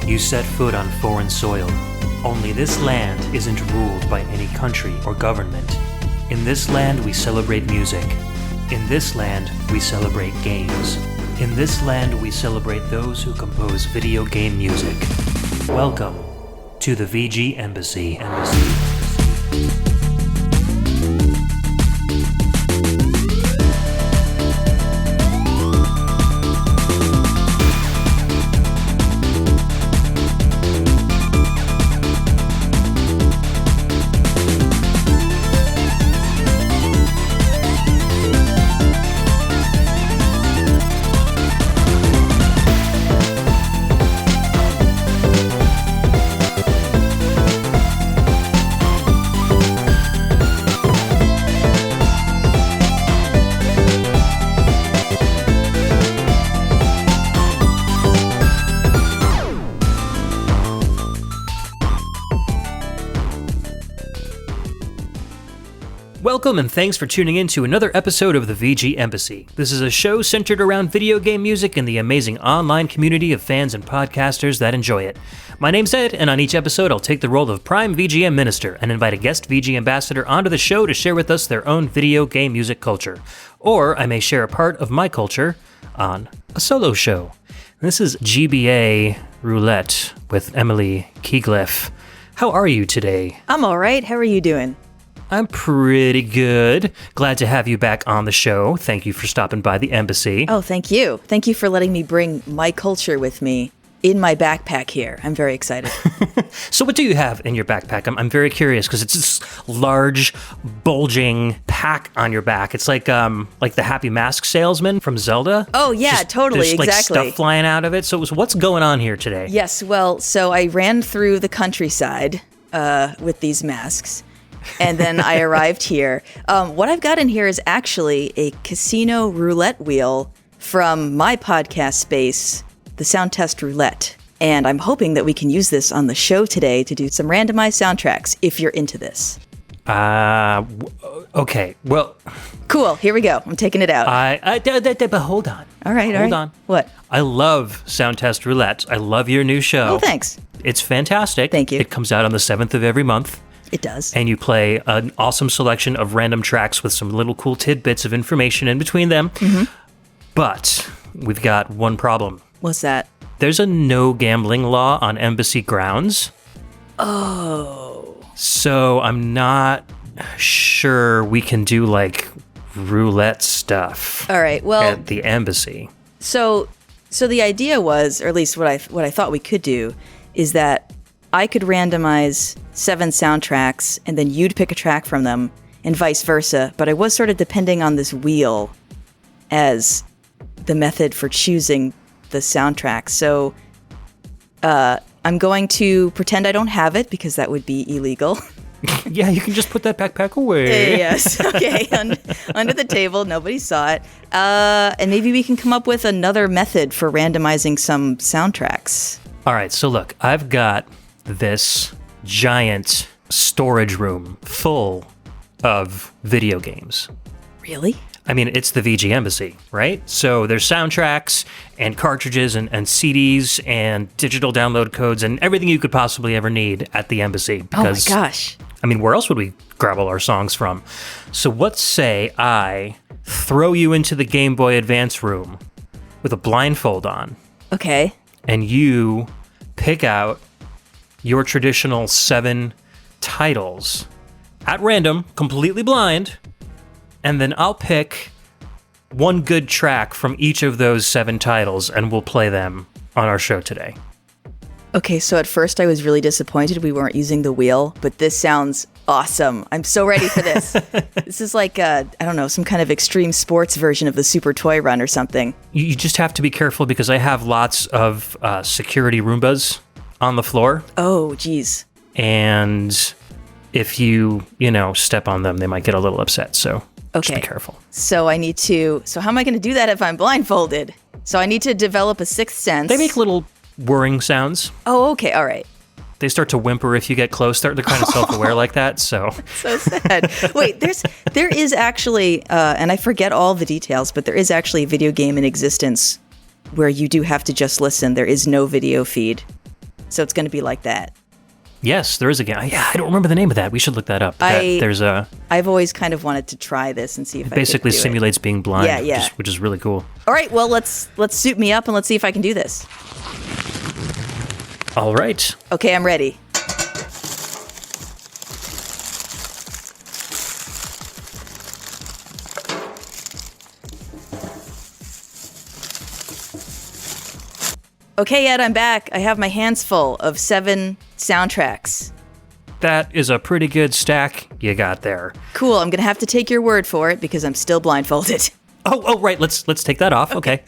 You set foot on foreign soil. Only this land isn't ruled by any country or government. In this land, we celebrate music. In this land, we celebrate games. In this land, we celebrate those who compose video game music. Welcome to the VG Embassy. Welcome and thanks for tuning in to another episode of the VG Embassy. This is a show centered around video game music and the amazing online community of fans and podcasters that enjoy it. My name's Ed, and on each episode I'll take the role of Prime VGM Minister and invite a guest VG Ambassador onto the show to share with us their own video game music culture. Or I may share a part of my culture on a solo show. This is GBA Roulette with Emily Keegleff. How are you today? I'm alright, how are you doing? I'm pretty good. Glad to have you back on the show. Thank you for stopping by the embassy. Oh, thank you. Thank you for letting me bring my culture with me in my backpack here. I'm very excited. So what do you have in your backpack? I'm very curious because it's this large, bulging pack on your back. It's like the Happy Mask salesman from Zelda. Oh, yeah, totally, there's exactly. Stuff flying out of it. So what's going on here today? Yes, well, so I ran through the countryside with these masks. And then I arrived here. What I've got in here is actually a casino roulette wheel from my podcast space, the Test Roulette. And I'm hoping that we can use this on the show today to do some randomized soundtracks, if you're into this. Okay, well... Cool, here we go. I'm taking it out. But hold on. All right. Hold on. What? I love Test Roulette. I love your new show. Oh, thanks. It's fantastic. Thank you. It comes out on the 7th of every month. It does. And you play an awesome selection of random tracks with some little cool tidbits of information in between them. Mm-hmm. But we've got one problem. What's that? There's a no gambling law on embassy grounds. Oh. So I'm not sure we can do like roulette stuff. All right. Well, at the embassy. So the idea was, or at least what I thought we could do, is that I could randomize 7 soundtracks, and then you'd pick a track from them, and vice versa. But I was sort of depending on this wheel as the method for choosing the soundtrack. So I'm going to pretend I don't have it, because that would be illegal. Yeah, you can just put that backpack away. Yes, okay, under the table, nobody saw it. And maybe we can come up with another method for randomizing some soundtracks. All right, so look, I've got this giant storage room full of video games. Really? I mean, it's the VG Embassy, right? So there's soundtracks and cartridges and CDs and digital download codes and everything you could possibly ever need at the embassy. Because, oh my gosh. I mean, where else would we grab all our songs from? So let's say I throw you into the Game Boy Advance room with a blindfold on. Okay. And you pick out your traditional 7 titles at random, completely blind, and then I'll pick one good track from each of those 7 titles, and we'll play them on our show today. Okay, so at first I was really disappointed we weren't using the wheel, but this sounds awesome. I'm so ready for this. This is like, I don't know, some kind of extreme sports version of the Super Toy Run or something. You just have to be careful because I have lots of security Roombas on the floor. Oh, geez. And if you step on them, they might get a little upset. So just be careful. So how am I going to do that if I'm blindfolded? So I need to develop a sixth sense. They make little whirring sounds. Oh, okay. All right. They start to whimper if you get close. They're kind of self-aware like that. So sad. Wait, there is actually, and I forget all the details, but there is actually a video game in existence where you do have to just listen. There is no video feed. So it's going to be like that. Yes, there is a game. I don't remember the name of that. We should look that up. I've always kind of wanted to try this and see if I could do it. Basically simulates being blind, which is really cool. All right, well, let's suit me up and let's see if I can do this. All right. Okay, I'm ready. Okay, Ed, I'm back. I have my hands full of 7 soundtracks. That is a pretty good stack you got there. Cool, I'm going to have to take your word for it because I'm still blindfolded. Oh, right. Let's take that off. Okay.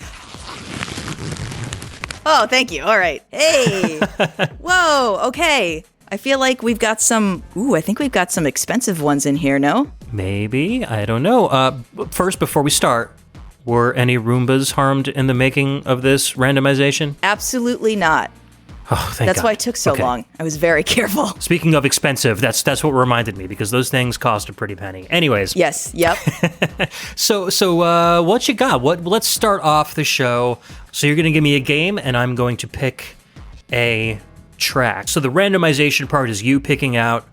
Oh, thank you. All right. Hey. Whoa, okay. I feel like we've got some... Ooh, I think we've got some expensive ones in here, no? Maybe. I don't know. First, before we start, were any Roombas harmed in the making of this randomization? Absolutely not. Oh, thank God. That's why it took so long. I was very careful. Speaking of expensive, that's what reminded me, because those things cost a pretty penny. Anyways. Yes, yep. So what you got? Let's start off the show. So you're going to give me a game, and I'm going to pick a track. So the randomization part is you picking out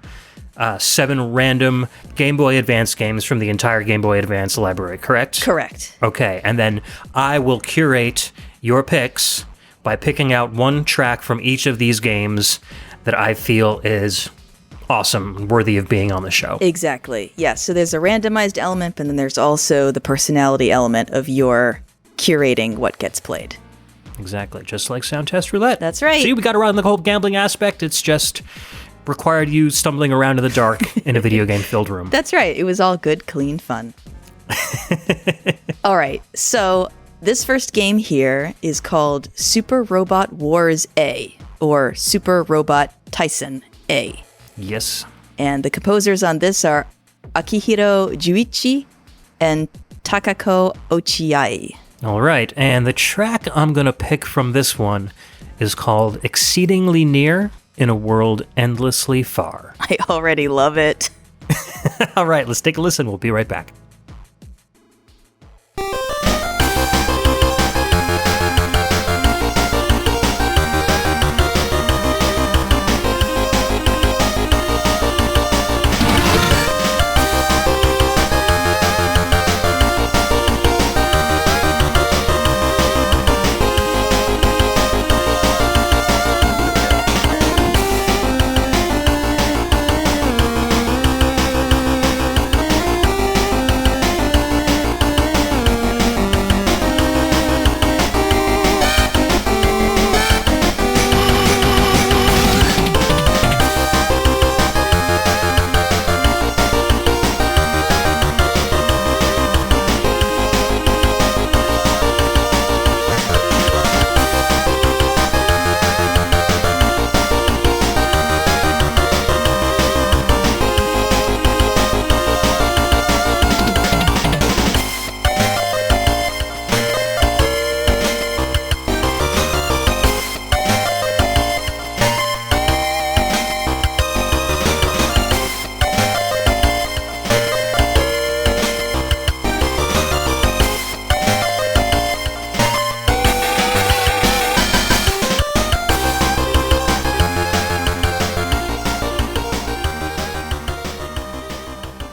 7 random Game Boy Advance games from the entire Game Boy Advance library, correct? Correct. Okay, and then I will curate your picks by picking out one track from each of these games that I feel is awesome and worthy of being on the show. Exactly. Yeah, so there's a randomized element, and then there's also the personality element of your curating what gets played. Exactly, just like Sound Test Roulette. That's right. See, we got around the whole gambling aspect. It's just required you stumbling around in the dark in a video game-filled room. That's right. It was all good, clean fun. All right, so this first game here is called Super Robot Wars A, or Super Robot Tyson A. Yes. And the composers on this are Akihiro Juichi and Takako Ochiai. All right, and the track I'm going to pick from this one is called Exceedingly Near in a World Endlessly Far. I already love it. All right, let's take a listen. We'll be right back.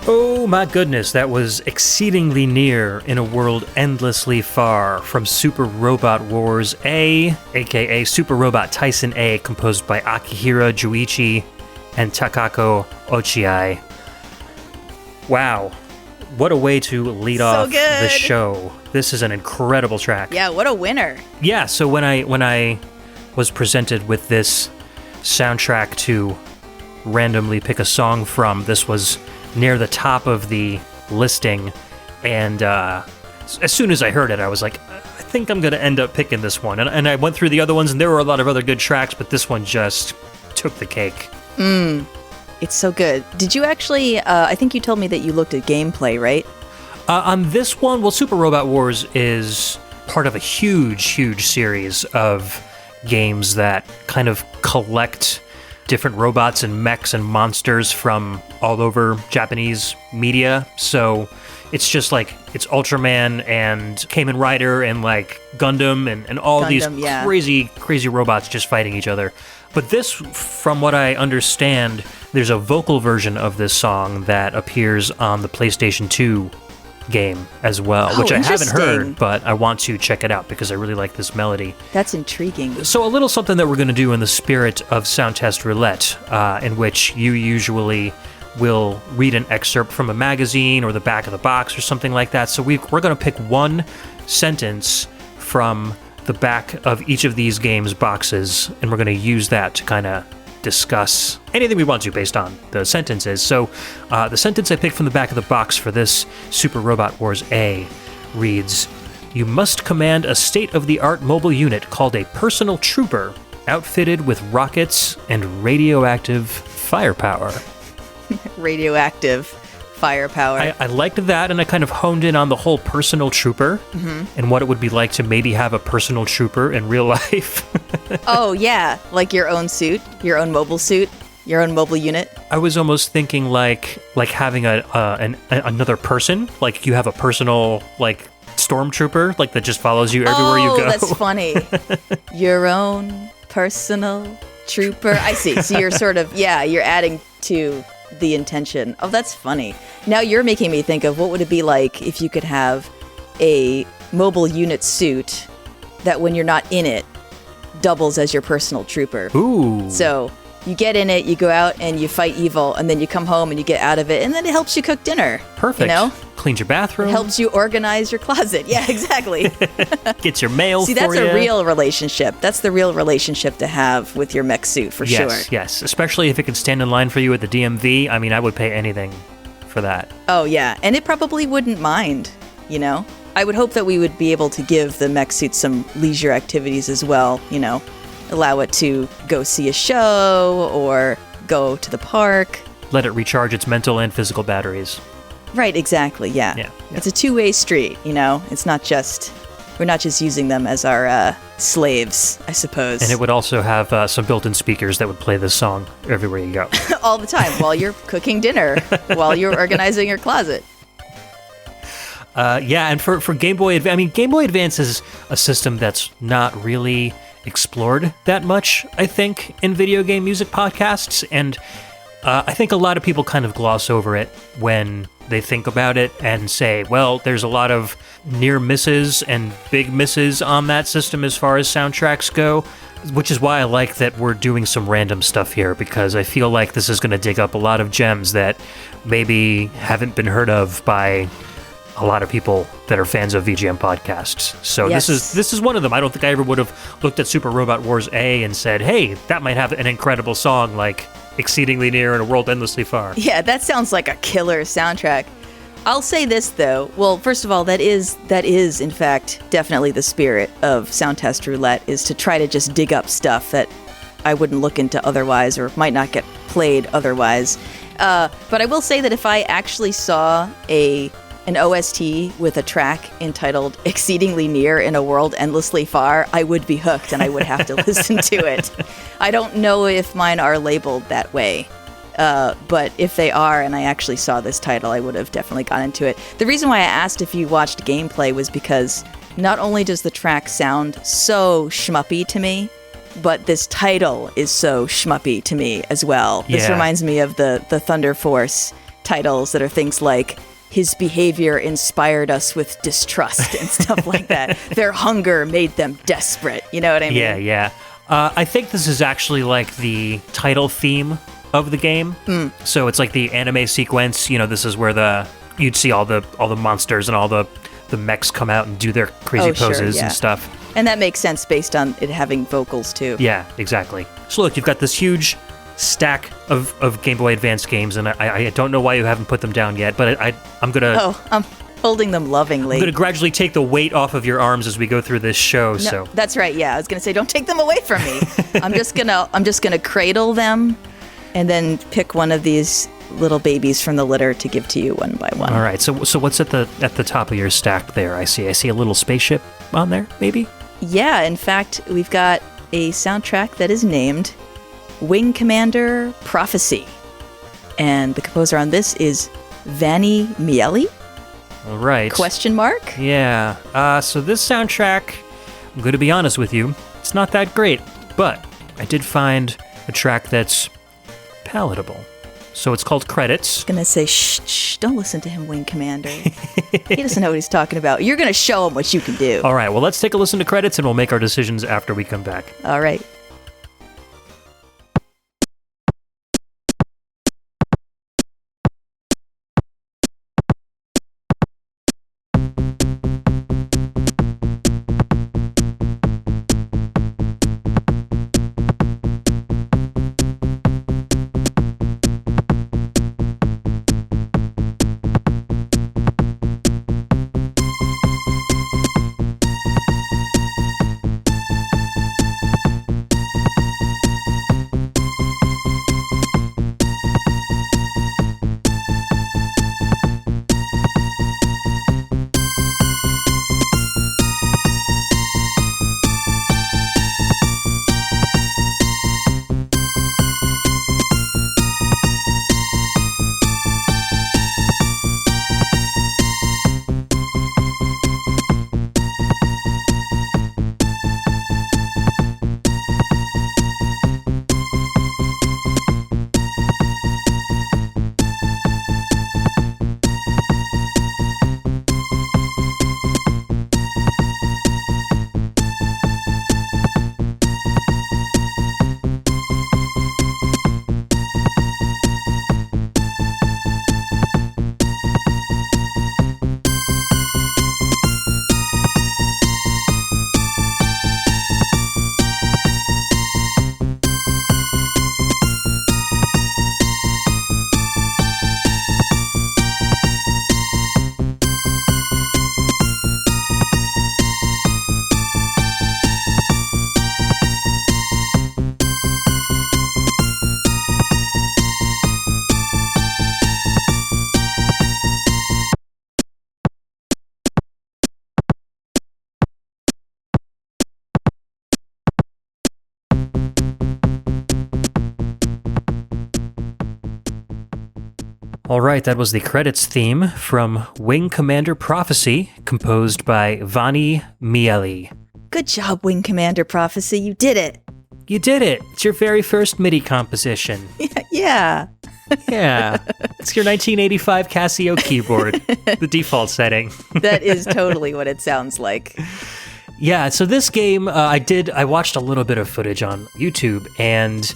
Oh my goodness, that was Exceedingly Near in a World Endlessly Far from Super Robot Wars A, aka Super Robot Tyson A, composed by Akihiro Juichi and Takako Ochiai. Wow, what a way to lead off the show. This is an incredible track. Yeah, what a winner. Yeah, so when I was presented with this soundtrack to randomly pick a song from, this was near the top of the listing, and as soon as I heard it, I was like, I think I'm going to end up picking this one. And I went through the other ones, and there were a lot of other good tracks, but this one just took the cake. It's so good. Did you actually, I think you told me that you looked at gameplay, right? On this one, well, Super Robot Wars is part of a huge series of games that kind of collect different robots and mechs and monsters from all over Japanese media. So it's just like it's Ultraman and Kamen Rider and like Gundam and all these crazy robots just fighting each other. But this, from what I understand, there's a vocal version of this song that appears on the PlayStation 2 game as well, which I haven't heard, but I want to check it out because I really like this melody. That's intriguing. So a little something that we're going to do in the spirit of Sound Test Roulette, in which you usually will read an excerpt from a magazine or the back of the box or something like that. So we're going to pick one sentence from the back of each of these games' boxes, and we're going to use that to kind of discuss anything we want to based on the sentences. So the sentence I picked from the back of the box for this Super Robot Wars A reads, "You must command a state-of-the-art mobile unit called a personal trooper, outfitted with rockets and radioactive firepower." Radioactive firepower. I liked that, and I kind of honed in on the whole personal trooper and what it would be like to maybe have a personal trooper in real life. Oh, yeah. Like your own suit, your own mobile suit, your own mobile unit. I was almost thinking like having another person. Like you have a personal like stormtrooper like that just follows you everywhere you go. Oh, that's funny. Your own personal trooper. I see. So you're sort of, you're adding to the intention. Oh, that's funny. Now you're making me think of what would it be like if you could have a mobile unit suit that when you're not in it doubles as your personal trooper. Ooh. So you get in it, you go out and you fight evil, and then you come home and you get out of it, and then it helps you cook dinner. Perfect. You know? Cleans your bathroom. It helps you organize your closet. Yeah, exactly. Gets your mail. See, for that's you. a real relationship. That's the real relationship to have with your mech suit, for sure. Yes. Especially if it can stand in line for you at the DMV. I mean, I would pay anything for that. Oh, yeah. And it probably wouldn't mind, you know? I would hope that we would be able to give the mech suit some leisure activities as well, you know? Allow it to go see a show or go to the park. Let it recharge its mental and physical batteries. Right, exactly, yeah. It's a two-way street, you know? It's not just... We're not just using them as our slaves, I suppose. And it would also have some built-in speakers that would play this song everywhere you go. All the time, while you're cooking dinner, while you're organizing your closet. And for Game Boy Advance, I mean, Game Boy Advance is a system that's not really explored that much, I think, in video game music podcasts, and I think a lot of people kind of gloss over it when they think about it and say, well, there's a lot of near misses and big misses on that system as far as soundtracks go, which is why I like that we're doing some random stuff here, because I feel like this is going to dig up a lot of gems that maybe haven't been heard of by a lot of people that are fans of VGM podcasts. So yes. This is one of them. I don't think I ever would have looked at Super Robot Wars A and said, hey, that might have an incredible song like Exceedingly Near and A World Endlessly Far. Yeah, that sounds like a killer soundtrack. I'll say this, though. Well, first of all, that is in fact, definitely the spirit of Sound Test Roulette, is to try to just dig up stuff that I wouldn't look into otherwise or might not get played otherwise. But I will say that if I actually saw an OST with a track entitled Exceedingly Near in a World Endlessly Far, I would be hooked and I would have to listen to it. I don't know if mine are labeled that way, but if they are and I actually saw this title, I would have definitely gone into it. The reason why I asked if you watched gameplay was because not only does the track sound so shmuppy to me, but this title is so shmuppy to me as well. Yeah. This reminds me of the Thunder Force titles that are things like his behavior inspired us with distrust and stuff like that. Their hunger made them desperate. You know what I mean? Yeah. I think this is actually like the title theme of the game. So it's like the anime sequence. You know, this is where you'd see all the monsters and all the mechs come out and do their crazy poses and stuff. And that makes sense based on it having vocals too. Yeah, exactly. So look, you've got this huge stack of Game Boy Advance games, and I don't know why you haven't put them down yet, but I'm gonna... Oh, I'm holding them lovingly. I'm gonna gradually take the weight off of your arms as we go through this show. No, so that's right. Yeah, I was gonna say, don't take them away from me. I'm just gonna cradle them, and then pick one of these little babies from the litter to give to you one by one. All right. So what's at the top of your stack there? I see a little spaceship on there, maybe. Yeah. In fact, we've got a soundtrack that is named Wing Commander Prophecy. And the composer on this is Vanni Mieli. All right. Question mark? Yeah. So this soundtrack, I'm going to be honest with you, it's not that great, but I did find a track that's palatable. So it's called Credits. I'm going to say, shh, don't listen to him, Wing Commander. He doesn't know what he's talking about. You're going to show him what you can do. All right, well, let's take a listen to Credits and we'll make our decisions after we come back. All right. All right, that was the credits theme from Wing Commander Prophecy, composed by Vani Mieli. Good job, Wing Commander Prophecy. You did it. You did it. It's your very first MIDI composition. Yeah. Yeah. It's your 1985 Casio keyboard, the default setting. That is totally what it sounds like. Yeah, so this game, I watched a little bit of footage on YouTube, and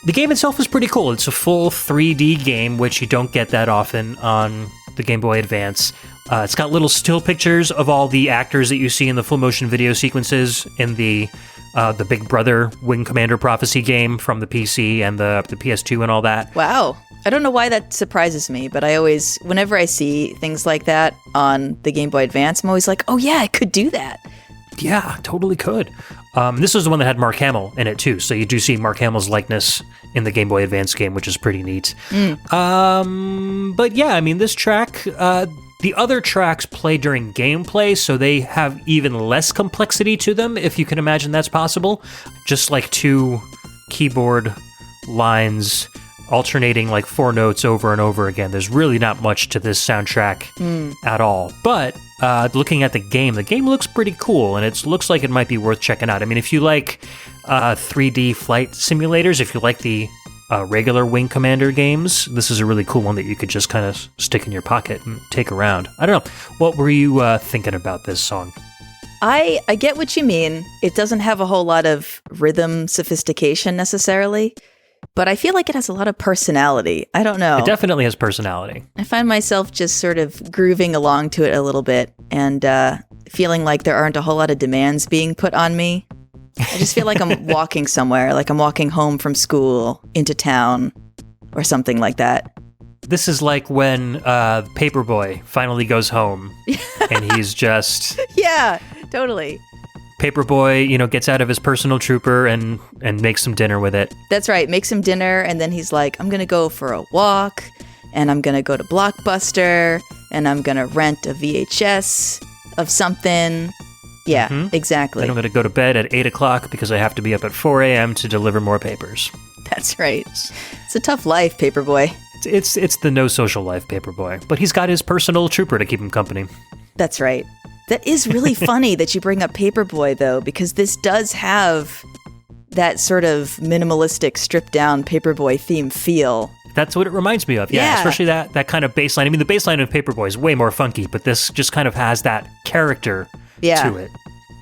the game itself is pretty cool. It's a full 3D game, which you don't get that often on the Game Boy Advance. It's got little still pictures of all the actors that you see in the full motion video sequences in the Big Brother Wing Commander Prophecy game from the PC and the PS2 and all that. Wow. I don't know why that surprises me, but whenever I see things like that on the Game Boy Advance, I'm always like, oh yeah, I could do that. Yeah, totally could. This was the one that had Mark Hamill in it too, so you do see Mark Hamill's likeness in the Game Boy Advance game, which is pretty neat. But yeah, I mean, this track, the other tracks play during gameplay, so they have even less complexity to them, if you can imagine that's possible. Just like two keyboard lines alternating like four notes over and over again. There's really not much to this soundtrack at all. But looking at the game looks pretty cool, and it looks like it might be worth checking out. I mean, if you like 3D flight simulators, if you like the regular Wing Commander games, this is a really cool one that you could just kind of stick in your pocket and take around. I don't know. What were you thinking about this song? I get what you mean. It doesn't have a whole lot of rhythm sophistication necessarily, but I feel like it has a lot of personality. I don't know. It definitely has personality. I find myself just sort of grooving along to it a little bit and feeling like there aren't a whole lot of demands being put on me. I just feel like I'm walking somewhere, like I'm walking home from school into town or something like that. This is like when Paperboy finally goes home and he's just... Yeah, totally. Paperboy, gets out of his personal trooper and makes some dinner with it. That's right. Makes some dinner, and then he's like, I'm going to go for a walk, and I'm going to go to Blockbuster, and I'm going to rent a VHS of something. Yeah, exactly. Then I'm going to go to bed at 8 o'clock because I have to be up at 4 a.m. to deliver more papers. That's right. It's a tough life, Paperboy. It's the no social life Paperboy, but he's got his personal trooper to keep him company. That's right. That is really funny that you bring up Paperboy, though, because this does have that sort of minimalistic, stripped-down Paperboy theme feel. That's what it reminds me of, yeah. Especially that kind of bass line. I mean, the bass line of Paperboy is way more funky, but this just kind of has that character to it.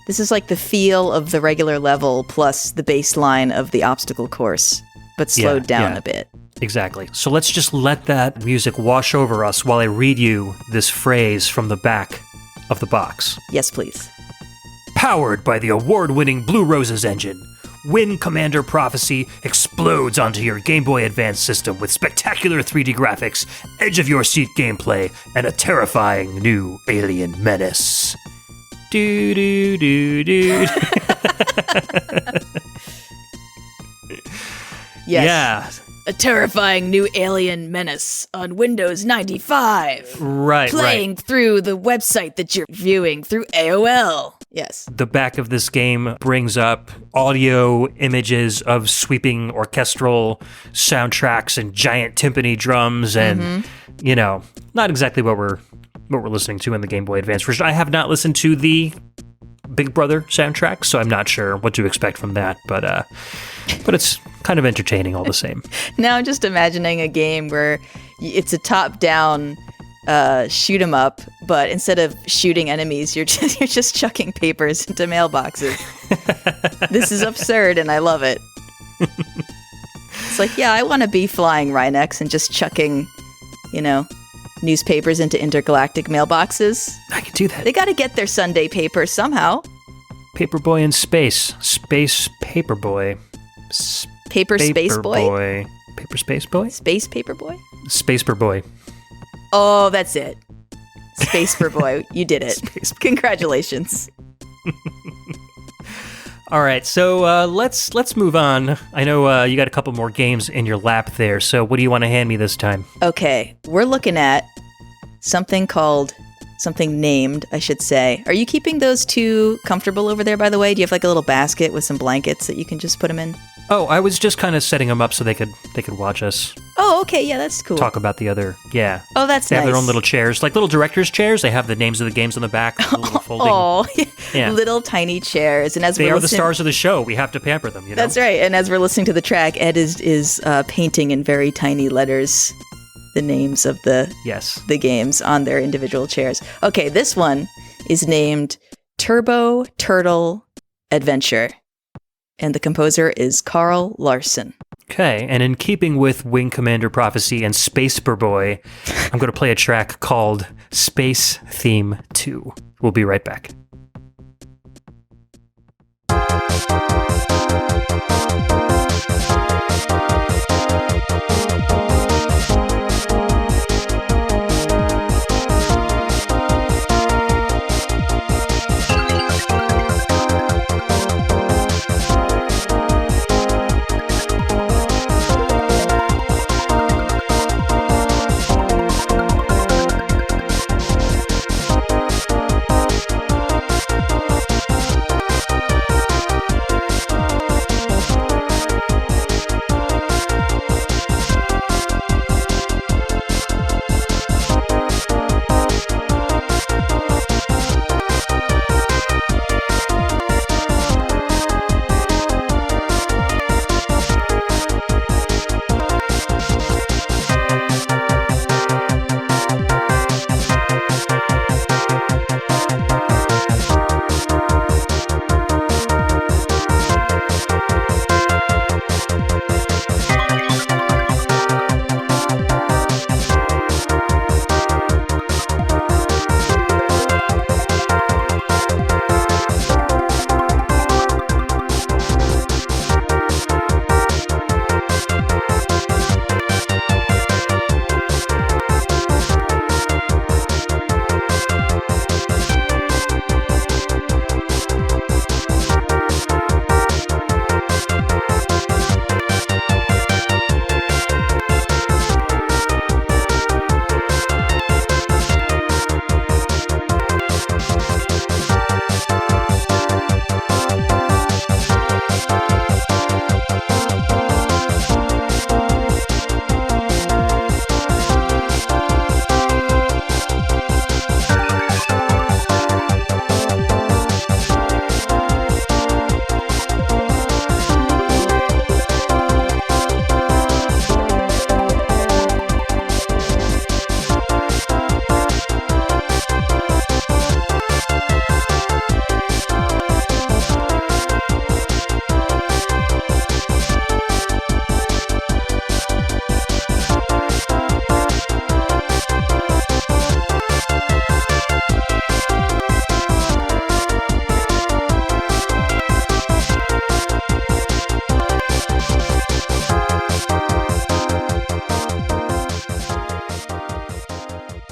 This is like the feel of the regular level plus the bass line of the obstacle course, but slowed down a bit. Exactly. So let's just let that music wash over us while I read you this phrase from the back of the box. Yes, please. Powered by the award-winning Blue Roses engine, Win Commander Prophecy explodes onto your Game Boy Advance system with spectacular 3D graphics, edge-of-your-seat gameplay, and a terrifying new alien menace. Do do do do. Yes. Yeah. A terrifying new alien menace on Windows 95. Right, Playing through the website that you're viewing through AOL. Yes. The back of this game brings up audio images of sweeping orchestral soundtracks and giant timpani drums and, you know, not exactly what we're listening to in the Game Boy Advance version. I have not listened to the Big Brother soundtrack, so I'm not sure what to expect from that, but it's kind of entertaining all the same. Now I'm just imagining a game where it's a top-down shoot 'em up, but instead of shooting enemies, you're just chucking papers into mailboxes. This is absurd, and I love it. It's like, yeah, I want to be flying Rhinex and just chucking, newspapers into intergalactic mailboxes. I can do that. They got to get their Sunday paper somehow. Paperboy in space. Space Paperboy. Paper Space Boy? Paper Space Boy? Space Paper Boy? Space Per Boy. Oh, that's it. Space Per Boy. You did it. Congratulations. All right, so let's move on. I know you got a couple more games in your lap there, so what do you want to hand me this time? Okay, we're looking at something named, I should say. Are you keeping those two comfortable over there, by the way? Do you have like a little basket with some blankets that you can just put them in? Oh, I was just kind of setting them up so they could watch us. Oh, okay, yeah, that's cool. Talk about the other, yeah. Oh, that's nice. They have their own little chairs, like little director's chairs. They have the names of the games on the back. Little folding. Oh, yeah. Little tiny chairs. And as they are the stars of the show. We have to pamper them, you know? That's right. And as we're listening to the track, Ed is painting in very tiny letters the names of the games on their individual chairs. Okay, this one is named Turbo Turtle Adventure. And the composer is Carl Larson. Okay, and in keeping with Wing Commander Prophecy and Space Per Boy, I'm going to play a track called Space Theme 2. We'll be right back.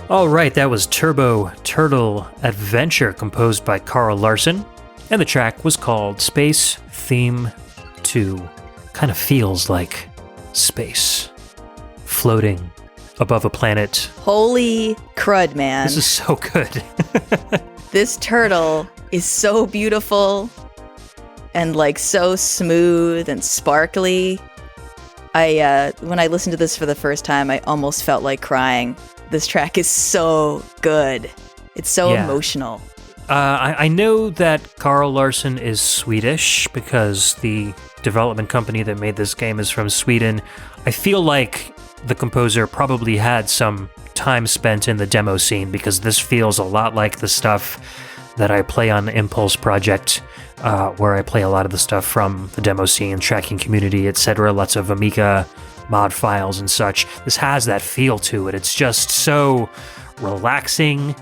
All right, that was Turbo Turtle Adventure, composed by Carl Larson, and the track was called Space Theme 2. Kind of feels like space, floating above a planet. Holy crud, man. This is so good. This turtle is so beautiful and like so smooth and sparkly. When I listened to this for the first time, I almost felt like crying. This track is so good. It's so emotional. I know that Carl Larson is Swedish because the development company that made this game is from Sweden. I feel like the composer probably had some time spent in the demo scene because this feels a lot like the stuff that I play on the Impulse project, where I play a lot of the stuff from the demo scene, tracking community, etc. Lots of Amiga mod files and such. This has that feel to it. It's just so relaxing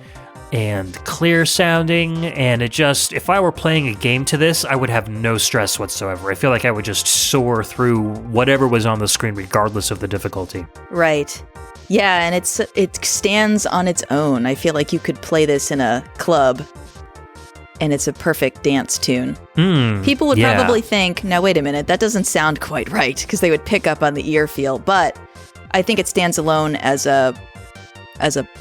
and clear sounding, and it just, if I were playing a game to this, I would have no stress whatsoever. I feel like I would just soar through whatever was on the screen regardless of the difficulty. Right. Yeah, and it stands on its own. I feel like you could play this in a club and it's a perfect dance tune. People would probably think, now wait a minute, that doesn't sound quite right, because they would pick up on the ear feel, but I think it stands alone as a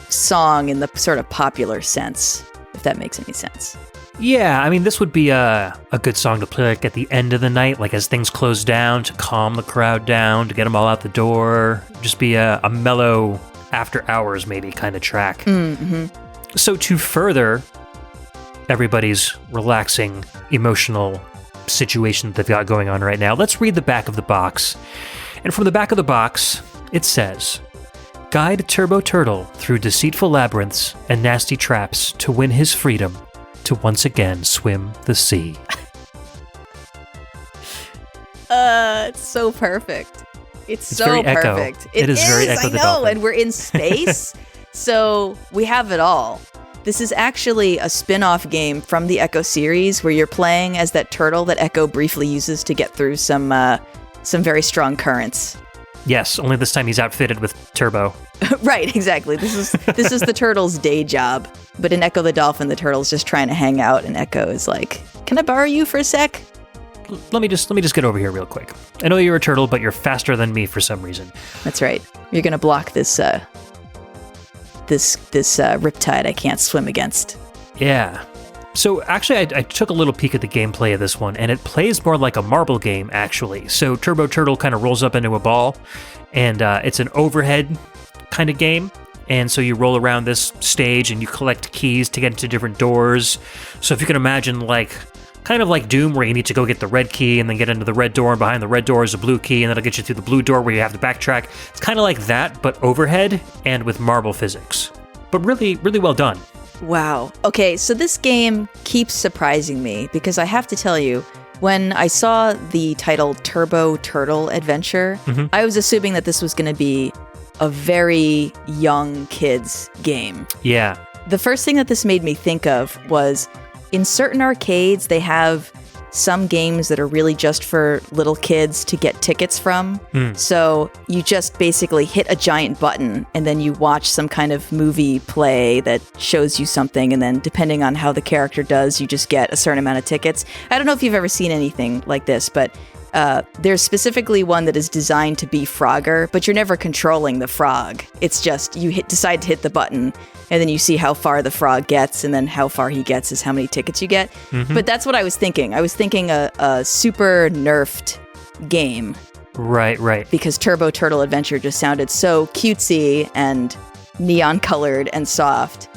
song in the sort of popular sense, if that makes any sense. Yeah, I mean, this would be a good song to play like at the end of the night, like as things close down, to calm the crowd down, to get them all out the door. Just be a mellow after hours maybe kind of track. Mm-hmm. So to further everybody's relaxing, emotional situation that they've got going on right now, let's read the back of the box. And from the back of the box, it says, "Guide Turbo Turtle through deceitful labyrinths and nasty traps to win his freedom, to once again swim the sea." It's so perfect. It's so very perfect. Echo. It is very Echo the I know, Dolphin. and we're in space, so we have it all. This is actually a spin-off game from the Echo series where you're playing as that turtle that Echo briefly uses to get through some very strong currents. Yes, only this time he's outfitted with turbo. Right, exactly. This is the turtle's day job. But in Echo the Dolphin, the turtle's just trying to hang out, and Echo is like, "Can I borrow you for a sec?" Let me just get over here real quick. I know you're a turtle, but you're faster than me for some reason. That's right. You're gonna block this riptide I can't swim against. Yeah. So actually, I took a little peek at the gameplay of this one, and it plays more like a marble game, actually. So Turbo Turtle kind of rolls up into a ball, and it's an overhead kind of game. And so you roll around this stage, and you collect keys to get into different doors. So if you can imagine, kind of like Doom, where you need to go get the red key and then get into the red door, and behind the red door is a blue key, and that'll get you through the blue door where you have to backtrack. It's kind of like that, but overhead and with marble physics. But really, really well done. Wow. Okay, so this game keeps surprising me because I have to tell you, when I saw the title Turbo Turtle Adventure, I was assuming that this was going to be a very young kids game. Yeah. The first thing that this made me think of was in certain arcades, they have some games that are really just for little kids to get tickets from. So you just basically hit a giant button and then you watch some kind of movie play that shows you something. And then depending on how the character does, you just get a certain amount of tickets. I don't know if you've ever seen anything like this, but there's specifically one that is designed to be Frogger, but you're never controlling the frog. It's just you decide to hit the button, and then you see how far the frog gets, and then how far he gets is how many tickets you get. But that's what I was thinking. I was thinking a super nerfed game. Right. Because Turbo Turtle Adventure just sounded so cutesy and neon-colored and soft.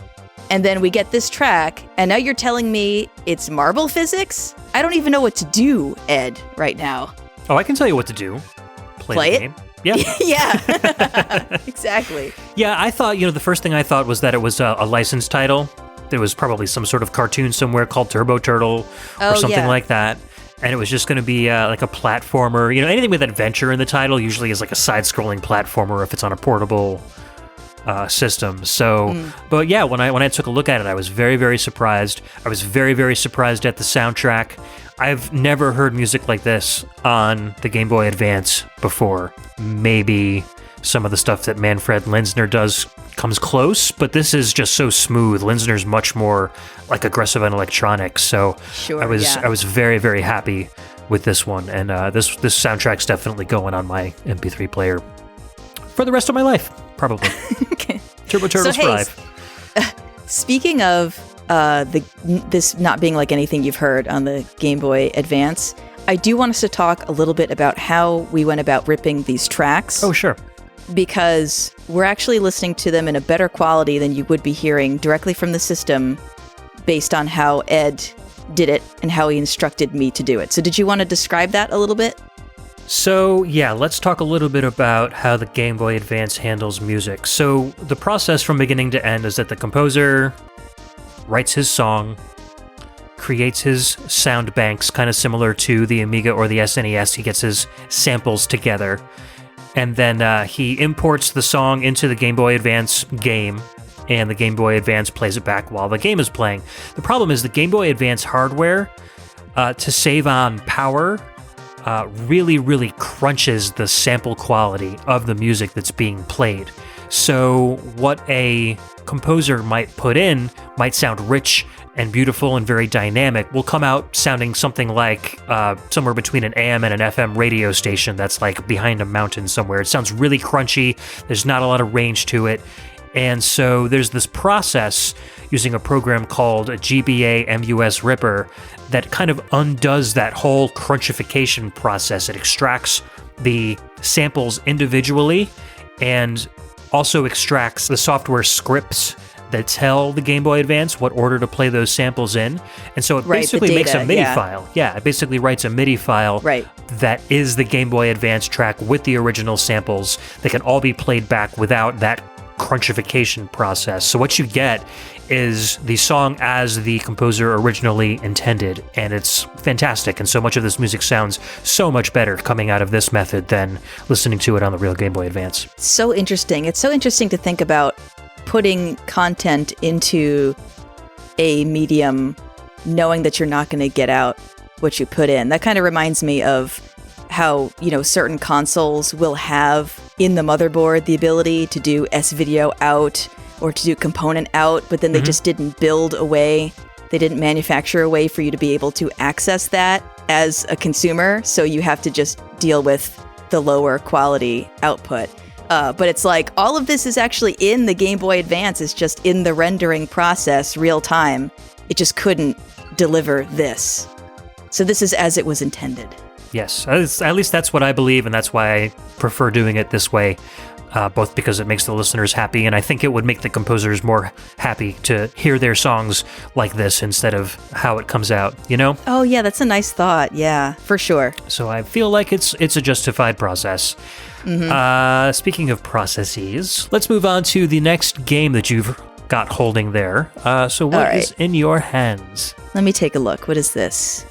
And then we get this track, and now you're telling me it's marble physics? I don't even know what to do, Ed, right now. Oh, I can tell you what to do. Play the game. Yeah. Yeah, exactly. Yeah, I thought, the first thing I thought was that it was a licensed title. There was probably some sort of cartoon somewhere called Turbo Turtle or something like that. And it was just going to be like a platformer. Anything with adventure in the title usually is like a side-scrolling platformer if it's on a portable system. So, but yeah, when I took a look at it, I was very, very surprised. I was very, very surprised at the soundtrack. I've never heard music like this on the Game Boy Advance before. Maybe Some of the stuff that Manfred Linsner does comes close, but this is just so smooth. Linsner's much more like aggressive and electronic, so Sure, I was very, very happy with this one, and this soundtrack's definitely going on my MP3 player for the rest of my life, probably. Okay. Turbo Turtles So, hey, 5. Speaking of this not being like anything you've heard on the Game Boy Advance, I do want us to talk a little bit about how we went about ripping these tracks. Oh, sure. Because we're actually listening to them in a better quality than you would be hearing directly from the system based on how Ed did it and how he instructed me to do it. So did you want to describe that a little bit? So, yeah, let's talk a little bit about how the Game Boy Advance handles music. So, the process from beginning to end is that the composer writes his song, creates his sound banks, kind of similar to the Amiga or the SNES. He gets his samples together, and then he imports the song into the Game Boy Advance game, and the Game Boy Advance plays it back while the game is playing. The problem is the Game Boy Advance hardware, to save on power, really, really crunches the sample quality of the music that's being played. So what a composer might put in might sound rich and beautiful and very dynamic, will come out sounding something like somewhere between an AM and an FM radio station that's like behind a mountain somewhere. It sounds really crunchy. There's not a lot of range to it. And so there's this process using a program called a GBA MUS Ripper that kind of undoes that whole crunchification process. It extracts the samples individually and also extracts the software scripts that tell the Game Boy Advance what order to play those samples in. And so it basically makes a MIDI file. Yeah, it basically writes a MIDI file that is the Game Boy Advance track with the original samples that can all be played back without that crunchification process. So what you get is the song as the composer originally intended, and it's fantastic. And so much of this music sounds so much better coming out of this method than listening to it on the real Game Boy Advance. So interesting. It's so interesting to think about putting content into a medium knowing that you're not going to get out what you put in. That kind of reminds me of how, certain consoles will have in the motherboard the ability to do S-video out or to do component out, but then they just didn't build a way, they didn't manufacture a way for you to be able to access that as a consumer, so you have to just deal with the lower quality output. But it's like, all of this is actually in the Game Boy Advance, it's just in the rendering process, real time. It just couldn't deliver this. So this is as it was intended. Yes, at least that's what I believe, and that's why I prefer doing it this way, both because it makes the listeners happy, and I think it would make the composers more happy to hear their songs like this instead of how it comes out, Oh, yeah, that's a nice thought. Yeah, for sure. So I feel like it's a justified process. Speaking of processes, let's move on to the next game that you've got holding there. So what is in your hands? Let me take a look. What is this?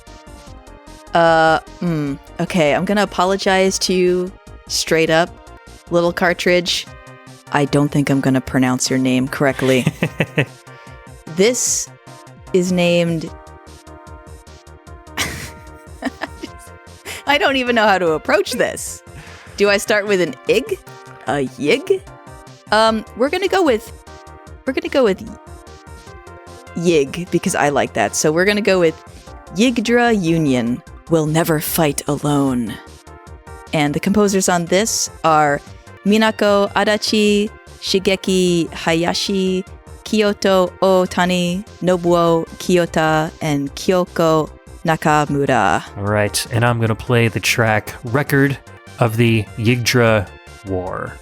Okay, I'm gonna apologize to you straight up, little cartridge. I don't think I'm gonna pronounce your name correctly. This is named... I don't even know how to approach this. Do I start with an ig? A yig? We're gonna go with yig, because I like that. So we're gonna go with Yggdra Union Will Never Fight Alone. And the composers on this are Minako Adachi, Shigeki Hayashi, Kyoto Otani, Nobuo Kiyota, and Kyoko Nakamura. All right, and I'm going to play the track Record of the Yggdra War.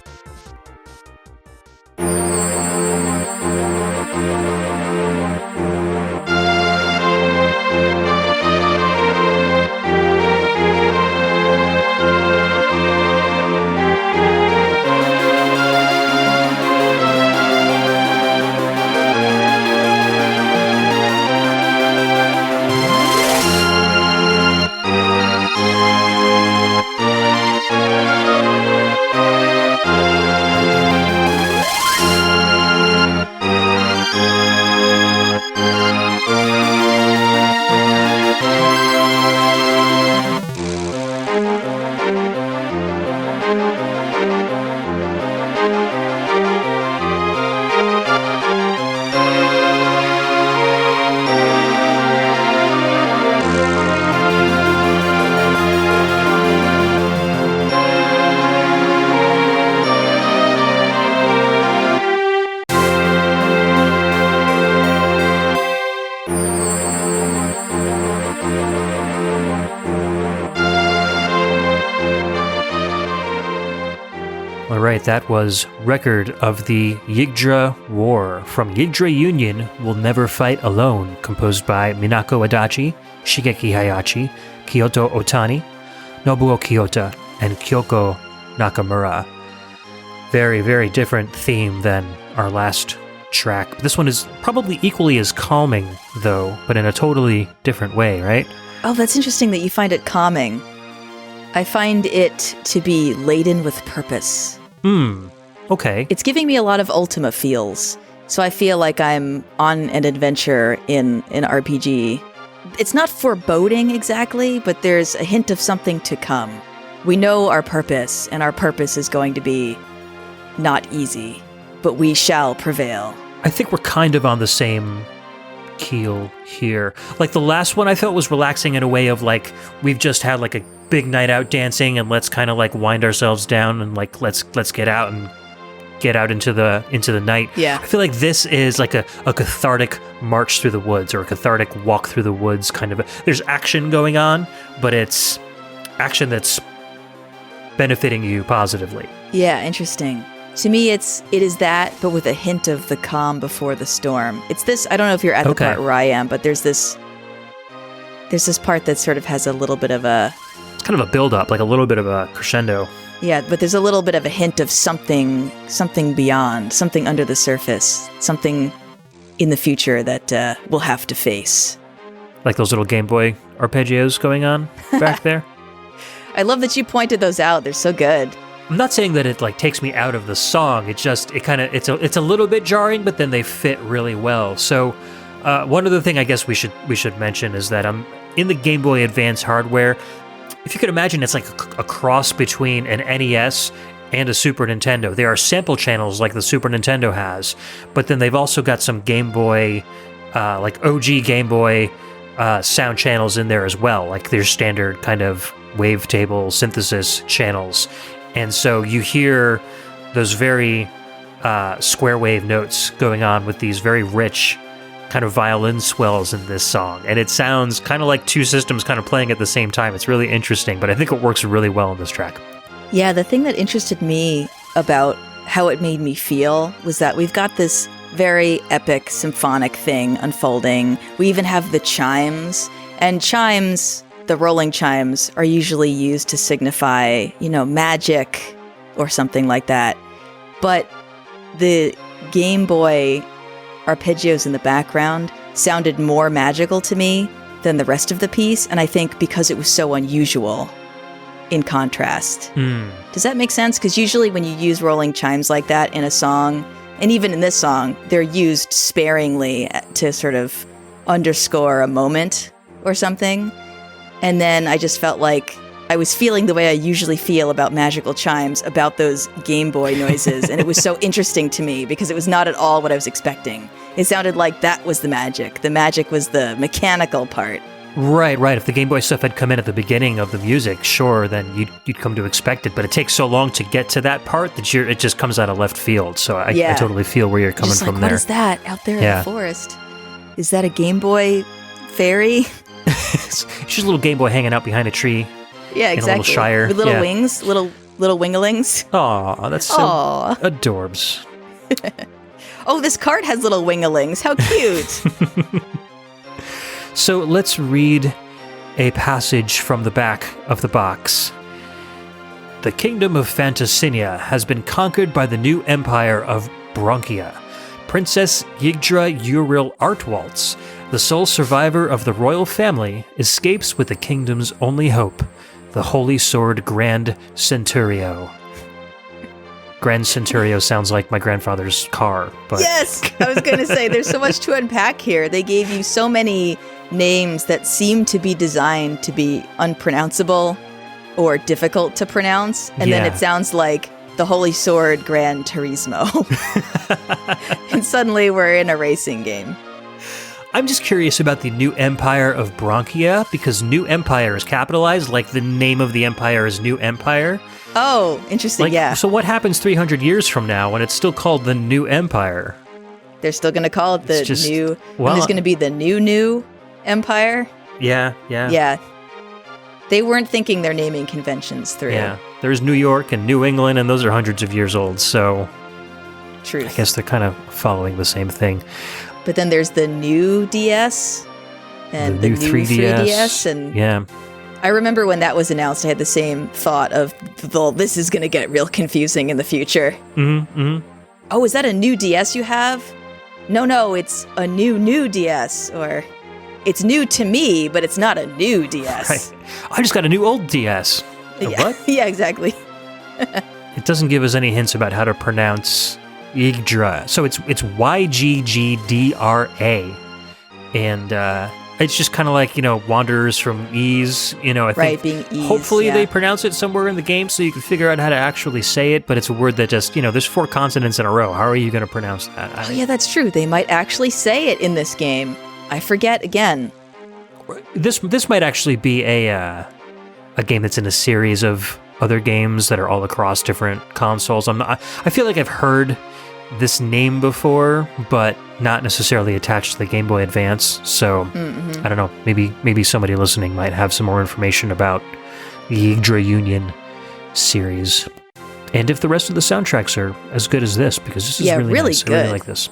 All right, that was Record of the Yggdra War from Yggdra Union Will Never Fight Alone, composed by Minako Adachi, Shigeki Hayashi, Kyoto Otani, Nobuo Kiyota, and Kyoko Nakamura. Very, very different theme than our last track. This one is probably equally as calming, though, but in a totally different way, right? Oh, that's interesting that you find it calming. I find it to be laden with purpose. Okay. It's giving me a lot of Ultima feels. So I feel like I'm on an adventure in an RPG. It's not foreboding exactly, but there's a hint of something to come. We know our purpose, and our purpose is going to be not easy, but we shall prevail. I think we're kind of on the same keel here. Like the last one I felt was relaxing in a way of like, we've just had like a big night out dancing and let's kind of like wind ourselves down and like, let's get out and get out into the night. Yeah. I feel like this is like a cathartic march through the woods or a cathartic walk through the woods kind of. There's action going on, but it's action that's benefiting you positively. Yeah, interesting. To me, it is that, but with a hint of the calm before the storm. It's this, I don't know if you're at the part where I am, but there's this part that sort of has a little bit of a... It's kind of a build-up, like a little bit of a crescendo. Yeah, but there's a little bit of a hint of something beyond, something under the surface, something in the future that we'll have to face. Like those little Game Boy arpeggios going on back there? I love that you pointed those out. They're so good. I'm not saying that it like takes me out of the song. It's a little bit jarring, but then they fit really well. So one other thing I guess we should mention is that in the Game Boy Advance hardware, if you could imagine, it's like a cross between an NES and a Super Nintendo. There are sample channels like the Super Nintendo has, but then they've also got some Game Boy, like OG Game Boy sound channels in there as well. Like their standard kind of wavetable synthesis channels. And so you hear those very square wave notes going on with these very rich kind of violin swells in this song. And it sounds kind of like two systems kind of playing at the same time. It's really interesting, but I think it works really well in this track. Yeah, the thing that interested me about how it made me feel was that we've got this very epic symphonic thing unfolding. We even have the chimes, and chimes, the rolling chimes, are usually used to signify, magic or something like that. But the Game Boy arpeggios in the background sounded more magical to me than the rest of the piece, and I think because it was so unusual in contrast. Does that make sense? Because usually when you use rolling chimes like that in a song, and even in this song, they're used sparingly to sort of underscore a moment or something. And then I just felt like I was feeling the way I usually feel about magical chimes, about those Game Boy noises. And it was so interesting to me because it was not at all what I was expecting. It sounded like that was the magic. The magic was the mechanical part. Right. If the Game Boy stuff had come in at the beginning of the music, sure, then you'd come to expect it. But it takes so long to get to that part that it just comes out of left field. So I totally feel where you're coming from there. What is that out there in the forest? Is that a Game Boy fairy? It's just a little Game Boy hanging out behind a tree. Yeah, exactly. In a little shire. With little wings, little winglings. Aw, that's so adorbs. Oh, this card has little winglings. How cute. So let's read a passage from the back of the box. The kingdom of Phantasynia has been conquered by the new empire of Bronchia. Princess Yggdra Uril Artwaltz, the sole survivor of the royal family, escapes with the kingdom's only hope, the Holy Sword Grand Centurio. Grand Centurio sounds like my grandfather's car, but... Yes! I was going to say, there's so much to unpack here. They gave you so many names that seem to be designed to be unpronounceable or difficult to pronounce, and then it sounds like the Holy Sword Gran Turismo. And suddenly we're in a racing game. I'm just curious about the new empire of Bronchia, because New Empire is capitalized, like the name of the empire is New Empire. Oh, interesting, yeah. So what happens 300 years from now when it's still called the New Empire? They're still going to call it the new... Well, and there's going to be the new Empire? Yeah. Yeah. They weren't thinking their naming conventions through. Yeah, there's New York and New England, and those are hundreds of years old, so Truth. I guess they're kind of following the same thing. But then there's the new DS and the new 3DS. And yeah. I remember when that was announced, I had the same thought of, well, this is going to get real confusing in the future. Mm-hmm. Oh, is that a new DS you have? No, it's a new DS. Or it's new to me, but it's not a new DS. Right. I just got a new old DS. Yeah. What? Yeah, exactly. It doesn't give us any hints about how to pronounce Yggdra. So it's Yggdra. And it's just kind of like, Wanderers from Ease. I think being Ease, hopefully yeah. they pronounce it somewhere in the game so you can figure out how to actually say it, but it's a word that just, there's 4 consonants in a row. How are you going to pronounce that? Oh, yeah, that's true. They might actually say it in this game. I forget again. This might actually be a game that's in a series of other games that are all across different consoles. I feel like I've heard this name before, but not necessarily attached to the Game Boy Advance. So I don't know. Maybe somebody listening might have some more information about the Yggdra Union series, and if the rest of the soundtracks are as good as this, because this is really nice. Good. I really like this.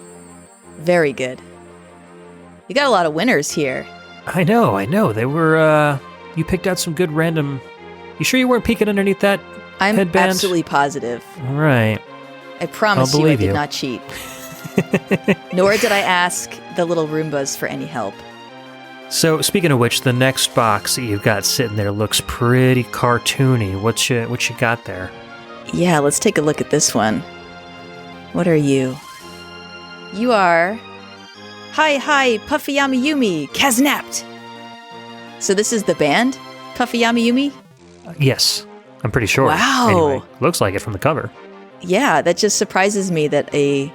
Very good. You got a lot of winners here. I know. They were. You picked out some good random. You sure you weren't peeking underneath that I'm headband? absolutely positive. All right. I promise you I did not cheat. Nor did I ask the little Roombas for any help. So, speaking of which, the next box that you've got sitting there looks pretty cartoony. What you got there? Yeah, let's take a look at this one. What are you? You are... Hi, Puffy Yumi, Kaznapped! So this is the band? Puffy Yumi? Yes, I'm pretty sure. Wow. Anyway, looks like it from the cover. Yeah, that just surprises me that a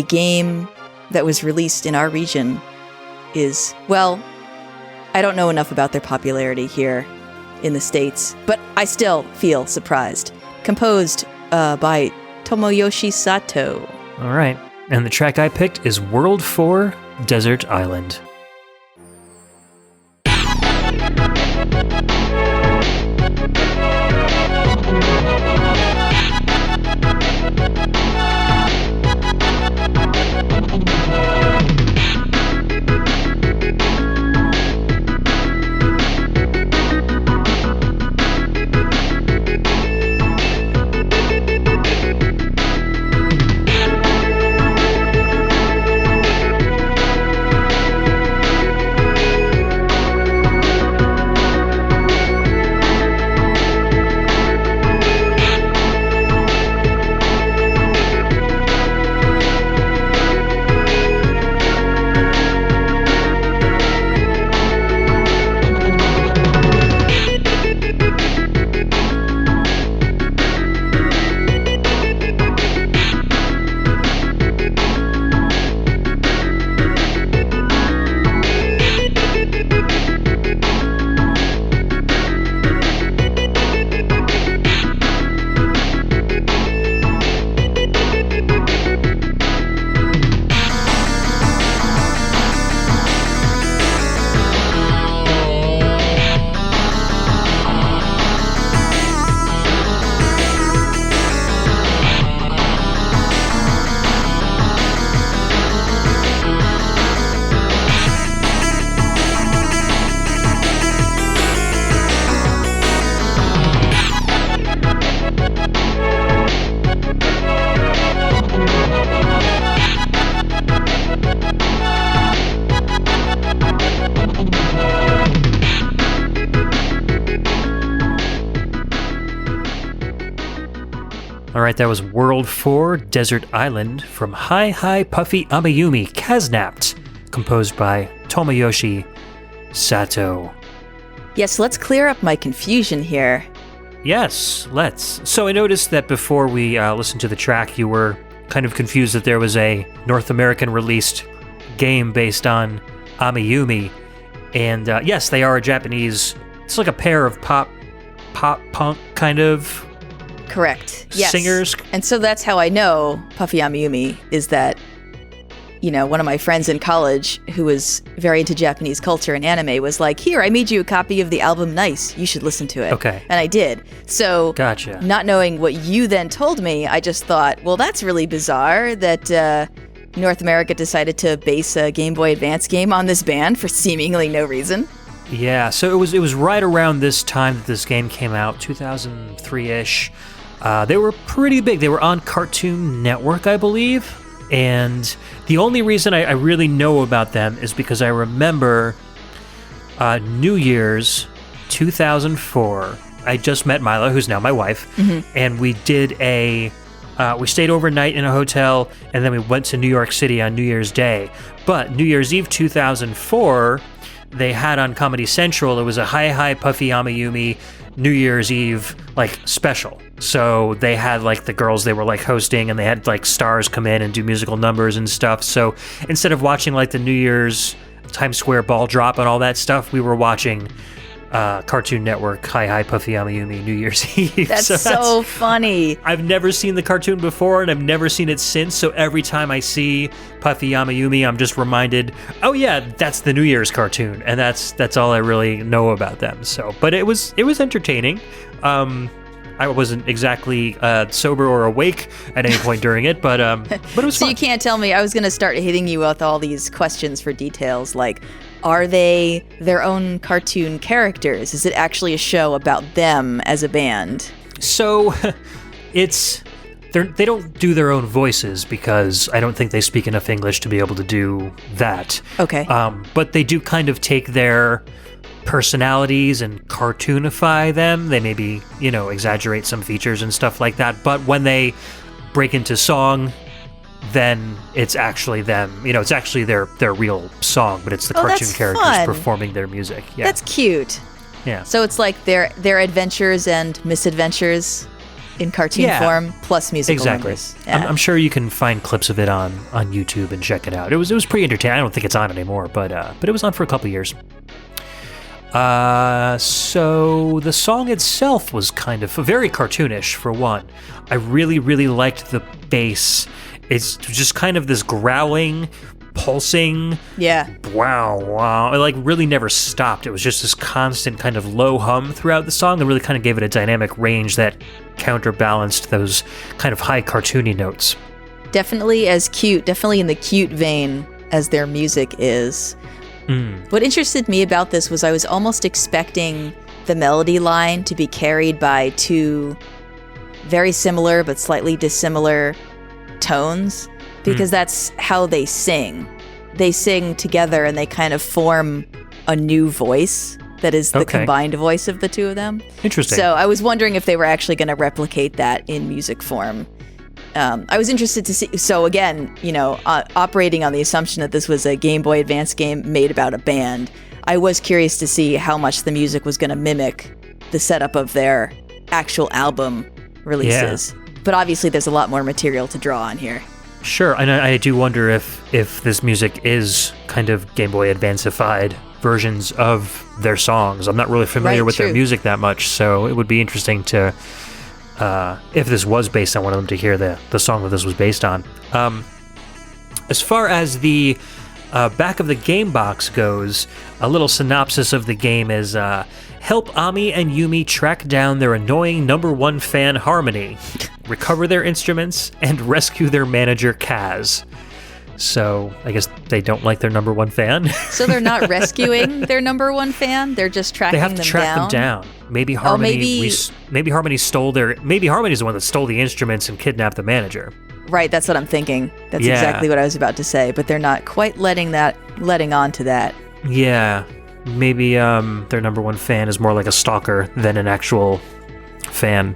game that was released in our region is, well, I don't know enough about their popularity here in the States, but I still feel surprised. Composed by Tomoyoshi Sato. All right, and the track I picked is World 4 Desert Island. All right, that was World 4 Desert Island from Hi Puffy Amayumi Kaznapped, composed by Tomoyoshi Sato. Yes, let's clear up my confusion here. Yes, let's. So I noticed that before we listened to the track, you were kind of confused that there was a North American released game based on Amayumi. And yes, they are a Japanese, it's like a pair of pop punk kind of Correct. Yes. singers. And so that's how I know Puffy Amayumi is that one of my friends in college who was very into Japanese culture and anime was like, here, I made you a copy of the album Nice. You should listen to it. Okay. And I did. So Gotcha. Not knowing what you then told me, I just thought, well, that's really bizarre that North America decided to base a Game Boy Advance game on this band for seemingly no reason. Yeah, so it was right around this time that this game came out, 2003-ish. They were pretty big. They were on Cartoon Network, I believe. And the only reason I really know about them is because I remember New Year's 2004. I just met Mila, who's now my wife, and we did we stayed overnight in a hotel, and then we went to New York City on New Year's Day. But New Year's Eve 2004, they had on Comedy Central, it was a Hi Puffy Amayumi New Year's Eve special. So they had the girls they were hosting, and they had stars come in and do musical numbers and stuff. So instead of watching the New Year's Times Square ball drop and all that stuff, we were watching Cartoon Network Hi Puffy Amayumi New Year's Eve. That's so funny. I've never seen the cartoon before, and I've never seen it since, so every time I see Puffy Amayumi, I'm just reminded, oh yeah, that's the New Year's cartoon, and that's all I really know about them. So, but it was entertaining. I wasn't exactly sober or awake at any point during it, but it was so fun. You can't tell me. I was going to start hitting you with all these questions for details, like, are they their own cartoon characters? Is it actually a show about them as a band? So they don't do their own voices because I don't think they speak enough English to be able to do that. Okay. But they do kind of take their personalities and cartoonify them. They maybe, exaggerate some features and stuff like that. But when they break into song, then it's actually them. It's actually their real song, but it's the cartoon characters fun. Performing their music. Yeah. That's cute. Yeah. So it's like their adventures and misadventures in cartoon form plus musical numbers. Yeah. I'm sure you can find clips of it on YouTube and check it out. It was pretty entertaining. I don't think it's on anymore, but it was on for a couple years. So the song itself was kind of very cartoonish for one. I really, really liked the bass. It's just kind of this growling, pulsing. Yeah. Wow. It really never stopped. It was just this constant kind of low hum throughout the song that really kind of gave it a dynamic range that counterbalanced those kind of high cartoony notes. Definitely as cute, definitely in the cute vein as their music is. What interested me about this was I was almost expecting the melody line to be carried by two very similar but slightly dissimilar tones, because that's how they sing. They sing together and they kind of form a new voice that is the combined voice of the two of them. Interesting. So I was wondering if they were actually going to replicate that in music form. I was interested to see. So again, operating on the assumption that this was a Game Boy Advance game made about a band, I was curious to see how much the music was going to mimic the setup of their actual album releases. Yeah. But obviously, there's a lot more material to draw on here. Sure, and I do wonder if this music is kind of Game Boy Advance-ified versions of their songs. I'm not really familiar with their music that much, so it would be interesting to. If this was based on one of them, to hear the song that this was based on. As far as the back of the game box goes, a little synopsis of the game is, help Ami and Yumi track down their annoying number one fan Harmony, recover their instruments, and rescue their manager Kaz. So I guess they don't like their number one fan. So they're not rescuing their number one fan. They're just tracking them down. They have to track them down. Maybe Harmony. Maybe Harmony stole their. Maybe Harmony's the one that stole the instruments and kidnapped the manager. Right. That's what I'm thinking. That's exactly what I was about to say. But they're not quite letting on to that. Yeah. Maybe their number one fan is more like a stalker than an actual fan.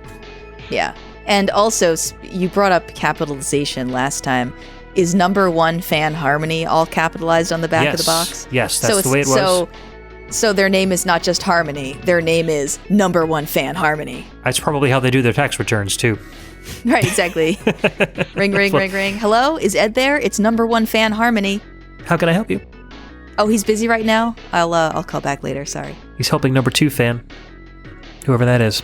Yeah. And also, you brought up capitalization last time. Is number one fan Harmony all capitalized on the back of the box? Yes, that's the way it was. So their name is not just Harmony. Their name is number one fan Harmony. That's probably how they do their tax returns, too. Right, exactly. Ring, ring, ring, ring. Hello? Is Ed there? It's number one fan Harmony. How can I help you? Oh, he's busy right now? I'll call back later, sorry. He's helping number two fan. Whoever that is.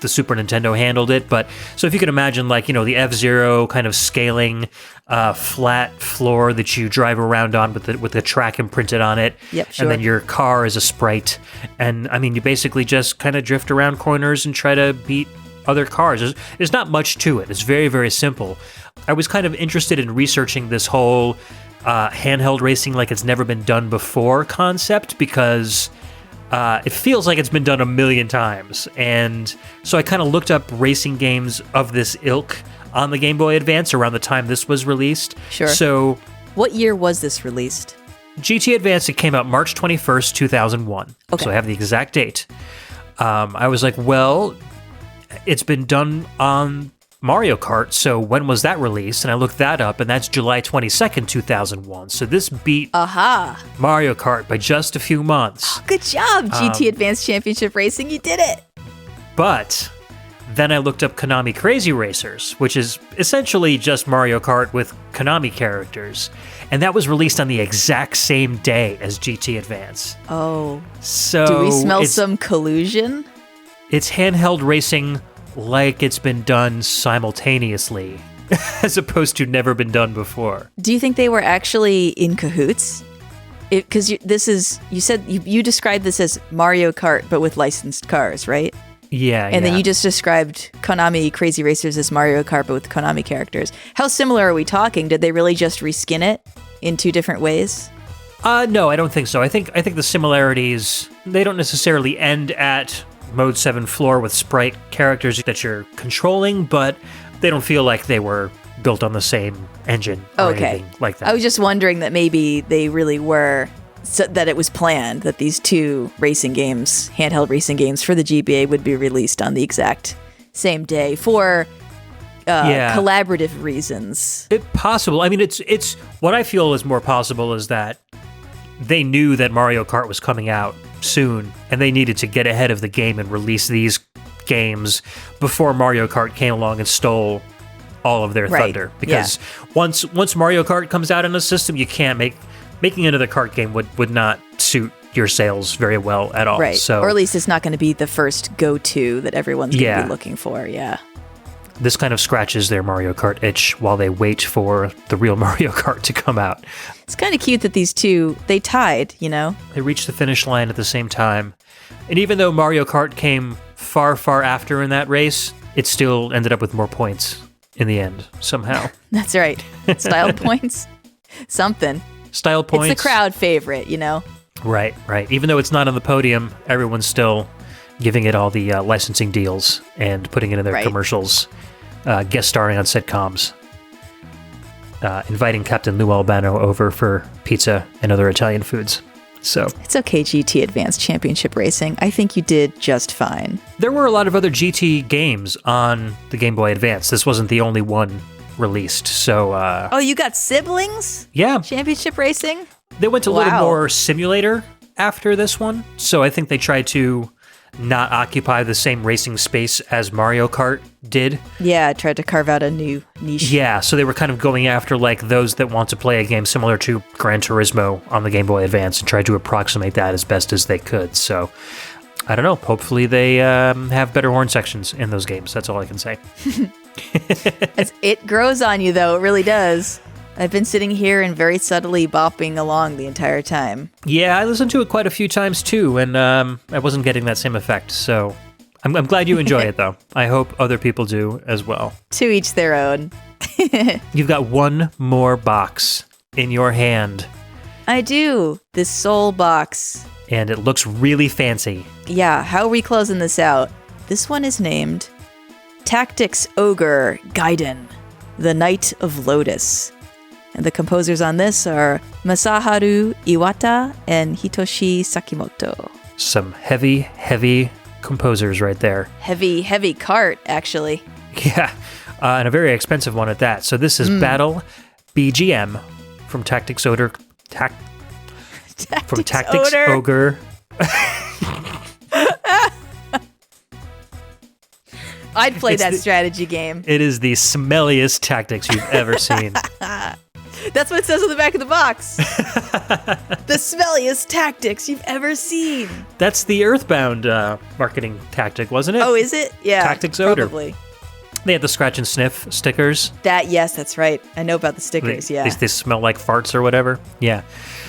the Super Nintendo handled it. But so if you can imagine, like, the F-Zero kind of scaling flat floor that you drive around on with the track imprinted on it. Yep, sure. And then your car is a sprite. And I mean, you basically just kind of drift around corners and try to beat other cars. There's not much to it. It's very, very simple. I was kind of interested in researching this whole handheld racing like it's never been done before concept, because it feels like it's been done a million times. And so I kind of looked up racing games of this ilk on the Game Boy Advance around the time this was released. Sure. So what year was this released? GT Advance, it came out March 21st, 2001. Okay. So I have the exact date. I was like, well, it's been done on Mario Kart, so when was that released? And I looked that up, and that's July 22nd, 2001. So this beat Mario Kart by just a few months. Oh, good job, GT Advanced Championship Racing. You did it. But then I looked up Konami Crazy Racers, which is essentially just Mario Kart with Konami characters. And that was released on the exact same day as GT Advance. Oh. So do we smell some collusion? It's handheld racing like it's been done simultaneously, as opposed to never been done before. Do you think they were actually in cahoots? Because you said you described this as Mario Kart, but with licensed cars, right? Yeah. And then you just described Konami Crazy Racers as Mario Kart, but with Konami characters. How similar are we talking? Did they really just reskin it in two different ways? No, I don't think so. I think the similarities, they don't necessarily end at Mode 7 floor with sprite characters that you're controlling, but they don't feel like they were built on the same engine or anything like that. I was just wondering that maybe they really were, so that it was planned that these two racing games, handheld racing games for the GBA, would be released on the exact same day for collaborative reasons. Possible. I mean, it's what I feel is more possible is that they knew that Mario Kart was coming out soon, and they needed to get ahead of the game and release these games before Mario Kart came along and stole all of their thunder. Because once Mario Kart comes out in a system, you can't making another kart game would not suit your sales very well at all. Right. So, or at least it's not going to be the first go-to that everyone's going to be looking for. Yeah. This kind of scratches their Mario Kart itch while they wait for the real Mario Kart to come out. It's kind of cute that these two, they tied, They reached the finish line at the same time. And even though Mario Kart came far, far after in that race, it still ended up with more points in the end, somehow. That's right. Style points. Something. Style points. It's the crowd favorite, Right. Even though it's not on the podium, everyone's still giving it all the licensing deals and putting it in their commercials. Guest starring on sitcoms, inviting Captain Lou Albano over for pizza and other Italian foods. So it's okay, GT Advanced Championship Racing. I think you did just fine. There were a lot of other GT games on the Game Boy Advance. This wasn't the only one released. So oh, you got siblings? Yeah. Championship Racing? They went a little more simulator after this one. So I think they tried to not occupy the same racing space as Mario Kart did. Yeah, tried to carve out a new niche. Yeah, so they were kind of going after like those that want to play a game similar to Gran Turismo on the Game Boy Advance and tried to approximate that as best as they could. So, I don't know. Hopefully they have better horn sections in those games. That's all I can say. It grows on you, though. It really does. I've been sitting here and very subtly bopping along the entire time. Yeah, I listened to it quite a few times too, and I wasn't getting that same effect. So I'm glad you enjoy it, though. I hope other people do as well. To each their own. You've got one more box in your hand. I do. This soul box. And it looks really fancy. Yeah, how are we closing this out? This one is named Tactics Ogre Gaiden, the Knight of Lotus. And the composers on this are Masaharu Iwata and Hitoshi Sakimoto. Some heavy, heavy composers right there. Heavy, heavy cart, actually. Yeah, and a very expensive one at that. So this is Battle BGM from Tactics Ogre. From Tactics Ogre. I'd play that strategy game. It is the smelliest tactics you've ever seen. That's what it says on the back of the box. The smelliest tactics you've ever seen. That's the Earthbound marketing tactic, wasn't it? Oh, is it? Yeah. Tactics odor. Probably. They had the scratch and sniff stickers. Yes, that's right. I know about the stickers, yeah. They smell like farts or whatever. Yeah.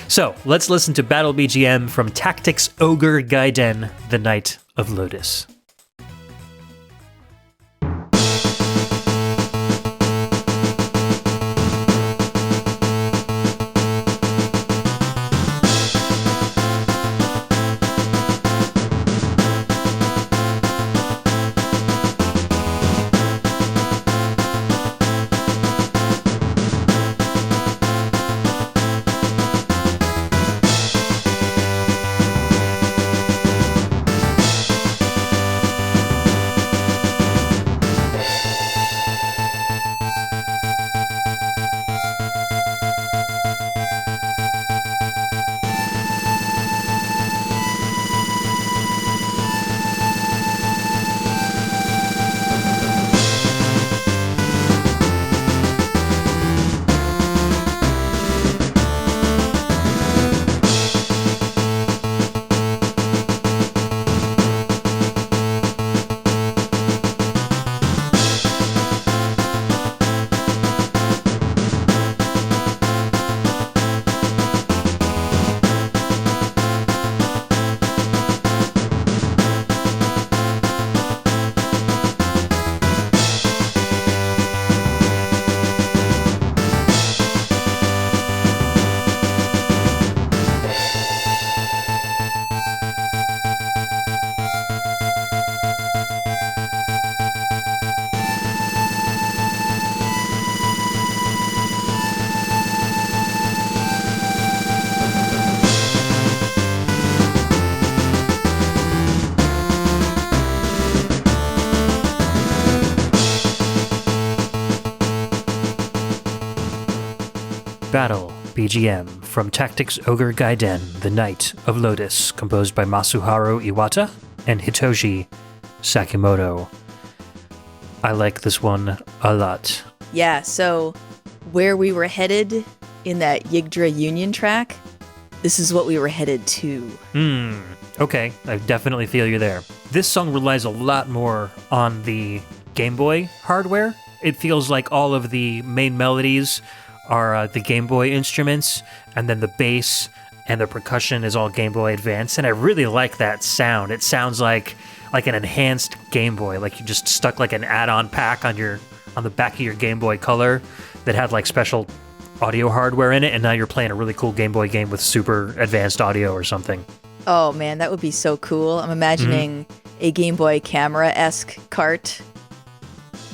So let's listen to Battle BGM from Tactics Ogre Gaiden, The Knight of Lotus. Battle BGM from Tactics Ogre Gaiden, The Knight of Lotus, composed by Masuharu Iwata and Hitoshi Sakimoto. I like this one a lot. Yeah, so where we were headed in that Yggdra Union track, this is what we were headed to. Okay, I definitely feel you there. This song relies a lot more on the Game Boy hardware. It feels like all of the main melodies are the Game Boy instruments, and then the bass and the percussion is all Game Boy Advance, and I really like that sound. It sounds like an enhanced Game Boy, like you just stuck like an add-on pack on the back of your Game Boy Color that had like special audio hardware in it, and now you're playing a really cool Game Boy game with super advanced audio or something. Oh man, that would be so cool. I'm imagining a Game Boy camera-esque cart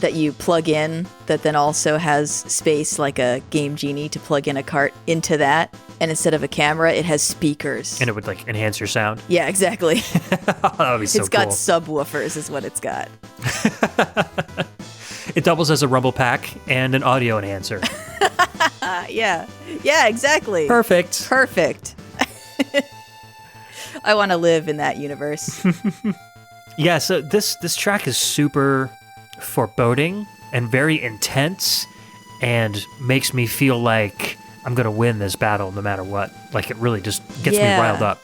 that you plug in that then also has space like a Game Genie to plug in a cart into that. And instead of a camera, it has speakers. And it would like enhance your sound? Yeah, exactly. That would be so cool. It's got subwoofers is what it's got. It doubles as a rumble pack and an audio enhancer. Yeah, exactly. Perfect. I want to live in that universe. Yeah, so this track is super foreboding and very intense and makes me feel like I'm going to win this battle no matter what. Like, it really just gets me riled up.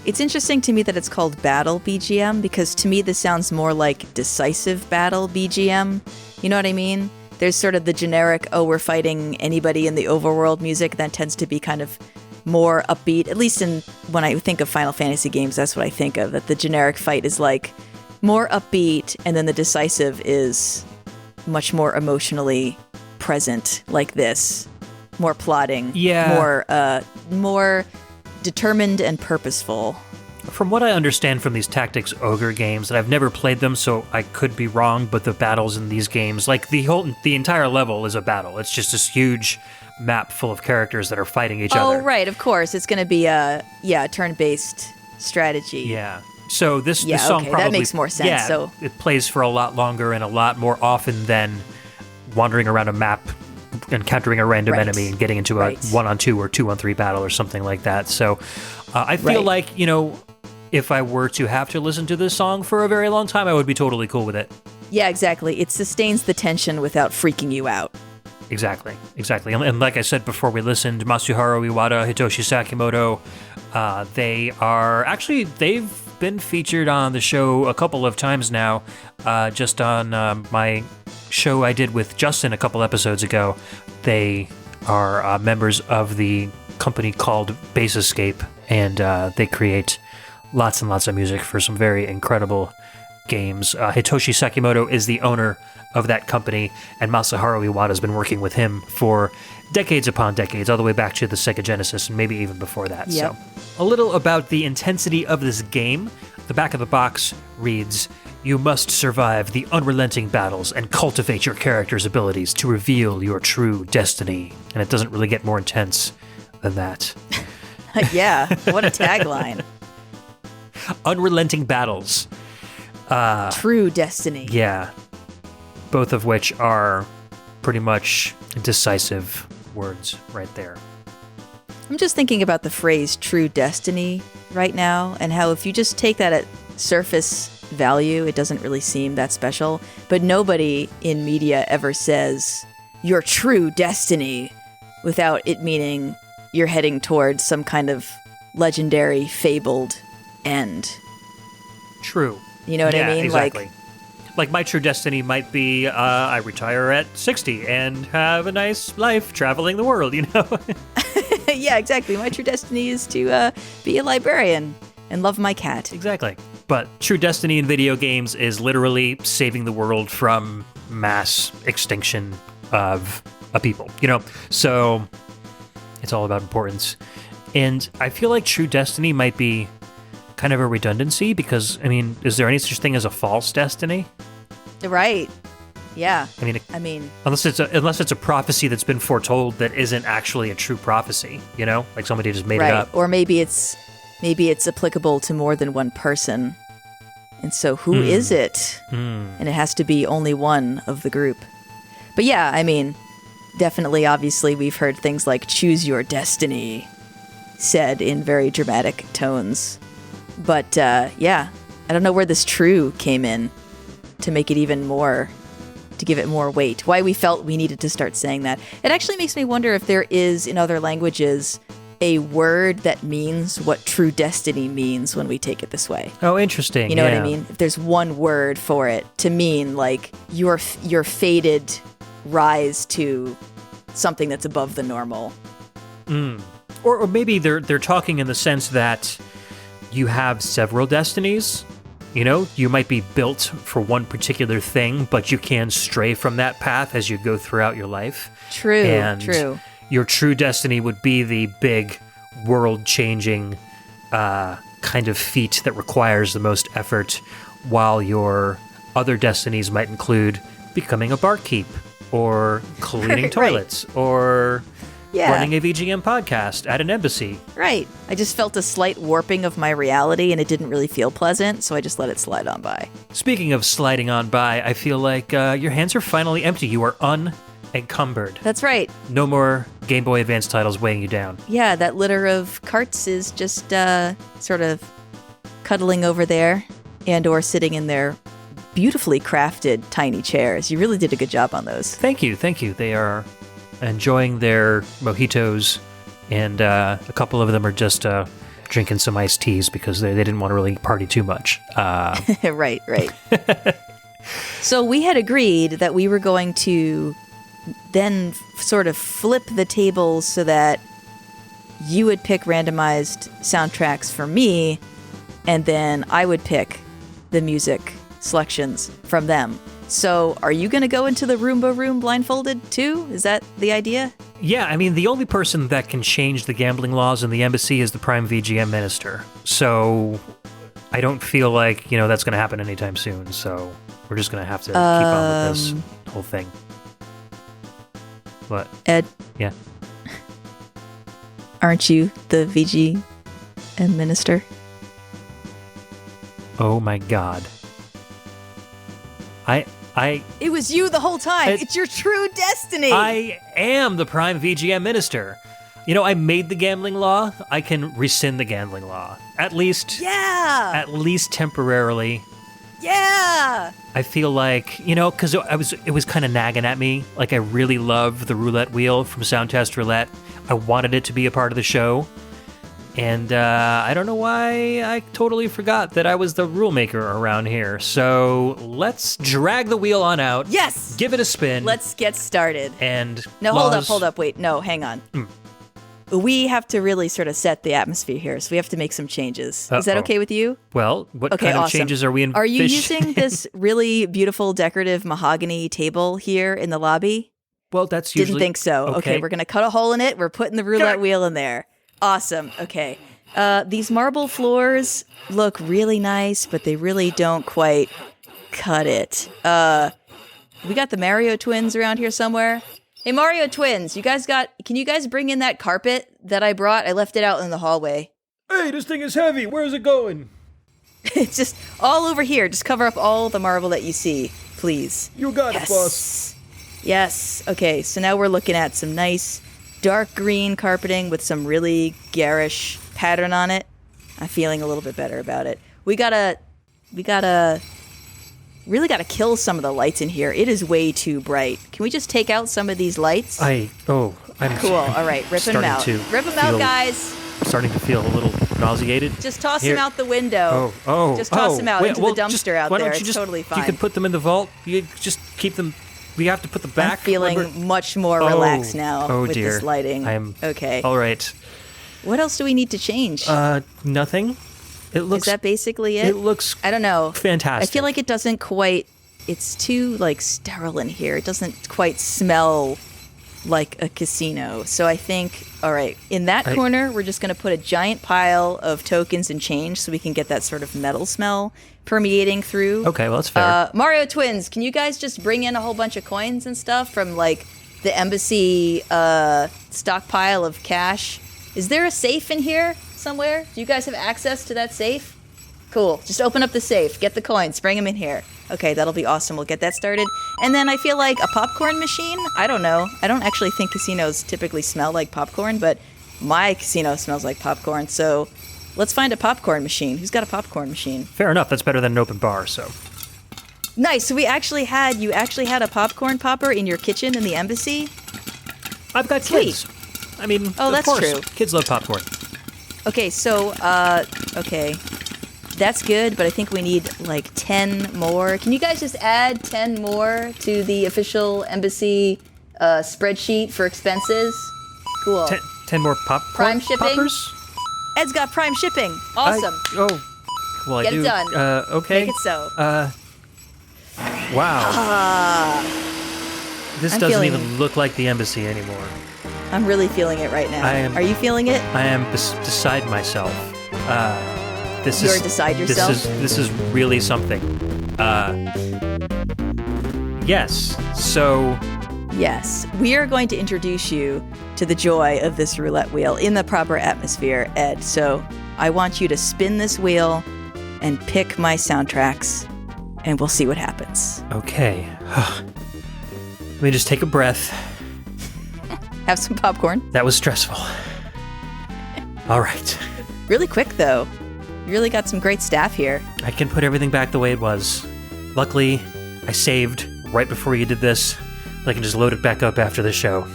It's interesting to me that it's called Battle BGM, because to me this sounds more like Decisive Battle BGM. You know what I mean? There's sort of the generic, we're fighting anybody in the overworld music that tends to be kind of more upbeat. At least when I think of Final Fantasy games, that's what I think of, that the generic fight is like more upbeat, and then the decisive is much more emotionally present, like this. More plotting. Yeah. More determined and purposeful. From what I understand from these Tactics Ogre games, and I've never played them, so I could be wrong, but the battles in these games, like the entire level is a battle. It's just this huge map full of characters that are fighting each other. Oh, right, of course. It's going to be a turn-based strategy. Yeah. So this song probably... that makes more sense. Yeah, so it plays for a lot longer and a lot more often than wandering around a map, encountering a random enemy and getting into a 1-on-2 or 2-on-3 battle or something like that. So I feel like, if I were to have to listen to this song for a very long time, I would be totally cool with it. Yeah, exactly. It sustains the tension without freaking you out. Exactly. And like I said before we listened, Masuharu Iwata, Hitoshi Sakimoto, they've been featured on the show a couple of times now, just on my show I did with Justin a couple episodes ago. They are members of the company called Bass Escape, and they create lots and lots of music for some very incredible games. Hitoshi Sakimoto is the owner of that company, and Masaharu Iwata has been working with him for decades upon decades, all the way back to the Sega Genesis, and maybe even before that. Yep. So, a little about the intensity of this game. The back of the box reads, "You must survive the unrelenting battles and cultivate your character's abilities to reveal your true destiny." And it doesn't really get more intense than that. Yeah, what a tagline. Unrelenting battles. True destiny. Yeah. Both of which are pretty much decisive words right there. I'm just thinking about the phrase true destiny right now, and how if you just take that at surface value, it doesn't really seem that special. But nobody in media ever says your true destiny without it meaning you're heading towards some kind of legendary, fabled end. True. You know what I mean? Exactly. Like my true destiny might be I retire at 60 and have a nice life traveling the world, you know? Yeah, exactly. My true destiny is to be a librarian and love my cat. Exactly. But true destiny in video games is literally saving the world from mass extinction of a people, you know? So it's all about importance. And I feel like true destiny might be kind of a redundancy because, I mean, is there any such thing as a false destiny? Right. Yeah. I mean, unless it's a prophecy that's been foretold that isn't actually a true prophecy, you know, like somebody just made it up. Or maybe it's applicable to more than one person, and so who is it? And it has to be only one of the group. But yeah, I mean, definitely, obviously, we've heard things like "choose your destiny" said in very dramatic tones. But yeah, I don't know where this "true" came in to make it even more, to give it more weight. Why we felt we needed to start saying that. It actually makes me wonder if there is, in other languages, a word that means what true destiny means when we take it this way. Oh, interesting. You know what I mean? If there's one word for it to mean like your fated rise to something that's above the normal. Or maybe they're talking in the sense that you have several destinies. You know, you might be built for one particular thing, but you can stray from that path as you go throughout your life. True. Your true destiny would be the big, world-changing kind of feat that requires the most effort, while your other destinies might include becoming a barkeep, or cleaning toilets, or running a VGM podcast at an embassy. Right. I just felt a slight warping of my reality, and it didn't really feel pleasant, so I just let it slide on by. Speaking of sliding on by, I feel like your hands are finally empty. You are unencumbered. That's right. No more Game Boy Advance titles weighing you down. Yeah, that litter of carts is just sort of cuddling over there and or sitting in their beautifully crafted tiny chairs. You really did a good job on those. Thank you. They are enjoying their mojitos, and a couple of them are just drinking some iced teas because they didn't want to really party too much. Right. So we had agreed that we were going to then sort of flip the tables so that you would pick randomized soundtracks for me, and then I would pick the music selections from them. So are you going to go into the Roomba room blindfolded too? Is that the idea? Yeah, I mean, the only person that can change the gambling laws in the embassy is the Prime VGM minister. So I don't feel like, that's going to happen anytime soon. So we're just going to have to keep on with this whole thing. What? Ed? Yeah. Aren't you the VGM minister? Oh my God. It was you the whole time. It's your true destiny. I am the Prime VGM minister. I made the gambling law. I can rescind the gambling law. At least temporarily. Yeah! I feel like, because it was kind of nagging at me. Like, I really love the roulette wheel from Test Roulette. I wanted it to be a part of the show. And I don't know why I totally forgot that I was the rule maker around here. So let's drag the wheel on out. Yes! Give it a spin. Let's get started. And No, hold up. Wait, no, hang on. We have to really sort of set the atmosphere here, so we have to make some changes. Is that okay with you? Well, what kind of changes are we envisioning? Are you using this really beautiful decorative mahogany table here in the lobby? Well, that's usually... Didn't think so. Okay, we're going to cut a hole in it. We're putting the roulette wheel in there. Awesome. Okay. These marble floors look really nice, but they really don't quite cut it. We got the Mario twins around here somewhere. Hey, Mario twins, can you guys bring in that carpet that I brought? I left it out in the hallway. Hey, this thing is heavy. Where's it going? It's just all over here. Just cover up all the marble that you see, please. You got it, boss. Yes. Okay, so now we're looking at some nice dark green carpeting with some really garish pattern on it. I'm feeling a little bit better about it. We gotta really gotta kill some of the lights in here. It is way too bright. Can we just take out some of these lights? I'm cool. All right, rip them out. Rip them out, guys. I'm starting to feel a little nauseated. Just toss them out the window. Just toss them out into the dumpster out there. It's totally fine. You could put them in the vault. You just keep them. We have to put them back. I'm feeling much more relaxed now with this lighting. I am okay. All right. What else do we need to change? Nothing. Is that basically it? It looks, I don't know, fantastic. I feel like it doesn't quite, it's too sterile in here. It doesn't quite smell like a casino. So I think, all right, in that corner, we're just going to put a giant pile of tokens and change so we can get that sort of metal smell permeating through. Okay, well, that's fair. Mario twins, can you guys just bring in a whole bunch of coins and stuff from the embassy stockpile of cash? Is there a safe in here somewhere? Do you guys have access to that safe? Cool. Just open up the safe. Get the coins. Bring them in here. Okay, that'll be awesome. We'll get that started. And then I feel like a popcorn machine? I don't know. I don't actually think casinos typically smell like popcorn, but my casino smells like popcorn. So let's find a popcorn machine. Who's got a popcorn machine? Fair enough. That's better than an open bar, so. Nice. So you actually had a popcorn popper in your kitchen in the embassy? I've got kids. I mean, that's of course, true. Kids love popcorn. Okay, so, okay. That's good, but I think we need 10 more. Can you guys just add 10 more to the official embassy spreadsheet for expenses? Cool. 10 more Prime shipping? poppers? Ed's got prime shipping. Awesome. Well, Get I do. it done. Okay. Make it so. Wow. This doesn't even look like the embassy anymore. I'm really feeling it right now. Are you feeling it? I am beside myself. You're beside yourself? This is really something. Yes. So. Yes. We are going to introduce you to the joy of this roulette wheel in the proper atmosphere, Ed. So I want you to spin this wheel and pick my soundtracks, and we'll see what happens. Okay. Let me just take a breath. Have some popcorn. That was stressful. All right. Really quick, though. You really got some great staff here. I can put everything back the way it was. Luckily, I saved right before you did this. I can just load it back up after the show.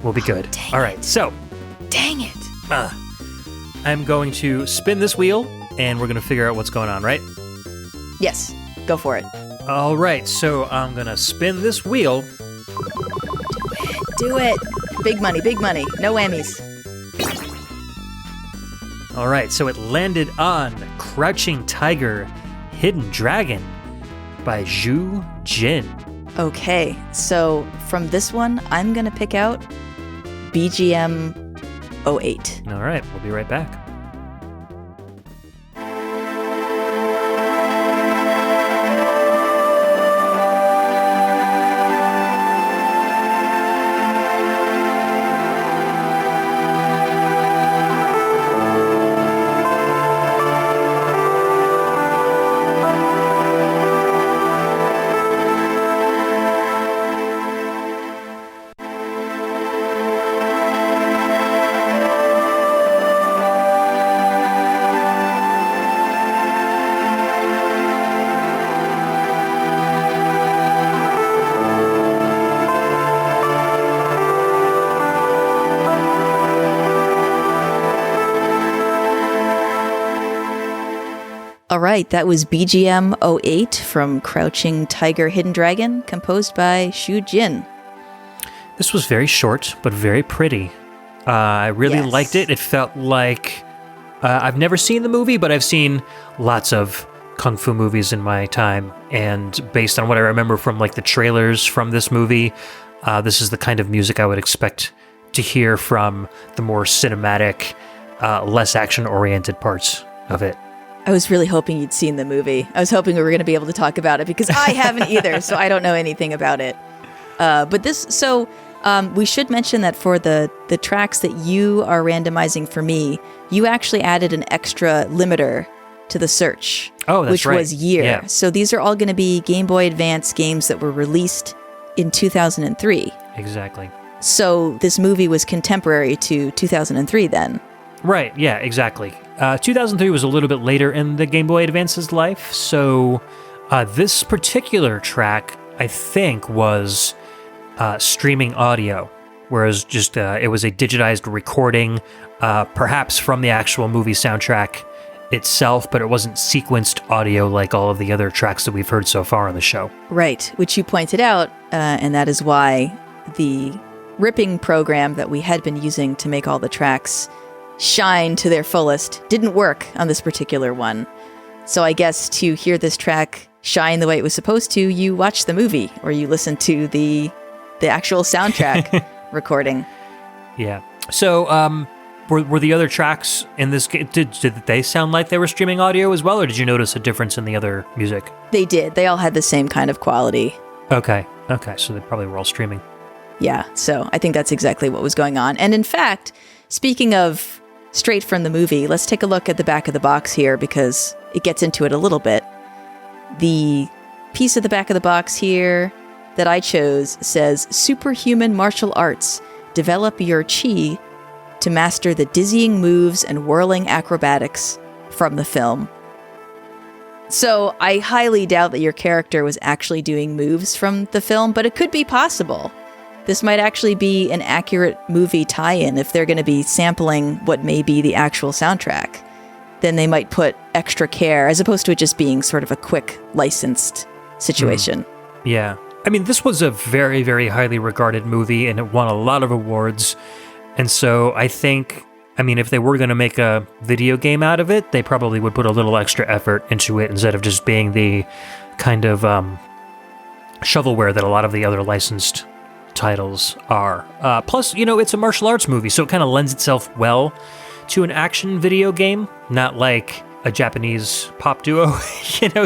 We'll be good. All right, so. Dang it. I'm going to spin this wheel, and we're going to figure out what's going on, right? Yes, go for it. All right, so I'm going to spin this wheel. Do it. Big money, no whammies. All right, so it landed on Crouching Tiger, Hidden Dragon by Zhu Jin. Okay, so from this one, I'm going to pick out BGM 08. All right, we'll be right back. All right, that was BGM 08 from Crouching Tiger, Hidden Dragon, composed by Shu Jin. This was very short, but very pretty. I really Yes. liked it. It felt like... I've never seen the movie, but I've seen lots of kung fu movies in my time, and based on what I remember from like the trailers from this movie, this is the kind of music I would expect to hear from the more cinematic, less action-oriented parts of it. I was really hoping you'd seen the movie. I was hoping we were going to be able to talk about it because I haven't either, so I don't know anything about it. We should mention that for the tracks that you are randomizing for me, you actually added an extra limiter to the search. Oh, that's which right. was year. Yeah. So these are all going to be Game Boy Advance games that were released in 2003. Exactly. So this movie was contemporary to 2003 then. Right, yeah, exactly. 2003 was a little bit later in the Game Boy Advance's life, so this particular track, I think, was streaming audio, whereas just it was a digitized recording, perhaps from the actual movie soundtrack itself, but it wasn't sequenced audio like all of the other tracks that we've heard so far on the show. Right, which you pointed out, and that is why the ripping program that we had been using to make all the tracks shine to their fullest didn't work on this particular one. So I guess to hear this track shine the way it was supposed to, you watched the movie or you listened to the actual soundtrack recording. Yeah. So, were the other tracks in this game, did they sound like they were streaming audio as well, or did you notice a difference in the other music? They did. They all had the same kind of quality. Okay, so they probably were all streaming. Yeah, so I think that's exactly what was going on. And in fact, speaking of straight from the movie, let's take a look at the back of the box here because it gets into it a little bit. The piece of the back of the box here that I chose says, "Superhuman martial arts. Develop your chi to master the dizzying moves and whirling acrobatics from the film." So I highly doubt that your character was actually doing moves from the film, but it could be possible. This might actually be an accurate movie tie-in if they're going to be sampling what may be the actual soundtrack. Then they might put extra care as opposed to it just being sort of a quick licensed situation. Yeah. I mean, this was a very, very highly regarded movie, and it won a lot of awards. And so I think, I mean, if they were going to make a video game out of it, they probably would put a little extra effort into it instead of just being the kind of shovelware that a lot of the other licensed titles are. Plus, it's a martial arts movie, so it kind of lends itself well to an action video game, not like a Japanese pop duo,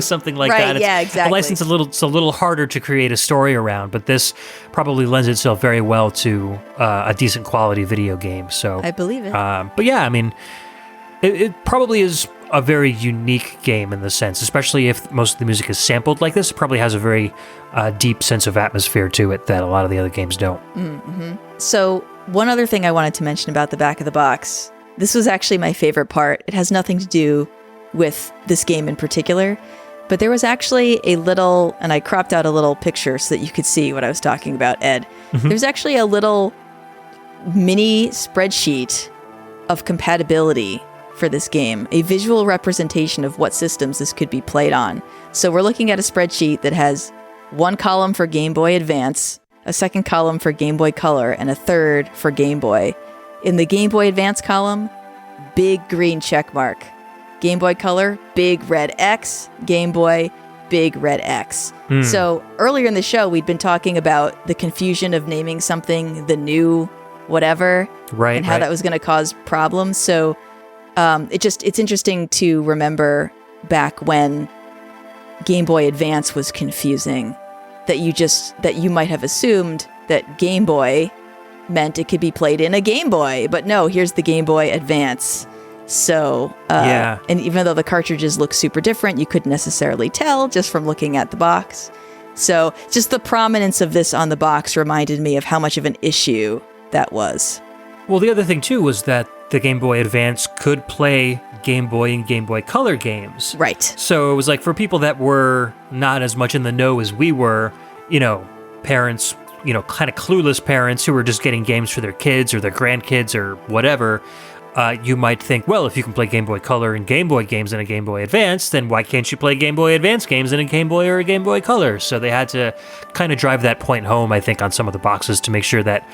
something like that. Right, yeah, exactly. A license it's a little harder to create a story around, but this probably lends itself very well to a decent quality video game. So I believe it. But yeah, I mean, it probably is a very unique game in the sense, especially if most of the music is sampled like this. It probably has a very deep sense of atmosphere to it that a lot of the other games don't. Mm-hmm. So one other thing I wanted to mention about the back of the box, this was actually my favorite part. It has nothing to do with this game in particular, but there was actually a little, and I cropped out a little picture so that you could see what I was talking about, Ed. Mm-hmm. There's actually a little mini spreadsheet of compatibility for this game, a visual representation of what systems this could be played on. So we're looking at a spreadsheet that has one column for Game Boy Advance, a second column for Game Boy Color, and a third for Game Boy. In the Game Boy Advance column, big green check mark. Game Boy Color, big red X. Game Boy, big red X. So earlier in the show, we'd been talking about the confusion of naming something the new whatever, right, and how that was going to cause problems. So it's interesting to remember back when Game Boy Advance was confusing, that you might have assumed that Game Boy meant it could be played in a Game Boy, but no, here's the Game Boy Advance. So, yeah. And even though the cartridges look super different, you couldn't necessarily tell just from looking at the box. So just the prominence of this on the box reminded me of how much of an issue that was. Well, the other thing, too, was that the Game Boy Advance could play Game Boy and Game Boy Color games. Right. So it was like for people that were not as much in the know as we were, parents, kind of clueless parents who were just getting games for their kids or their grandkids or whatever, you might think, well, if you can play Game Boy Color and Game Boy games in a Game Boy Advance, then why can't you play Game Boy Advance games in a Game Boy or a Game Boy Color? So they had to kind of drive that point home, I think, on some of the boxes to make sure that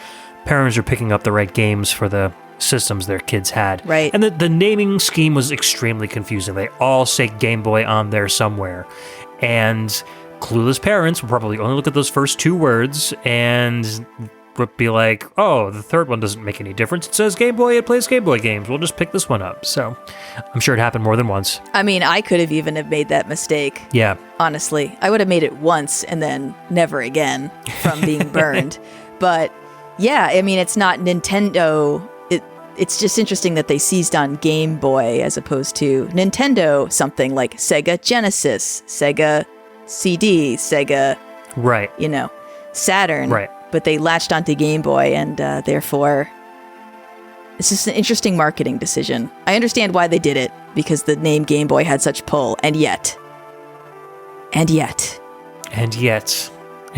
parents are picking up the right games for the systems their kids had. Right. And the naming scheme was extremely confusing. They all say Game Boy on there somewhere. And clueless parents would probably only look at those first two words and would be like, oh, the third one doesn't make any difference. It says Game Boy, it plays Game Boy games. We'll just pick this one up. So I'm sure it happened more than once. I mean, I could have even have made that mistake. Yeah. Honestly, I would have made it once and then never again from being burned. But yeah, I mean, it's not Nintendo. It's just interesting that they seized on Game Boy as opposed to Nintendo, something like Sega Genesis, Sega CD, Sega, right? Saturn, right? But they latched onto Game Boy, and therefore, it's just an interesting marketing decision. I understand why they did it because the name Game Boy had such pull, and yet, it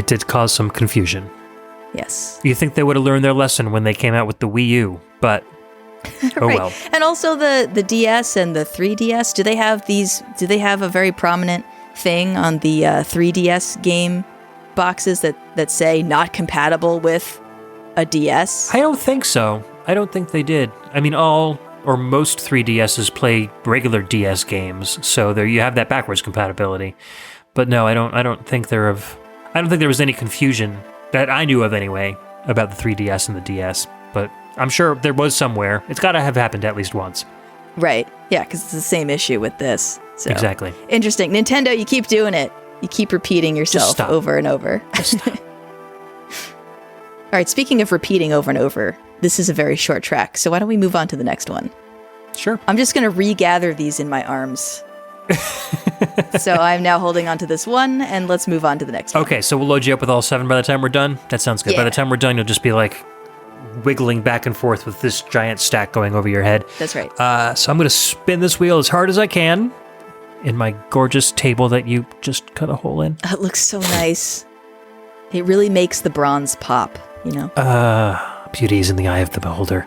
did cause some confusion. Yes. You think they would have learned their lesson when they came out with the Wii U, but oh right. well. And also the DS and the 3DS, do they have a very prominent thing on the 3DS game boxes that say not compatible with a DS? I don't think so. I don't think they did. I mean, all or most 3DSs play regular DS games, so there you have that backwards compatibility. But no, I don't think there was any confusion that I knew of anyway about the 3DS and the DS, but I'm sure there was somewhere. It's got to have happened at least once. Right. Yeah, because it's the same issue with this. So. Exactly. Interesting. Nintendo, you keep doing it. You keep repeating yourself over and over. Just stop. All right, speaking of repeating over and over, this is a very short track, so why don't we move on to the next one? Sure. I'm just going to regather these in my arms. So I'm now holding on to this one, and let's move on to the next one. Okay, so we'll load you up with all 7 by the time we're done? That sounds good. Yeah. By the time we're done, you'll just be like wiggling back and forth with this giant stack going over your head. That's right. So I'm going to spin this wheel as hard as I can in my gorgeous table that you just cut a hole in. It looks so nice. It really makes the bronze pop, Beauty is in the eye of the beholder.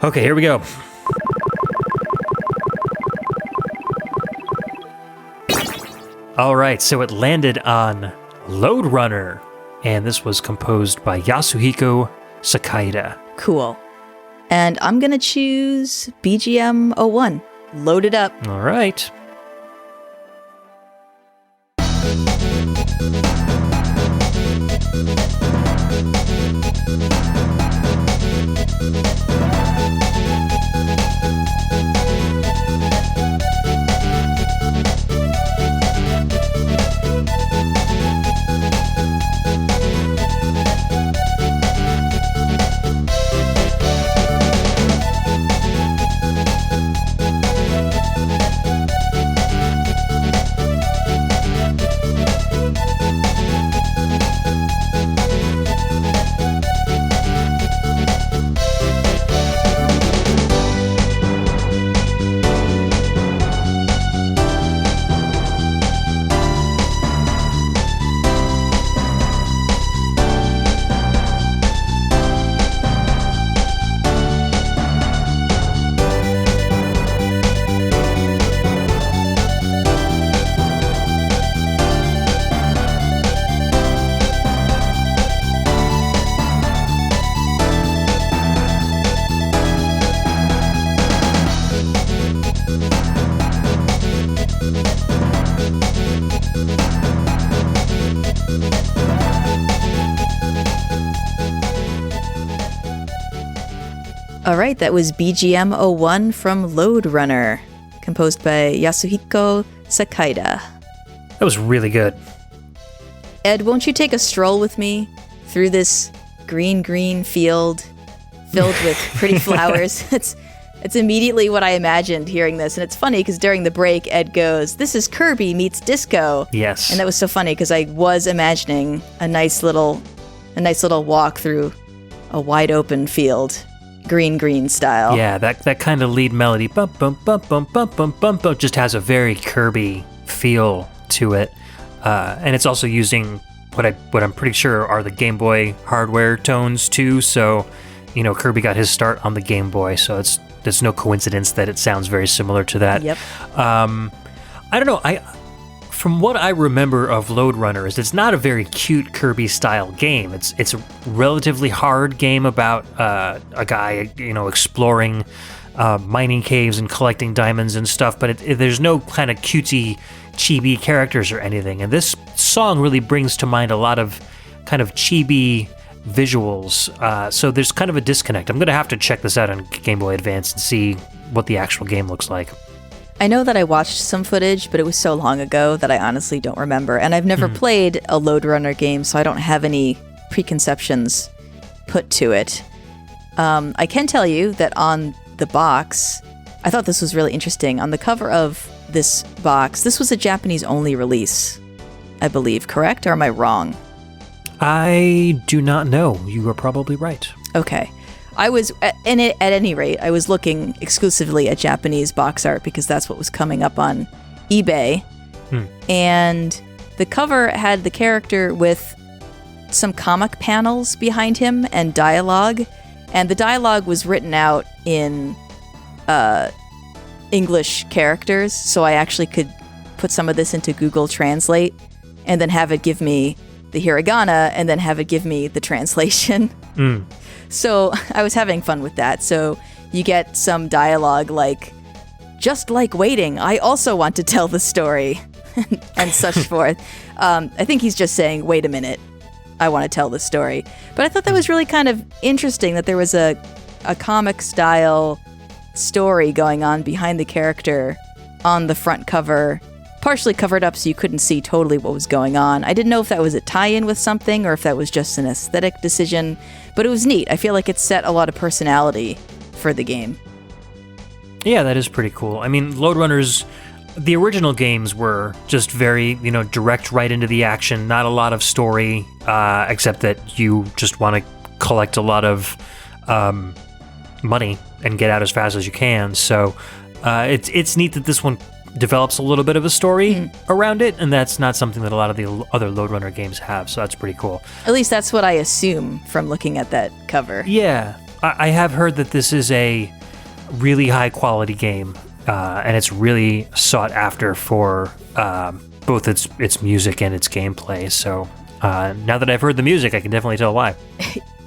Okay, here we go. All right, so it landed on Lode Runner, and this was composed by Yasuhiko Sakaida. Cool. And I'm going to choose BGM 01. Load it up. All right. All right, that was BGM 01 from Lode Runner, composed by Yasuhiko Sakaida. That was really good. Ed, won't you take a stroll with me through this green field filled with pretty flowers? It's immediately what I imagined hearing this. And it's funny because during the break, Ed goes, "This is Kirby meets disco." Yes. And that was so funny because I was imagining a nice little walk through a wide open field, green style. Yeah, that kind of lead melody, bump, bump, bump, bump, bump, bump, bump, bump, just has a very Kirby feel to it. And it's also using what I'm pretty sure are the Game Boy hardware tones too. So, Kirby got his start on the Game Boy, so it's There's no coincidence that it sounds very similar to that. Yep. I don't know. From what I remember of Lode Runners, it's not a very cute Kirby-style game. It's a relatively hard game about a guy, exploring mining caves and collecting diamonds and stuff, but there's no kind of cutesy, chibi characters or anything. And this song really brings to mind a lot of kind of chibi visuals. So there's kind of a disconnect. I'm going to have to check this out on Game Boy Advance and see what the actual game looks like. I know that I watched some footage, but it was so long ago that I honestly don't remember. And I've never played a Lode Runner game, so I don't have any preconceptions put to it. I can tell you that on the box, I thought this was really interesting. On the cover of this box, this was a Japanese-only release, I believe, correct? Or am I wrong? I do not know. You are probably right. Okay. I was, at any rate, I was looking exclusively at Japanese box art because that's what was coming up on eBay. And the cover had the character with some comic panels behind him and dialogue. And the dialogue was written out in English characters, so I actually could put some of this into Google Translate and then have it give me the hiragana and then have it give me the translation. So I was having fun with that. So you get some dialogue like, just like waiting, I also want to tell the story, and such forth. I think he's just saying, wait a minute, I want to tell the story. But I thought that was really kind of interesting that there was a comic style story going on behind the character on the front cover, partially covered up so you couldn't see totally what was going on. I didn't know if that was a tie-in with something or if that was just an aesthetic decision, but it was neat. I feel like it set a lot of personality for the game. Yeah, that is pretty cool. I mean, Lode Runners, the original games were just very, direct right into the action, not a lot of story, except that you just want to collect a lot of money and get out as fast as you can. So it's neat that this one develops a little bit of a story around it, and that's not something that a lot of the other Lode Runner games have, so that's pretty cool. At least that's what I assume from looking at that cover. Yeah, I have heard that this is a really high-quality game, and it's really sought after for both its music and its gameplay, so now that I've heard the music, I can definitely tell why.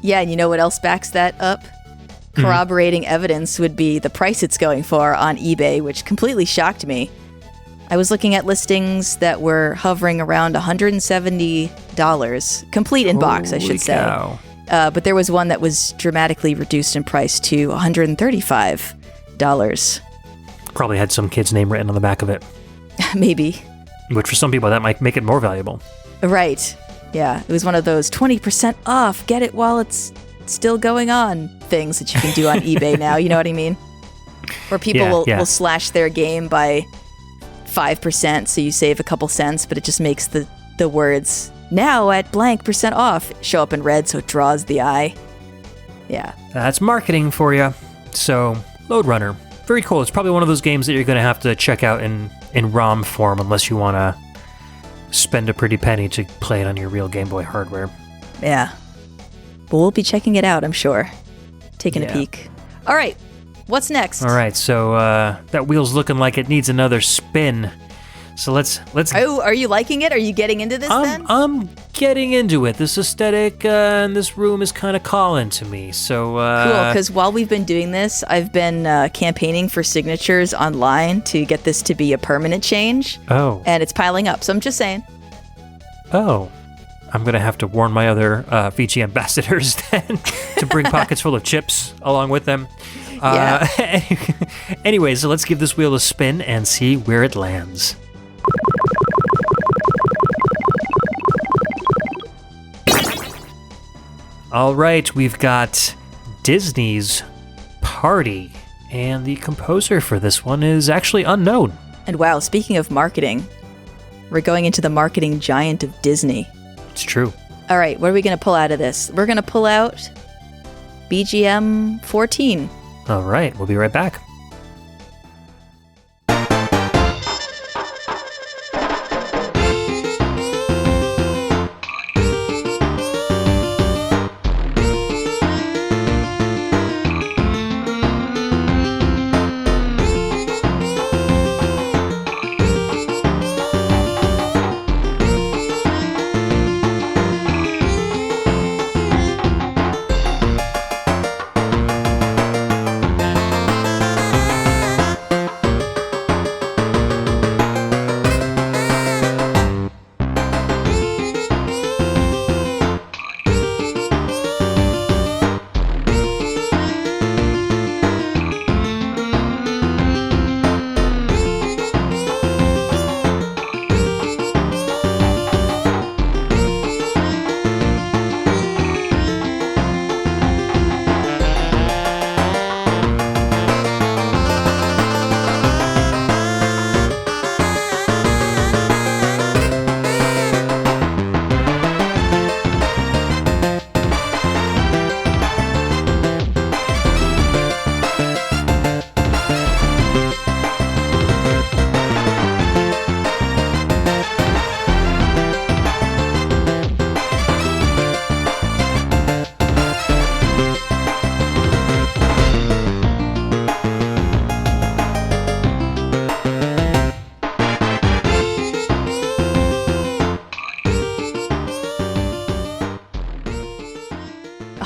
Yeah, and you know what else backs that up? Corroborating evidence would be the price it's going for on eBay, which completely shocked me. I was looking at listings that were hovering around $170, complete in box, I should say. But there was one that was dramatically reduced in price to $135. Probably had some kid's name written on the back of it. Maybe. Which for some people, that might make it more valuable. Right. Yeah, it was one of those 20% off, get it while it's still going on things that you can do on eBay now, you know what I mean? Where people will slash their game by 5%, so you save a couple cents, but it just makes the words, now at blank % off, show up in red so it draws the eye. Yeah. That's marketing for you. So, Lode Runner. Very cool. It's probably one of those games that you're going to have to check out in ROM form unless you want to spend a pretty penny to play it on your real Game Boy hardware. Yeah. But we'll be checking it out, I'm sure. Taking a peek. All right. What's next? All right. So that wheel's looking like it needs another spin. So let's. Oh, are you liking it? Are you getting into this then? I'm getting into it. This aesthetic in this room is kind of calling to me. So cool. Because while we've been doing this, I've been campaigning for signatures online to get this to be a permanent change. Oh. And it's piling up. So I'm just saying. Oh. I'm going to have to warn my other VG ambassadors then to bring pockets full of chips along with them. Yeah. Anyway, so let's give this wheel a spin and see where it lands. All right, we've got Disney's Party, and the composer for this one is actually unknown. And wow, speaking of marketing, we're going into the marketing giant of Disney. It's true. All right, what are we going to pull out of this? We're going to pull out BGM 14. All right, we'll be right back.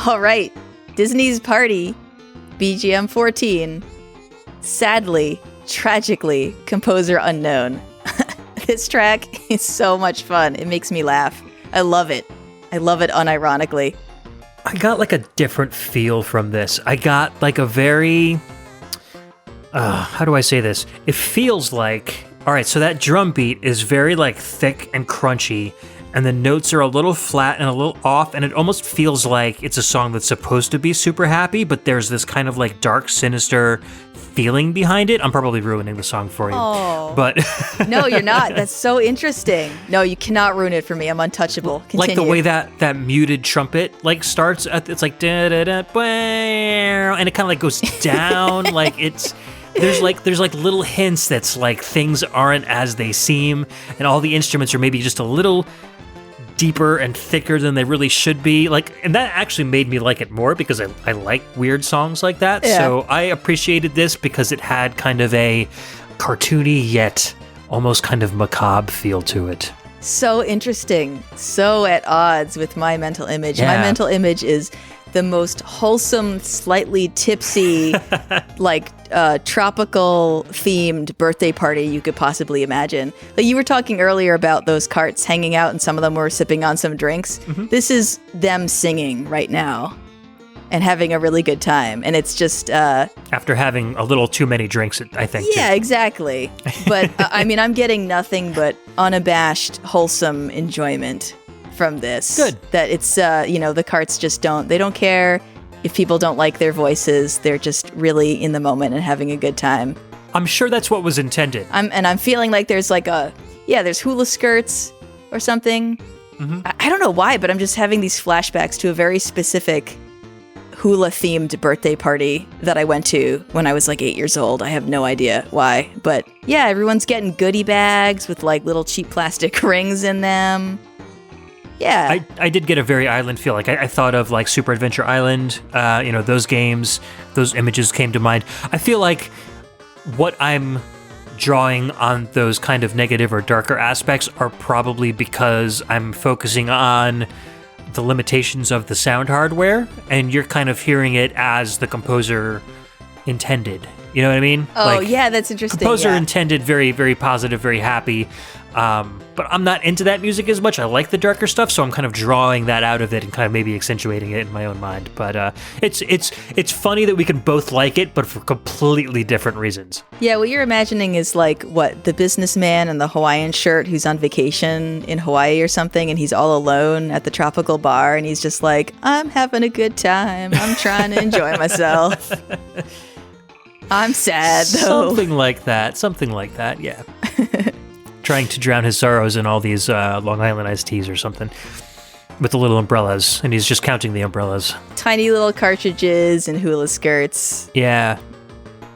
All right, Disney's Party, BGM 14. Sadly, tragically, composer unknown. This track is so much fun. It makes me laugh. I love it. I love it unironically. I got like a different feel from this. I got like a very, how do I say this? It feels like, all right, so that drum beat is very like thick and crunchy, and the notes are a little flat and a little off, and it almost feels like it's a song that's supposed to be super happy, but there's this kind of like dark, sinister feeling behind it. I'm probably ruining the song for you. Oh. But No, you're not. That's so interesting. No, you cannot ruin it for me. I'm untouchable. Continue. Like the way that muted trumpet like starts, it's like da da da, and it kind of like goes down. Like there's like little hints that's like things aren't as they seem, and all the instruments are maybe just a little deeper and thicker than they really should be. Like, and that actually made me like it more because I like weird songs like that. Yeah. So I appreciated this because it had kind of a cartoony yet almost kind of macabre feel to it. So interesting. So at odds with my mental image. Yeah. My mental image is the most wholesome, slightly tipsy, like tropical themed birthday party you could possibly imagine. Like you were talking earlier about those carts hanging out and some of them were sipping on some drinks. Mm-hmm. This is them singing right now and having a really good time. And it's just... after having a little too many drinks, I think. Yeah, too. Exactly. But I mean, I'm getting nothing but unabashed, wholesome enjoyment from this. Good. That it's, the carts just they don't care if people don't like their voices. They're just really in the moment and having a good time. I'm sure that's what was intended. I'm feeling like there's like there's hula skirts or something. Mm-hmm. I don't know why, but I'm just having these flashbacks to a very specific hula-themed birthday party that I went to when I was like 8 years old. I have no idea why. But yeah, everyone's getting goodie bags with like little cheap plastic rings in them. Yeah. I did get a very island feel. Like I thought of like Super Adventure Island, those games, those images came to mind. I feel like what I'm drawing on those kind of negative or darker aspects are probably because I'm focusing on the limitations of the sound hardware, and you're kind of hearing it as the composer intended. You know what I mean? Oh, yeah, that's interesting. Composer yeah. intended, very, very positive, very happy. But I'm not into that music as much. I like the darker stuff, so I'm kind of drawing that out of it and kind of maybe accentuating it in my own mind. But it's funny that we can both like it, but for completely different reasons. Yeah, what you're imagining is like, the businessman in the Hawaiian shirt who's on vacation in Hawaii or something, and he's all alone at the tropical bar, and he's just like, I'm having a good time. I'm trying to enjoy myself. I'm sad, though. Something like that, yeah. Trying to drown his sorrows in all these Long Island iced teas or something with the little umbrellas, and he's just counting the umbrellas. Tiny little cartridges and hula skirts. Yeah.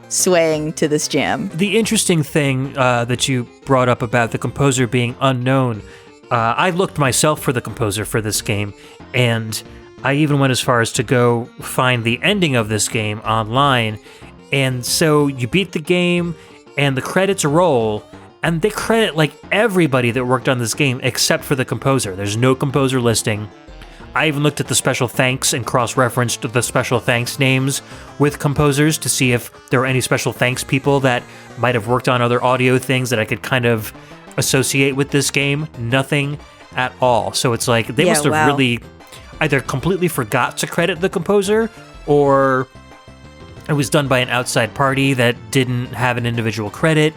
Swaying to this jam. The interesting thing that you brought up about the composer being unknown, I looked myself for the composer for this game, and I even went as far as to go find the ending of this game online. And so you beat the game, and the credits roll, and they credit like everybody that worked on this game except for the composer. There's no composer listing. I even looked at the special thanks and cross-referenced the special thanks names with composers to see if there were any special thanks people that might have worked on other audio things that I could kind of associate with this game. Nothing at all. So it's like they must have really either completely forgot to credit the composer, or it was done by an outside party that didn't have an individual credit,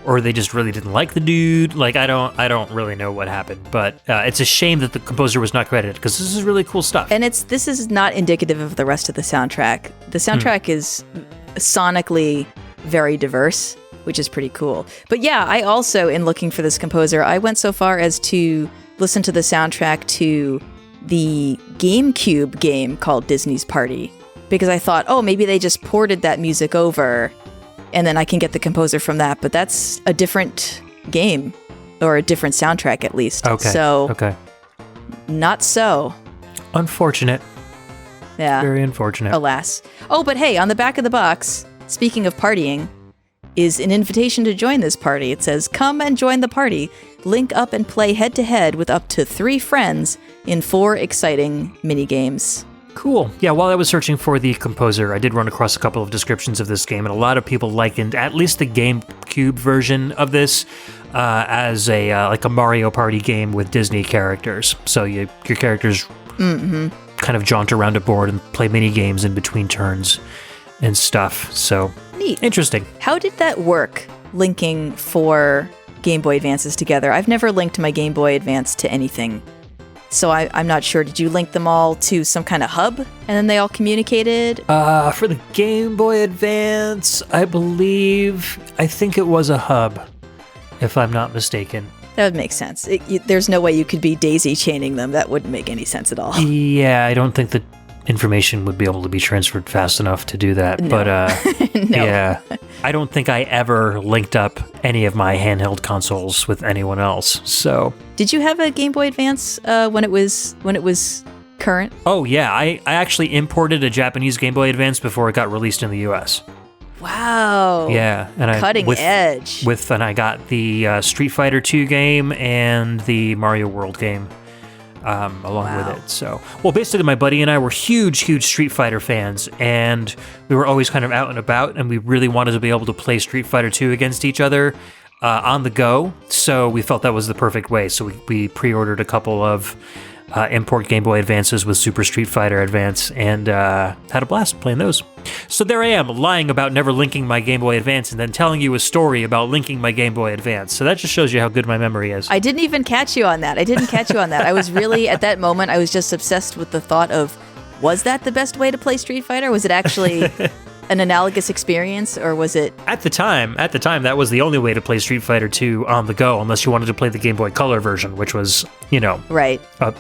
or they just really didn't like the dude. Like, I don't really know what happened, but it's a shame that the composer was not credited, because this is really cool stuff. And this is not indicative of the rest of the soundtrack. The soundtrack is sonically very diverse, which is pretty cool. But yeah, I also, in looking for this composer, I went so far as to listen to the soundtrack to the GameCube game called Disney's Party, because I thought, maybe they just ported that music over and then I can get the composer from that. But that's a different game, or a different soundtrack at least. Okay. So, okay. Not so. Unfortunate. Yeah. Very unfortunate. Alas. Oh, but hey, on the back of the box, speaking of partying, is an invitation to join this party. It says, come and join the party. Link up and play head-to-head with up to 3 friends in 4 exciting mini-games. Cool. Yeah, while I was searching for the composer, I did run across a couple of descriptions of this game, and a lot of people likened at least the GameCube version of this as a like a Mario Party game with Disney characters. So your characters kind of jaunt around a board and play mini games in between turns and stuff. So neat. Interesting. How did that work, linking 4 Game Boy Advances together? I've never linked my Game Boy Advance to anything. So I'm not sure. Did you link them all to some kind of hub and then they all communicated? For the Game Boy Advance, I think it was a hub, if I'm not mistaken. That would make sense. There's no way you could be daisy chaining them. That wouldn't make any sense at all. Yeah, I don't think the information would be able to be transferred fast enough to do that. No. But No. yeah, I don't think I ever linked up any of my handheld consoles with anyone else. So, did you have a Game Boy Advance when it was current? oh yeah, I actually imported a Japanese Game Boy Advance before it got released in the U.S. Wow. Yeah, and Cutting edge. And I got the Street Fighter 2 game and the Mario World game along with it. So, well, basically, my buddy and I were huge Street Fighter fans, and we were always kind of out and about, and we really wanted to be able to play Street Fighter 2 against each other on the go. So we felt that was the perfect way. So we pre-ordered a couple of import Game Boy Advances with Super Street Fighter Advance, and had a blast playing those. So there I am, lying about never linking my Game Boy Advance and then telling you a story about linking my Game Boy Advance. So that just shows you how good my memory is. I didn't even catch you on that. I was really, at that moment, I was just obsessed with the thought of, was that the best way to play Street Fighter? Was it actually an analogous experience, or was it... At the time, that was the only way to play Street Fighter 2 on the go, unless you wanted to play the Game Boy Color version, which was, Right. a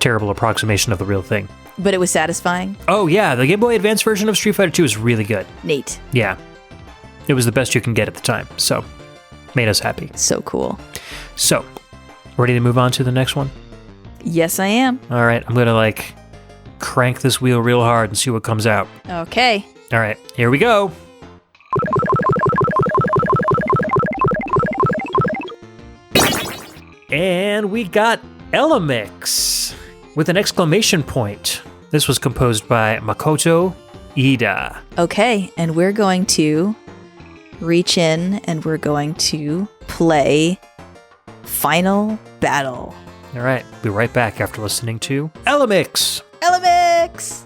terrible approximation of the real thing. But it was satisfying? Oh yeah, the Game Boy Advance version of Street Fighter 2 is really good. Neat. Yeah. It was the best you can get at the time, so made us happy. So cool. So, ready to move on to the next one? Yes, I am. All right, I'm gonna crank this wheel real hard and see what comes out. Okay. All right, here we go. And we got Elemix with an exclamation point. This was composed by Makoto Ida. Okay, and we're going to reach in and we're going to play Final Battle. All right, be right back after listening to Elemix. Elemix!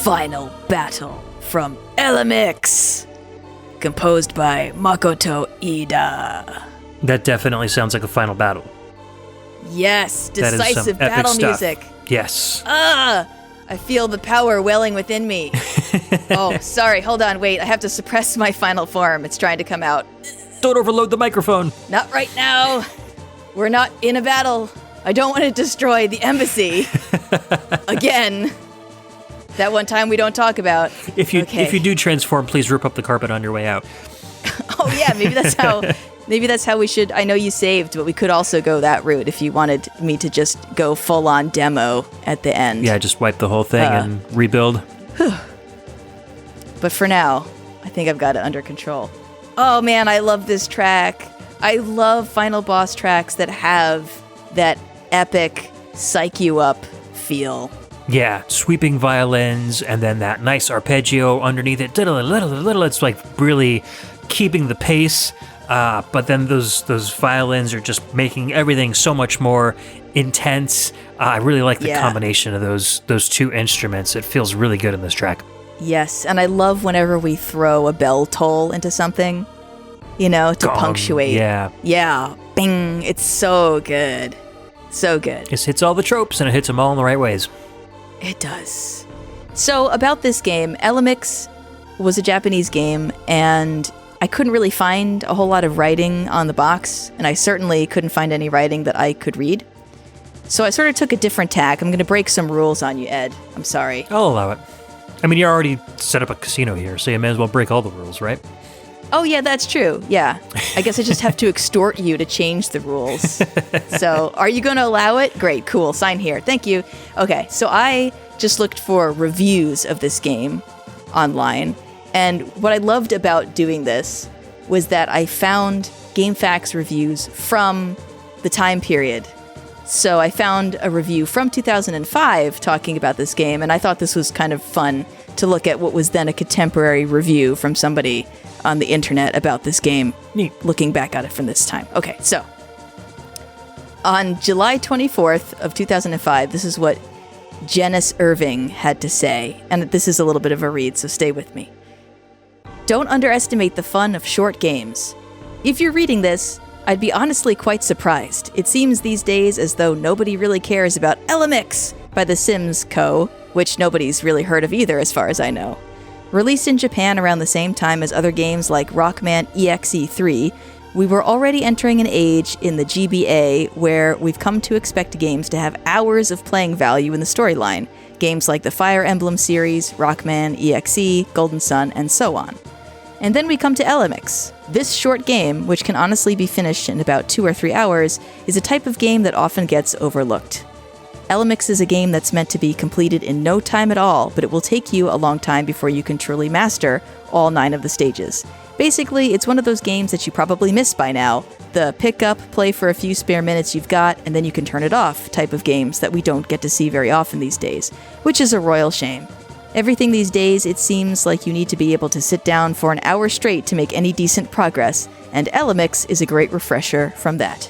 Final Battle from Elemix, composed by Makoto Ida. That definitely sounds like a final battle. Yes, That is some decisive epic battle stuff. music. Yes. I feel the power welling within me. Oh, sorry, hold on, wait. I have to suppress my final form. It's trying to come out. Don't overload the microphone. Not right now. We're not in a battle. I don't want to destroy the embassy. Again. That one time we don't talk about. If you do transform, please rip up the carpet on your way out. Oh yeah, maybe that's how we should. I know you saved, but we could also go that route if you wanted me to just go full on demo at the end. Yeah, just wipe the whole thing and rebuild. But for now, I think I've got it under control. Oh man, I love this track. I love final boss tracks that have that epic psych you up feel. Yeah, sweeping violins and then that nice arpeggio underneath it. It's like really keeping the pace. But then those violins are just making everything so much more intense. I really like the combination of those two instruments. It feels really good in this track. Yes, and I love whenever we throw a bell toll into something, to Gong, punctuate. Yeah. Yeah, bing. It's so good. So good. It hits all the tropes and it hits them all in the right ways. It does. So about this game, Elemix was a Japanese game, and I couldn't really find a whole lot of writing on the box, and I certainly couldn't find any writing that I could read. So I sort of took a different tack. I'm going to break some rules on you, Ed. I'm sorry. I'll allow it. I mean, you already set up a casino here, so you may as well break all the rules, right? Oh, yeah, that's true. Yeah. I guess I just have to extort you to change the rules. So are you going to allow it? Great, cool. Sign here. Thank you. Okay, so I just looked for reviews of this game online. And what I loved about doing this was that I found GameFAQs reviews from the time period. So I found a review from 2005 talking about this game, and I thought this was kind of fun to look at what was then a contemporary review from somebody on the internet about this game. Neat. Looking back at it from this time. Okay, so on July 24th of 2005, this is what Janice Irving had to say, and this is a little bit of a read, so stay with me. Don't underestimate the fun of short games. If you're reading this, I'd be honestly quite surprised. It seems these days as though nobody really cares about Elemix by The Sims Co., which nobody's really heard of either as far as I know. Released in Japan around the same time as other games like Rockman EXE3, we were already entering an age in the GBA where we've come to expect games to have hours of playing value in the storyline. Games like the Fire Emblem series, Rockman EXE, Golden Sun, and so on. And then we come to Elemix. This short game, which can honestly be finished in about 2 or 3 hours, is a type of game that often gets overlooked. Elemix is a game that's meant to be completed in no time at all, but it will take you a long time before you can truly master all 9 of the stages. Basically, it's one of those games that you probably missed by now. The pick up, play for a few spare minutes you've got, and then you can turn it off type of games that we don't get to see very often these days, which is a royal shame. Everything these days, it seems like you need to be able to sit down for an hour straight to make any decent progress, and Elemix is a great refresher from that.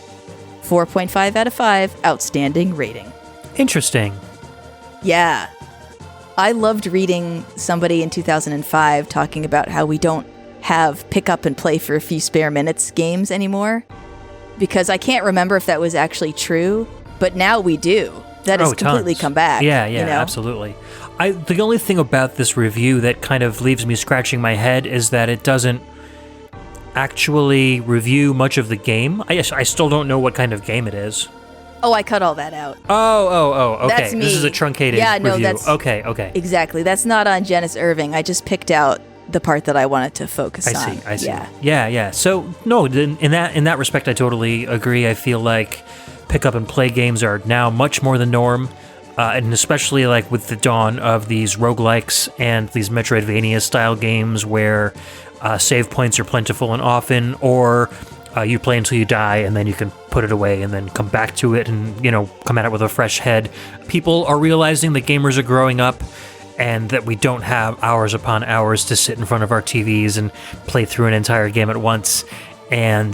4.5 out of 5, outstanding rating. Interesting. Yeah. I loved reading somebody in 2005 talking about how we don't have pick up and play for a few spare minutes games anymore, because I can't remember if that was actually true, but now we do. That has completely come back. Yeah, absolutely. The only thing about this review that kind of leaves me scratching my head is that it doesn't actually review much of the game. I still don't know what kind of game it is. Oh, I cut all that out. Oh, okay. That's me. This is a truncated review. That's... Okay. Exactly. That's not on Janice Irving. I just picked out the part that I wanted to focus on. I see. Yeah. So, no, in that respect, I totally agree. I feel like pick up and play games are now much more the norm, and especially like with the dawn of these roguelikes and these Metroidvania-style games where save points are plentiful and often, or you play until you die and then you can put it away and then come back to it and, come at it with a fresh head. People are realizing that gamers are growing up and that we don't have hours upon hours to sit in front of our TVs and play through an entire game at once. And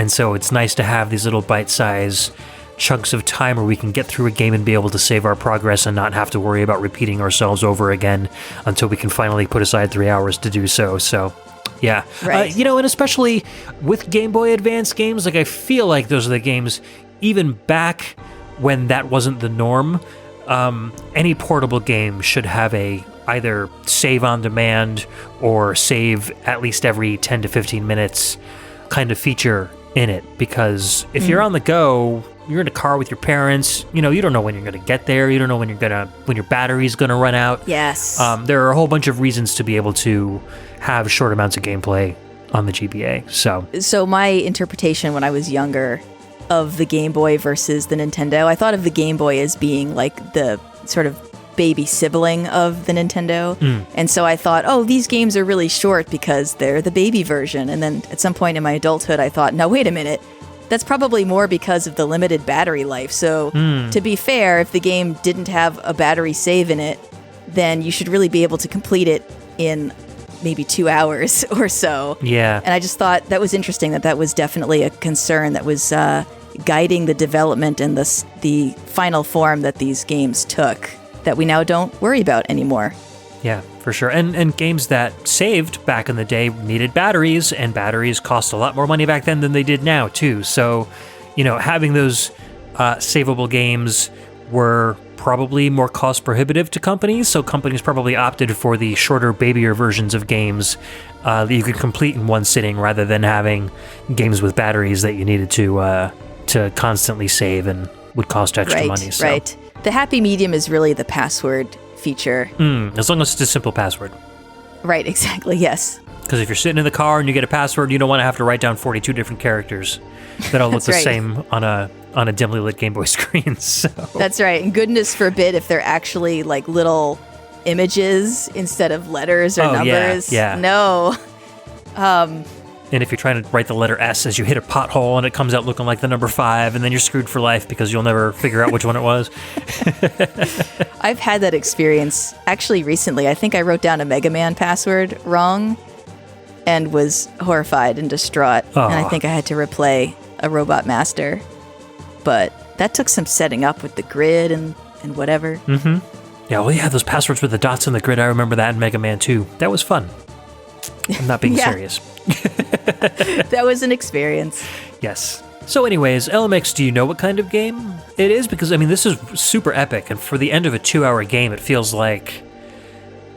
so it's nice to have these little bite-sized chunks of time where we can get through a game and be able to save our progress and not have to worry about repeating ourselves over again until we can finally put aside 3 hours to do so. So, yeah. Right. And especially with Game Boy Advance games, like I feel like those are the games, even back when that wasn't the norm, any portable game should have a either save on demand or save at least every 10 to 15 minutes kind of feature in it, because if you're on the go, you're in a car with your parents, you don't know when you're going to get there, you don't know when your battery's going to run out. Yes. There are a whole bunch of reasons to be able to have short amounts of gameplay on the GBA. So my interpretation when I was younger of the Game Boy versus the Nintendo, I thought of the Game Boy as being like the sort of baby sibling of the Nintendo. And so I thought, oh, these games are really short because they're the baby version. And then at some point in my adulthood, I thought, no, wait a minute. That's probably more because of the limited battery life. So to be fair, if the game didn't have a battery save in it, then you should really be able to complete it in maybe 2 hours or so. Yeah. And I just thought that was interesting, that was definitely a concern that was guiding the development and the final form that these games took that we now don't worry about anymore. Yeah, for sure. And games that saved back in the day needed batteries, and batteries cost a lot more money back then than they did now, too. So, having those savable games were probably more cost prohibitive to companies, so companies probably opted for the shorter, babier versions of games that you could complete in one sitting rather than having games with batteries that you needed to constantly save and would cost extra money. So. Right. The happy medium is really the password feature. As long as it's a simple password. Right, exactly, yes. Because if you're sitting in the car and you get a password, you don't want to have to write down 42 different characters that all look the same on a dimly lit Game Boy screen. So. That's right. And goodness forbid if they're actually like little images instead of letters or numbers. Yeah. No. And if you're trying to write the letter S as you hit a pothole and it comes out looking like the number 5, and then you're screwed for life because you'll never figure out which one it was. I've had that experience actually recently. I think I wrote down a Mega Man password wrong and was horrified and distraught. Oh. And I think I had to replay a Robot Master. But that took some setting up with the grid and whatever. Mm-hmm. Yeah, well, yeah, those passwords with the dots in the grid, I remember that in Mega Man 2. That was fun. I'm not being serious. That was an experience. Yes. So anyways, LMX, do you know what kind of game it is? Because, this is super epic, and for the end of a 2-hour game, it feels like...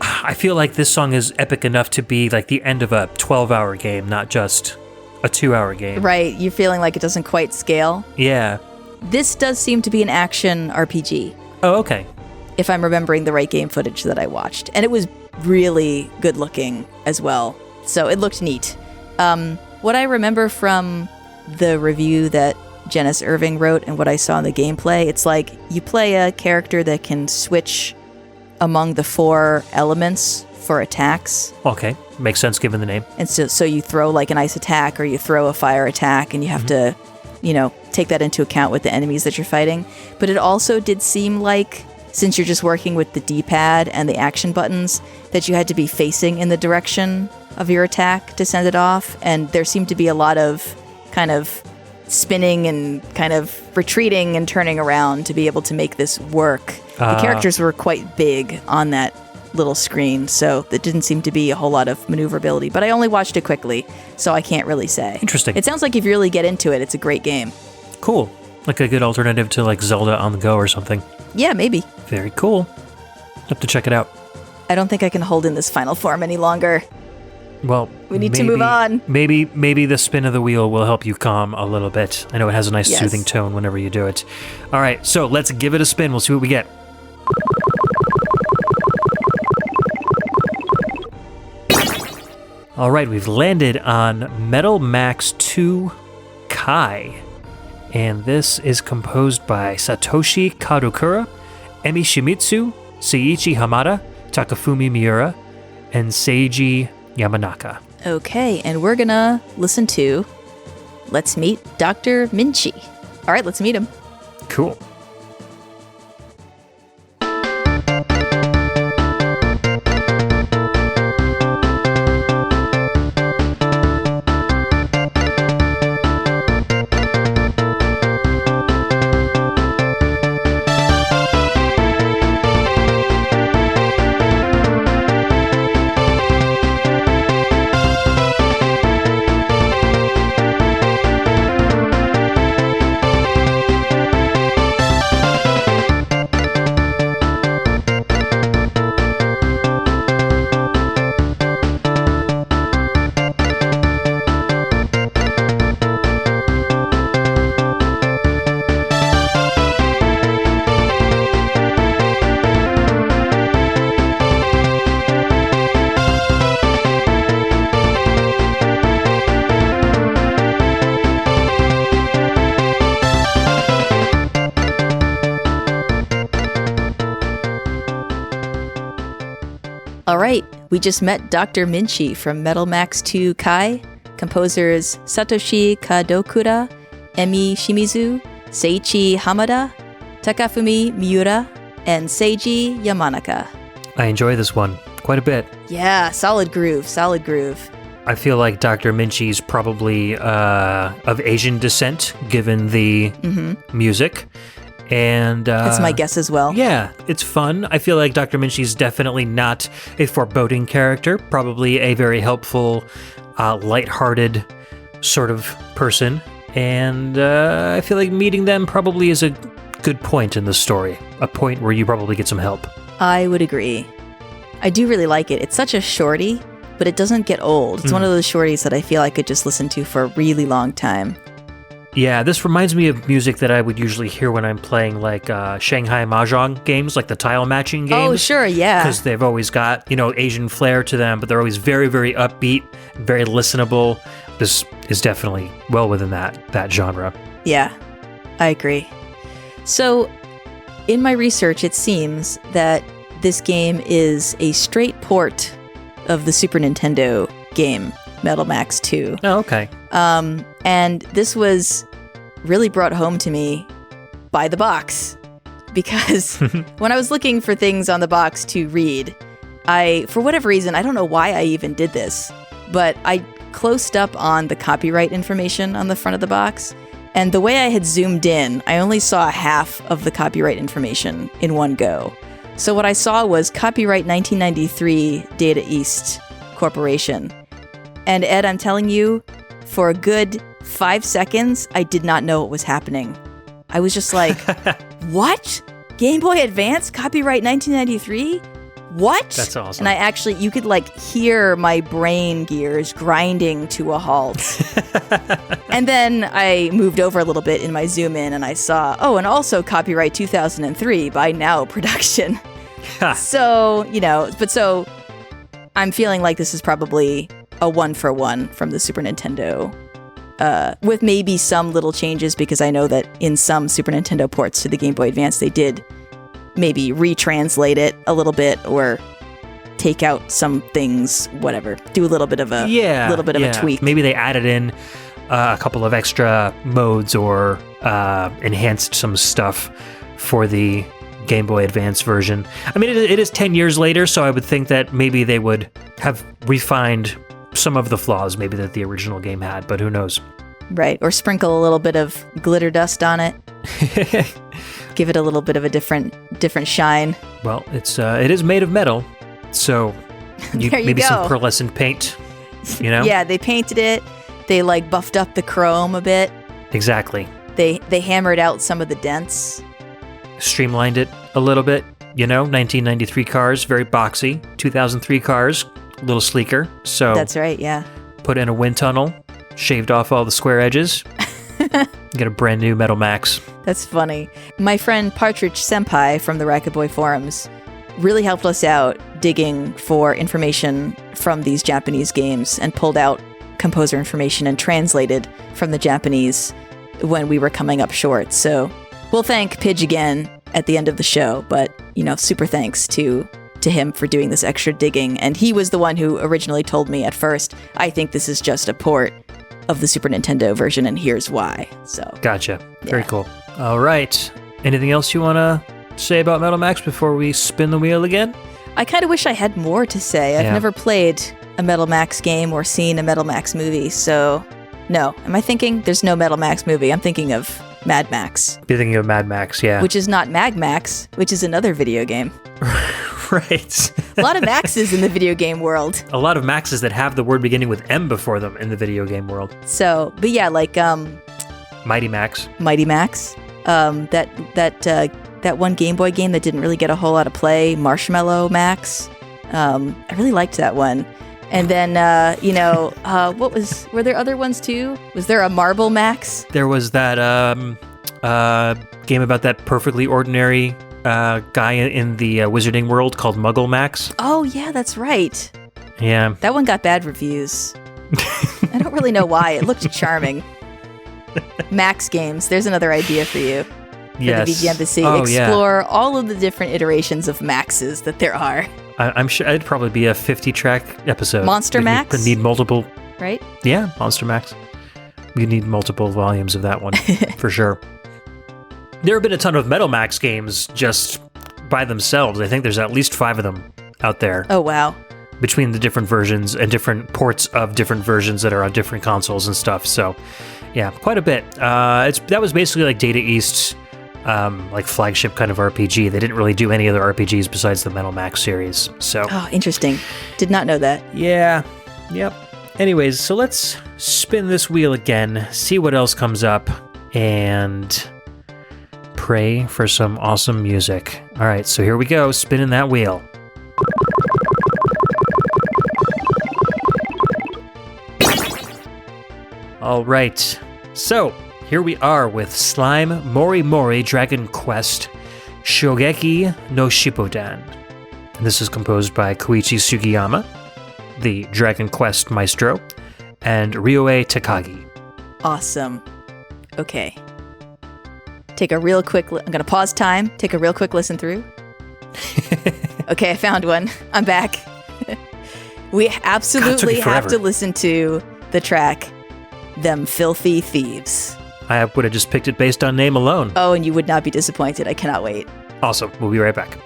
I feel like this song is epic enough to be like the end of a 12-hour game, not just a 2-hour game. Right, you're feeling like it doesn't quite scale. Yeah. This does seem to be an action RPG. Oh, okay. If I'm remembering the right game footage that I watched. And it was really good looking as well. So it looked neat. What I remember from the review that Janice Irving wrote and what I saw in the gameplay, it's like you play a character that can switch among the 4 elements for attacks. Okay, makes sense given the name. And so you throw like an ice attack or you throw a fire attack, and you have to, take that into account with the enemies that you're fighting. But it also did seem like, since you're just working with the D-pad and the action buttons, that you had to be facing in the direction of your attack to send it off. And there seemed to be a lot of kind of spinning and kind of retreating and turning around to be able to make this work. The characters were quite big on that little screen, so there didn't seem to be a whole lot of maneuverability. But I only watched it quickly, so I can't really say. Interesting. It sounds like if you really get into it, it's a great game. Cool. Like a good alternative to like Zelda on the go or something. Yeah, maybe. Very cool. Have to check it out. I don't think I can hold in this final form any longer. Well, we need to move on. Maybe the spin of the wheel will help you calm a little bit. I know it has a nice soothing tone whenever you do it. All right, so let's give it a spin. We'll see what we get. All right, we've landed on Metal Max 2 Kai. And this is composed by Satoshi Kadokura, Emi Shimizu, Seiichi Hamada, Takafumi Miura, and Seiji Yamanaka. Okay, and we're gonna listen to Let's Meet Dr. Minchi. All right, let's meet him. Cool. All right, we just met Dr. Minchi from Metal Max 2 Kai, composers Satoshi Kadokura, Emi Shimizu, Seiichi Hamada, Takafumi Miura, and Seiji Yamanaka. I enjoy this one quite a bit. Yeah, solid groove. I feel like Dr. Minchi's probably of Asian descent, given the music. And that's my guess as well. Yeah, it's fun. I feel like Dr. Minchi's definitely not a foreboding character, probably a very helpful, lighthearted sort of person. And I feel like meeting them probably is a good point in the story, a point where you probably get some help. I would agree. I do really like it. It's such a shorty, but it doesn't get old. It's one of those shorties that I feel I could just listen to for a really long time. Yeah, this reminds me of music that I would usually hear when I'm playing like Shanghai Mahjong games, like the tile matching games. Oh, sure, yeah. Because they've always got, Asian flair to them, but they're always very, very upbeat, very listenable. This is definitely well within that genre. Yeah, I agree. So, in my research, it seems that this game is a straight port of the Super Nintendo game, Metal Max 2. Oh, okay. And this was really brought home to me by the box, because when I was looking for things on the box to read, for whatever reason, I don't know why I even did this, but I closed up on the copyright information on the front of the box. And the way I had zoomed in, I only saw half of the copyright information in one go. So what I saw was copyright 1993 Data East Corporation. And Ed, I'm telling you, for a good 5 seconds, I did not know what was happening. I was just like, what? Game Boy Advance? Copyright 1993? What? That's awesome. And you could hear my brain gears grinding to a halt. And then I moved over a little bit in my zoom in and I saw, and also copyright 2003 by Now Production. So, so I'm feeling like this is probably a 1-for-1 from the Super Nintendo, with maybe some little changes, because I know that in some Super Nintendo ports to the Game Boy Advance, they did maybe retranslate it a little bit or take out some things, whatever, do a little bit of a a tweak. Maybe they added in a couple of extra modes or enhanced some stuff for the Game Boy Advance version. I mean, it is 10 years later, so I would think that maybe they would have refined some of the flaws maybe that the original game had, but who knows? Right, or sprinkle a little bit of glitter dust on it. Give it a little bit of a different shine. Well, it is made of metal, so maybe some pearlescent paint, Yeah, they painted it. They buffed up the chrome a bit. Exactly. They hammered out some of the dents. Streamlined it a little bit, 1993 cars, very boxy. 2003 cars, a little sleeker. So that's right, yeah. Put in a wind tunnel, shaved off all the square edges. Get a brand new Metal Max. That's funny. My friend Partridge Senpai from the Racket forums really helped us out digging for information from these Japanese games and pulled out composer information and translated from the Japanese when we were coming up short. So we'll thank Pidge again at the end of the show, but, super thanks to him for doing this extra digging. And he was the one who originally told me at first, I think this is just a port of the Super Nintendo version, and here's why. So gotcha. Very cool. All right. Anything else you want to say about Metal Max before we spin the wheel again? I kind of wish I had more to say. I've never played a Metal Max game or seen a Metal Max movie, so no. Am I thinking there's no Metal Max movie? I'm thinking of Mad Max. You're thinking of Mad Max, yeah. Which is not Mag Max, which is another video game. Right. A lot of Maxes in the video game world. A lot of Maxes that have the word beginning with M before them in the video game world. So, but yeah, Mighty Max. Mighty Max. That one Game Boy game that didn't really get a whole lot of play, Marshmallow Max. I really liked that one. And then, were there other ones too? Was there a Marble Max? There was that game about that perfectly ordinary guy in the wizarding world called Muggle Max. Oh, yeah, that's right. Yeah. That one got bad reviews. I don't really know why. It looked charming. Max games. There's another idea for you. For the VG Embassy. Explore all of the different iterations of Maxes that there are. I'm sure it'd probably be a 50-track episode. Monster Max? Could need multiple. Right? Yeah, Monster Max. We need multiple volumes of that one, for sure. There have been a ton of Metal Max games just by themselves. I think there's at least 5 of them out there. Oh, wow. Between the different versions and different ports of different versions that are on different consoles and stuff. So, yeah, quite a bit. That was basically like Data East's like flagship kind of RPG. They didn't really do any other RPGs besides the Metal Max series. So, oh, interesting. Did not know that. Yeah. Yep. Anyways, so let's spin this wheel again, see what else comes up, and pray for some awesome music. All right, so here we go, spinning that wheel. All right, so here we are with Slime Mori Mori Dragon Quest Shogeki no Shippuden. And this is composed by Koichi Sugiyama, the Dragon Quest maestro, and Ryohei Takagi. Awesome. Okay. Take a real quick... I'm going to pause time, take a real quick listen through. Okay, I found one. I'm back. We absolutely have to listen to the track, Them Filthy Thieves. I would have just picked it based on name alone. Oh, and you would not be disappointed. I cannot wait. Awesome. We'll be right back.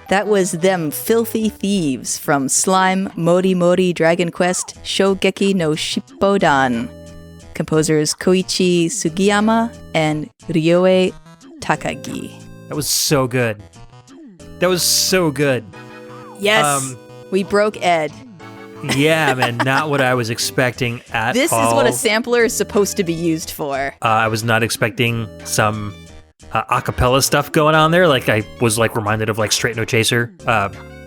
That was Them Filthy Thieves from Slime Mori Mori Dragon Quest Shogeki no Shippuden. Composers Koichi Sugiyama and Ryohei Takagi. That was so good. That was so good. Yes, we broke Ed. Yeah, man, not what I was expecting at all. This is what a sampler is supposed to be used for. I was not expecting some a cappella stuff going on there. Like I was like reminded of like Straight No Chaser,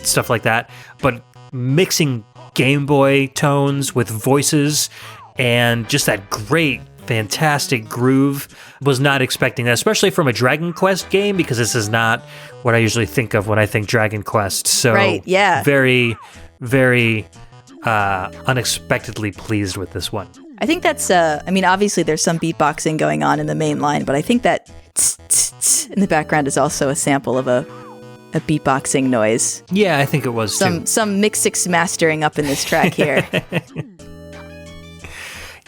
stuff like that. But mixing Game Boy tones with voices and just that great, fantastic groove. Was not expecting that, especially from a Dragon Quest game, because this is not what I usually think of when I think Dragon Quest. So right, yeah. Very, very unexpectedly pleased with this one. I think that's, I mean, obviously there's some beatboxing going on in the main line, but I think that in the background is also a sample of a beatboxing noise. Yeah, I think it was too. Some mix six mastering up in this track here.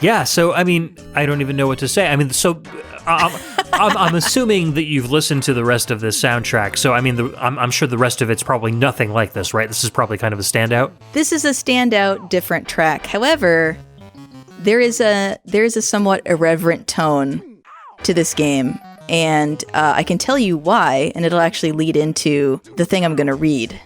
Yeah, so I mean, I don't even know what to say. I mean, so I'm assuming that you've listened to the rest of this soundtrack. So I mean, I'm sure the rest of it's probably nothing like this, right? This is probably kind of a standout. This is a standout, different track. However, there is a somewhat irreverent tone to this game, and I can tell you why, and it'll actually lead into the thing I'm going to read.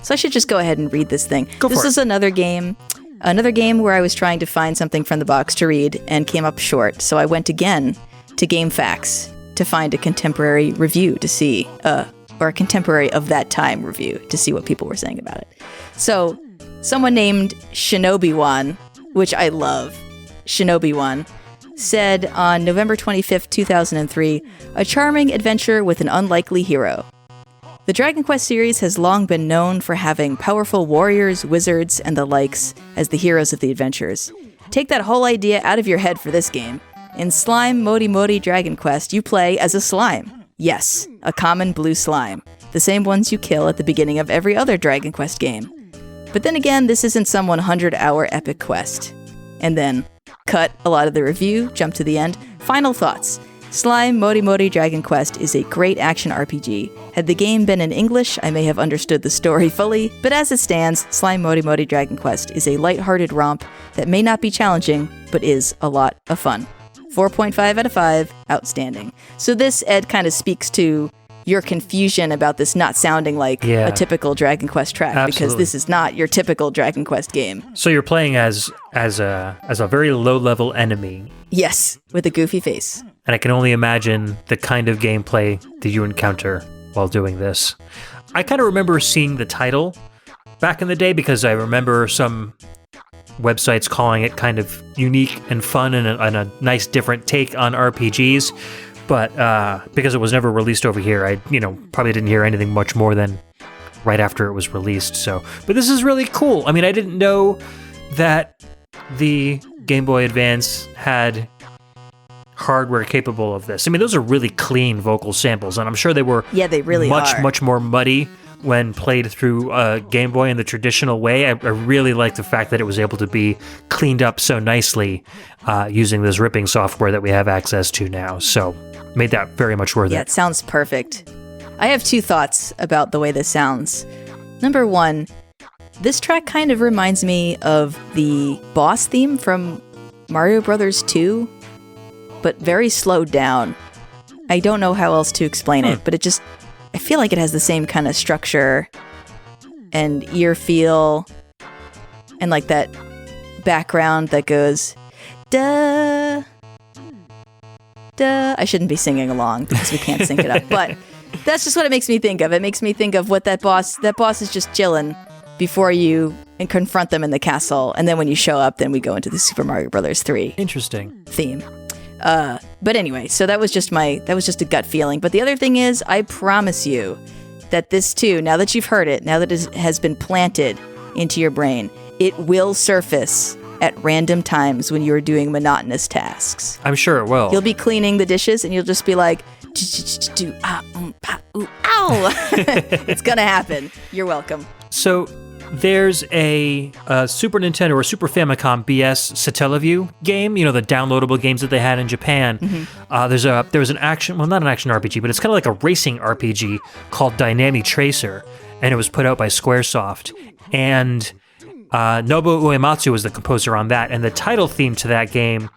So I should just go ahead and read this thing. This is another game where I was trying to find something from the box to read and came up short. So I went again to GameFAQs to find a contemporary review to see, or a contemporary of that time review to see what people were saying about it. So someone named Shinobi1, which I love, Shinobi1, said on November 25th, 2003, "A charming adventure with an unlikely hero." The Dragon Quest series has long been known for having powerful warriors, wizards, and the likes as the heroes of the adventures. Take that whole idea out of your head for this game. In Slime Modi Modi Dragon Quest, you play as a slime. Yes, a common blue slime. The same ones you kill at the beginning of every other Dragon Quest game. But then again, this isn't some 100-hour epic quest. And then, cut a lot of the review, jump to the end. Final thoughts. Slime Modi Modi Dragon Quest is a great action RPG. Had the game been in English, I may have understood the story fully, but as it stands, Slime Modi Modi Dragon Quest is a lighthearted romp that may not be challenging, but is a lot of fun. 4.5 out of 5, outstanding. So this, Ed, kind of speaks to your confusion about this not sounding like a typical Dragon Quest track, because this is not your typical Dragon Quest game. So you're playing as a very low-level enemy. Yes, with a goofy face. And I can only imagine the kind of gameplay that you encounter while doing this. I kind of remember seeing the title back in the day because I remember some websites calling it kind of unique and fun and a nice different take on RPGs. But because it was never released over here, I probably didn't hear anything much more than right after it was released. So, but this is really cool. I mean, I didn't know that the Game Boy Advance had hardware capable of this. I mean, those are really clean vocal samples, and I'm sure they were they really much more muddy when played through Game Boy in the traditional way. I really like the fact that it was able to be cleaned up so nicely using this ripping software that we have access to now. So made that very much worth it. Yeah, it sounds perfect. I have two thoughts about the way this sounds. Number one, this track kind of reminds me of the boss theme from Mario Brothers 2, but very slowed down. I don't know how else to explain it, but I feel like it has the same kind of structure and ear feel and like that background that goes, duh, duh. I shouldn't be singing along because we can't sync it up, but that's just what it makes me think of. It makes me think of what that boss is just chilling before you and confront them in the castle. And then when you show up, then we go into the Super Mario Brothers 3 theme. But anyway, so that was just a gut feeling. But the other thing is, I promise you that this too, now that you've heard it, now that it has been planted into your brain, it will surface at random times when you're doing monotonous tasks. I'm sure it will. You'll be cleaning the dishes and you'll just be like, ow! It's gonna happen. You're welcome. So there's a Super Nintendo or Super Famicom BS Satellaview game, the downloadable games that they had in Japan. Mm-hmm. There was an action, well, not an action RPG, but it's kind of like a racing RPG called Dynamic Tracer, and it was put out by Squaresoft. And Nobuo Uematsu was the composer on that, and the title theme to that game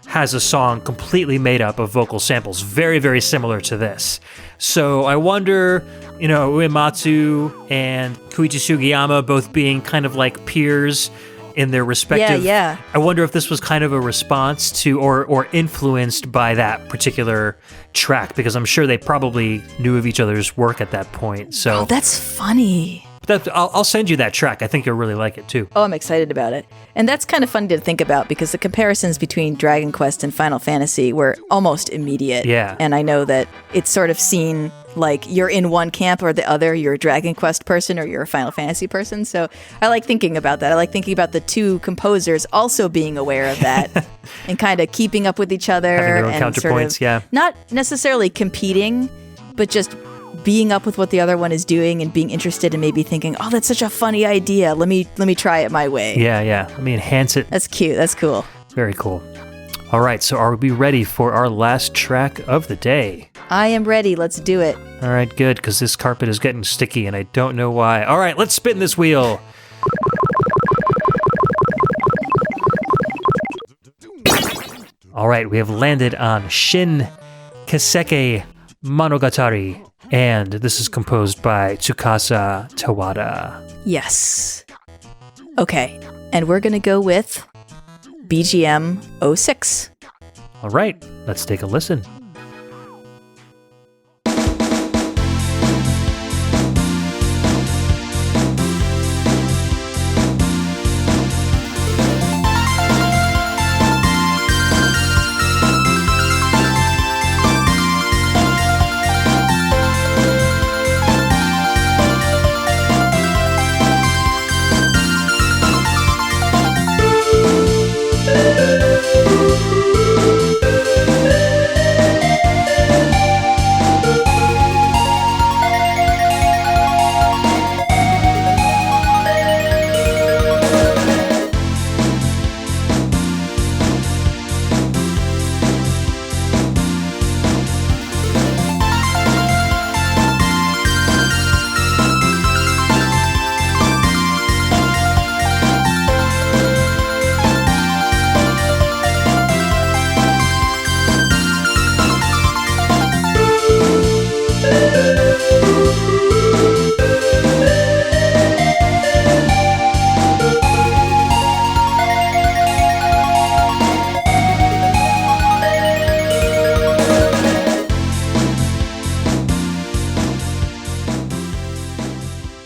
has a song completely made up of vocal samples, very, very similar to this. So I wonder, Uematsu and Koichi Sugiyama both being kind of like peers in their respective... Yeah. I wonder if this was kind of a response to or influenced by that particular track, because I'm sure they probably knew of each other's work at that point. So that's funny. I'll send you that track. I think you'll really like it too. Oh, I'm excited about it. And that's kind of fun to think about because the comparisons between Dragon Quest and Final Fantasy were almost immediate. Yeah. And I know that it's sort of seen like you're in one camp or the other. You're a Dragon Quest person or you're a Final Fantasy person. So I like thinking about that. I like thinking about the two composers also being aware of that and kind of keeping up with each other. Having their own and counterpoints, sort of not necessarily competing, but just being up with what the other one is doing and being interested and maybe thinking, oh, that's such a funny idea. Let me try it my way. Yeah. Let me enhance it. That's cute. That's cool. Very cool. All right. So are we ready for our last track of the day? I am ready. Let's do it. All right, good, because this carpet is getting sticky and I don't know why. All right, let's spin this wheel. All right, we have landed on Shin Kiseki Monogatari, and this is composed by Tsukasa Tawada. Yes. Okay, and we're going to go with BGM 06. All right, let's take a listen.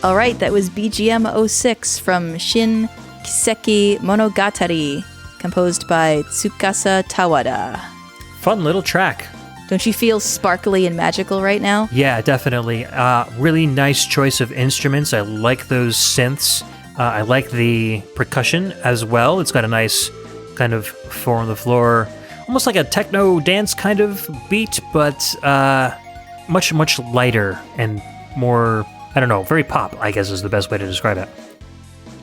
All right, that was BGM 06 from Shin Kiseki Monogatari, composed by Tsukasa Tawada. Fun little track. Don't you feel sparkly and magical right now? Yeah, definitely. Really nice choice of instruments. I like those synths. I like the percussion as well. It's got a nice kind of four on the floor, almost like a techno dance kind of beat, but much, much lighter and more, I don't know, very pop, I guess is the best way to describe it.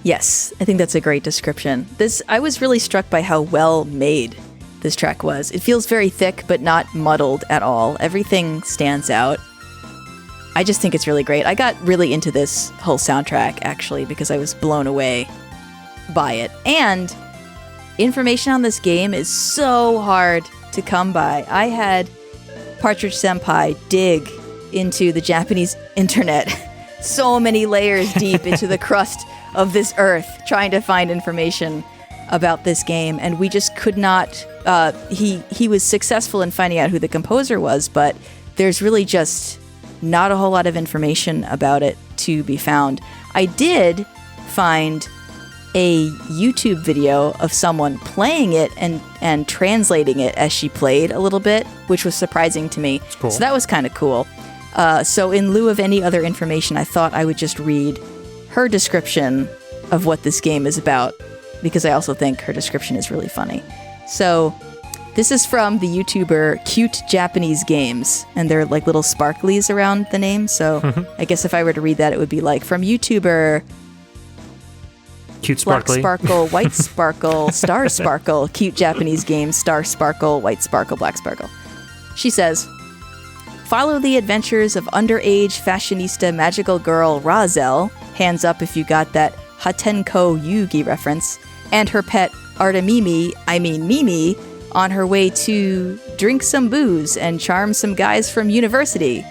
Yes, I think that's a great description. I was really struck by how well made this track was. It feels very thick, but not muddled at all. Everything stands out. I just think it's really great. I got really into this whole soundtrack, actually, because I was blown away by it. And information on this game is so hard to come by. I had Partridge Senpai dig into the Japanese internet so many layers deep into the crust of this earth trying to find information about this game, and we just could not. He was successful in finding out who the composer was, but there's really just not a whole lot of information about it to be found. I did find a YouTube video of someone playing it and translating it as she played a little bit, which was surprising to me. Cool. So that was kind of cool. So in lieu of any other information, I thought I would just read her description of what this game is about, because I also think her description is really funny. So this is from the YouTuber Cute Japanese Games, and they're like little sparklies around the name. So I guess if I were to read that, it would be like, from YouTuber Cute Sparkly. Black Sparkle, White Sparkle, Star Sparkle, Cute Japanese Games, Star Sparkle, White Sparkle, Black Sparkle. She says, follow the adventures of underage fashionista magical girl Razel, hands up if you got that Hatenko Yugi reference, and her pet Mimi, on her way to drink some booze and charm some guys from university.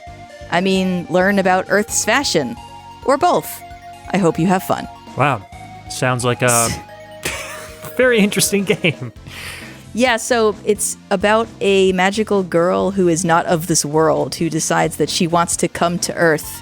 Learn about Earth's fashion. Or both. I hope you have fun. Wow. Sounds like a very interesting game. Yeah, so it's about a magical girl who is not of this world, who decides that she wants to come to Earth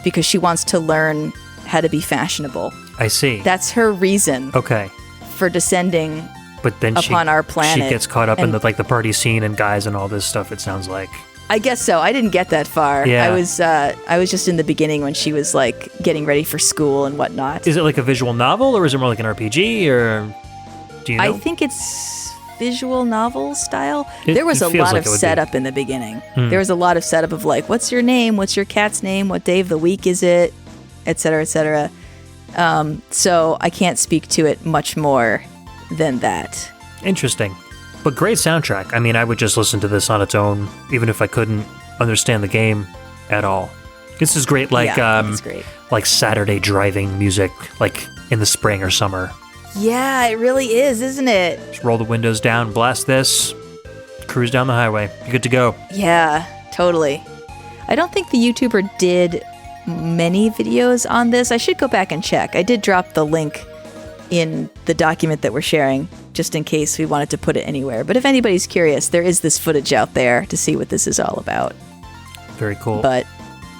because she wants to learn how to be fashionable. I see. That's her reason for descending but then upon our planet. She gets caught up in the party scene and guys and all this stuff, it sounds like. I guess so. I didn't get that far. Yeah. I was just in the beginning when she was like getting ready for school and whatnot. Is it like a visual novel, or is it more like an RPG, or do you know? I think it's visual novel style. There was a lot of setup in the beginning. There was a lot of setup of like, what's your name? What's your cat's name? What day of the week is it? Et cetera, et cetera. So I can't speak to it much more than that. Interesting. But great soundtrack. I would just listen to this on its own, even if I couldn't understand the game at all. This is great, it's great. Like Saturday driving music, like in the spring or summer. Yeah, it really is, isn't it? Just roll the windows down, blast this, cruise down the highway. You're good to go. Yeah, totally. I don't think the YouTuber did many videos on this. I should go back and check. I did drop the link in the document that we're sharing, just in case we wanted to put it anywhere. But if anybody's curious, there is this footage out there to see what this is all about. Very cool. But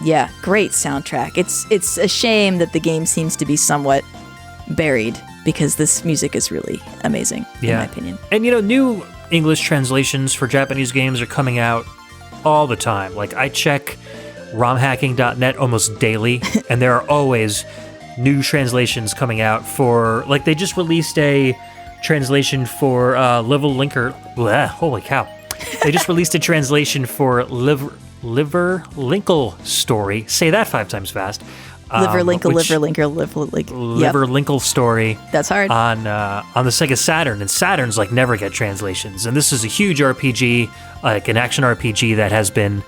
yeah, great soundtrack. It's a shame that the game seems to be somewhat buried, because this music is really amazing, in my opinion. And new English translations for Japanese games are coming out all the time. Like, I check romhacking.net almost daily, and there are always new translations coming out for, like, they just released a translation for holy cow. They just released a translation for Liverlinkle Story. Say that 5 times fast. Liverlinkle Story. That's hard. On the Sega Saturn, and Saturns never get translations. And this is a huge RPG, like an action RPG that has been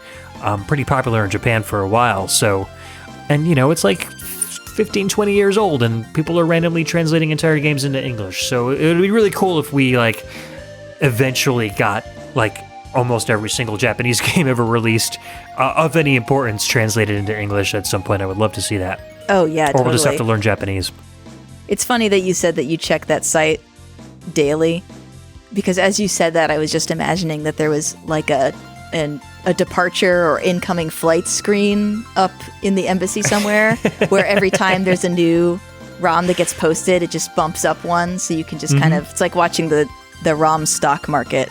pretty popular in Japan for a while. So, and it's like 15, 20 years old, and people are randomly translating entire games into English. So it would be really cool if we eventually got almost every single Japanese game ever released of any importance translated into English at some point. I would love to see that. Oh yeah, totally. Or we'll just have to learn Japanese. It's funny that you said that you check that site daily, because as you said that, I was just imagining that there was like a a departure or incoming flight screen up in the embassy somewhere, where every time there's a new ROM that gets posted, it just bumps up one, so you can just kind of, it's like watching the ROM stock market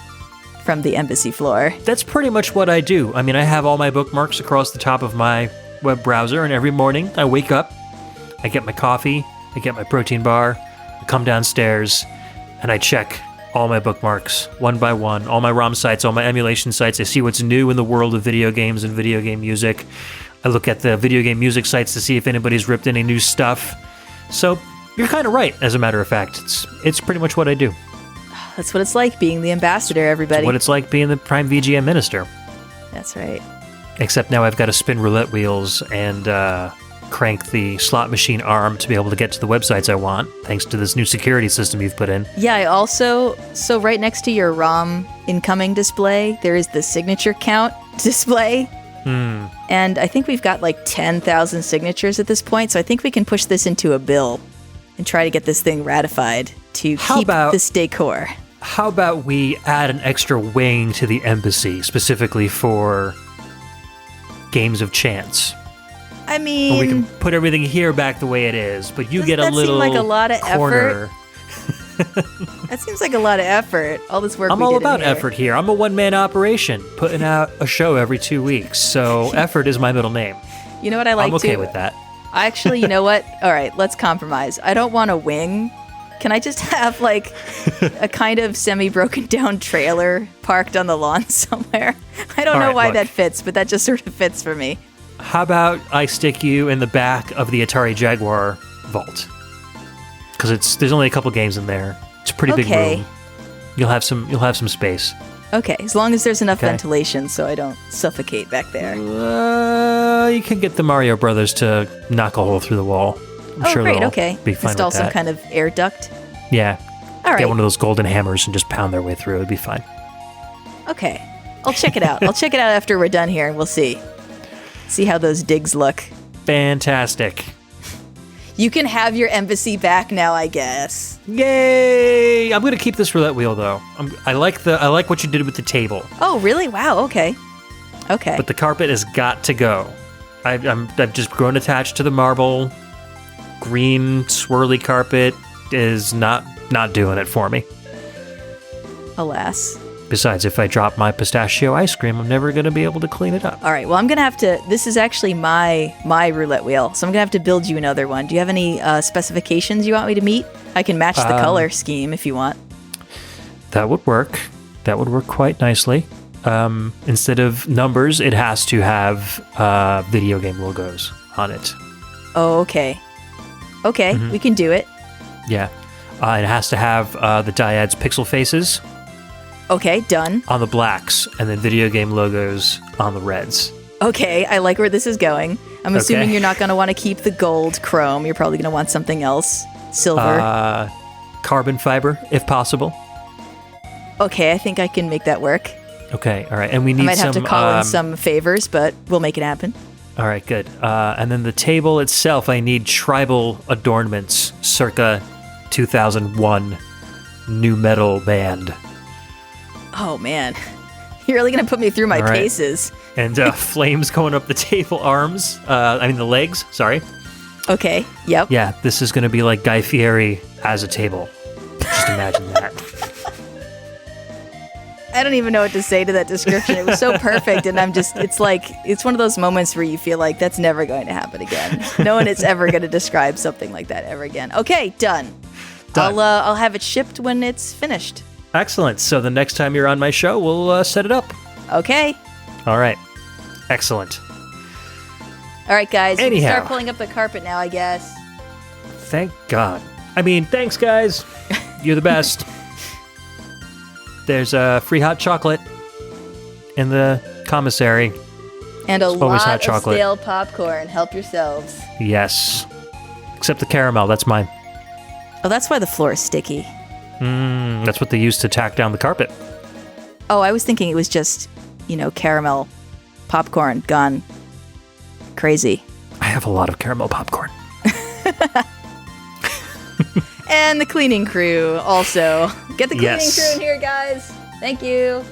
from the embassy floor. That's pretty much what I do. I mean, I have all my bookmarks across the top of my web browser, and every morning I wake up, I get my coffee, I get my protein bar, I come downstairs, and I check all my bookmarks one by one, all my ROM sites, all my emulation sites. I see what's new in the world of video games and video game music. I look at the video game music sites to see if anybody's ripped any new stuff. So you're kind of right, as a matter of fact. It's pretty much what I do. That's what it's like being the ambassador, everybody. It's what it's like being the Prime VGM minister. That's right. Except now I've got to spin roulette wheels and crank the slot machine arm to be able to get to the websites I want, thanks to this new security system you've put in. Yeah, I also, so right next to your ROM incoming display, there is the signature count display. And I think we've got like 10,000 signatures at this point, so I think we can push this into a bill and try to get this thing ratified to keep this decor. How about we add an extra wing to the embassy, specifically for games of chance? I mean, we can put everything here back the way it is, but you get a little seem like a lot of corner. Effort? That seems like a lot of effort. All this work. I'm all about effort here. I'm a one-man operation, putting out a show every 2 weeks. So effort is my middle name. You know what I like? I'm okay with that. Actually, you know what? All right, let's compromise. I don't want a wing. Can I just have like a kind of semi-broken down trailer parked on the lawn somewhere? I don't know why that fits, but that just sort of fits for me. How about I stick you in the back of the Atari Jaguar vault? Because there's only a couple games in there. It's a pretty big room. You'll have some space. Okay, as long as there's enough ventilation so I don't suffocate back there. You can get the Mario Brothers to knock a hole through the wall. I'm sure great, they'll be fine Install with that. some kind of air duct? Yeah. All right. Get one of those golden hammers and just pound their way through. It'd be fine. Okay. I'll check it out. I'll check it out after we're done here, and we'll see. See how those digs look. Fantastic. You can have your embassy back now, I guess. Yay! I'm gonna keep this roulette wheel though. I like what you did with the table. Oh, really? Wow. Okay. But the carpet has got to go. I've just grown attached to the marble. Green swirly carpet is not doing it for me. Alas. Besides, if I drop my pistachio ice cream, I'm never going to be able to clean it up. All right, well, I'm going to have to... This is actually my roulette wheel, so I'm going to have to build you another one. Do you have any specifications you want me to meet? I can match the color scheme if you want. That would work. That would work quite nicely. Instead of numbers, it has to have video game logos on it. Oh, okay. Okay, we can do it. Yeah. It has to have the dyads pixel faces. Okay, done. On the blacks, and then video game logos on the reds. Okay, I like where this is going. I'm assuming you're not going to want to keep the gold chrome. You're probably going to want something else. Silver. Carbon fiber, if possible. Okay, I think I can make that work. Okay, all right. And we need I might have to call in some favors, but we'll make it happen. All right, good. And then the table itself, I need tribal adornments circa 2001 nu metal band. Oh, man. You're really going to put me through my paces. And flames going up the table arms. The legs, sorry. Okay, yep. Yeah, this is going to be like Guy Fieri as a table. Just imagine that. I don't even know what to say to that description. It was so perfect, and it's one of those moments where you feel like that's never going to happen again. No one is ever going to describe something like that ever again. Okay, done. I'll have it shipped when it's finished. Excellent. So the next time you're on my show, we'll set it up. Okay. All right. Excellent. All right, guys. Anyhow. You can start pulling up the carpet now, I guess. Thank God. Thanks, guys. You're the best. There's free hot chocolate in the commissary. And a lot of stale popcorn. Help yourselves. Yes. Except the caramel. That's mine. Oh, that's why the floor is sticky. That's what they used to tack down the carpet. Oh, I was thinking it was just, caramel popcorn gone crazy. I have a lot of caramel popcorn. And the cleaning crew also. Get the cleaning crew in here, guys. Thank you.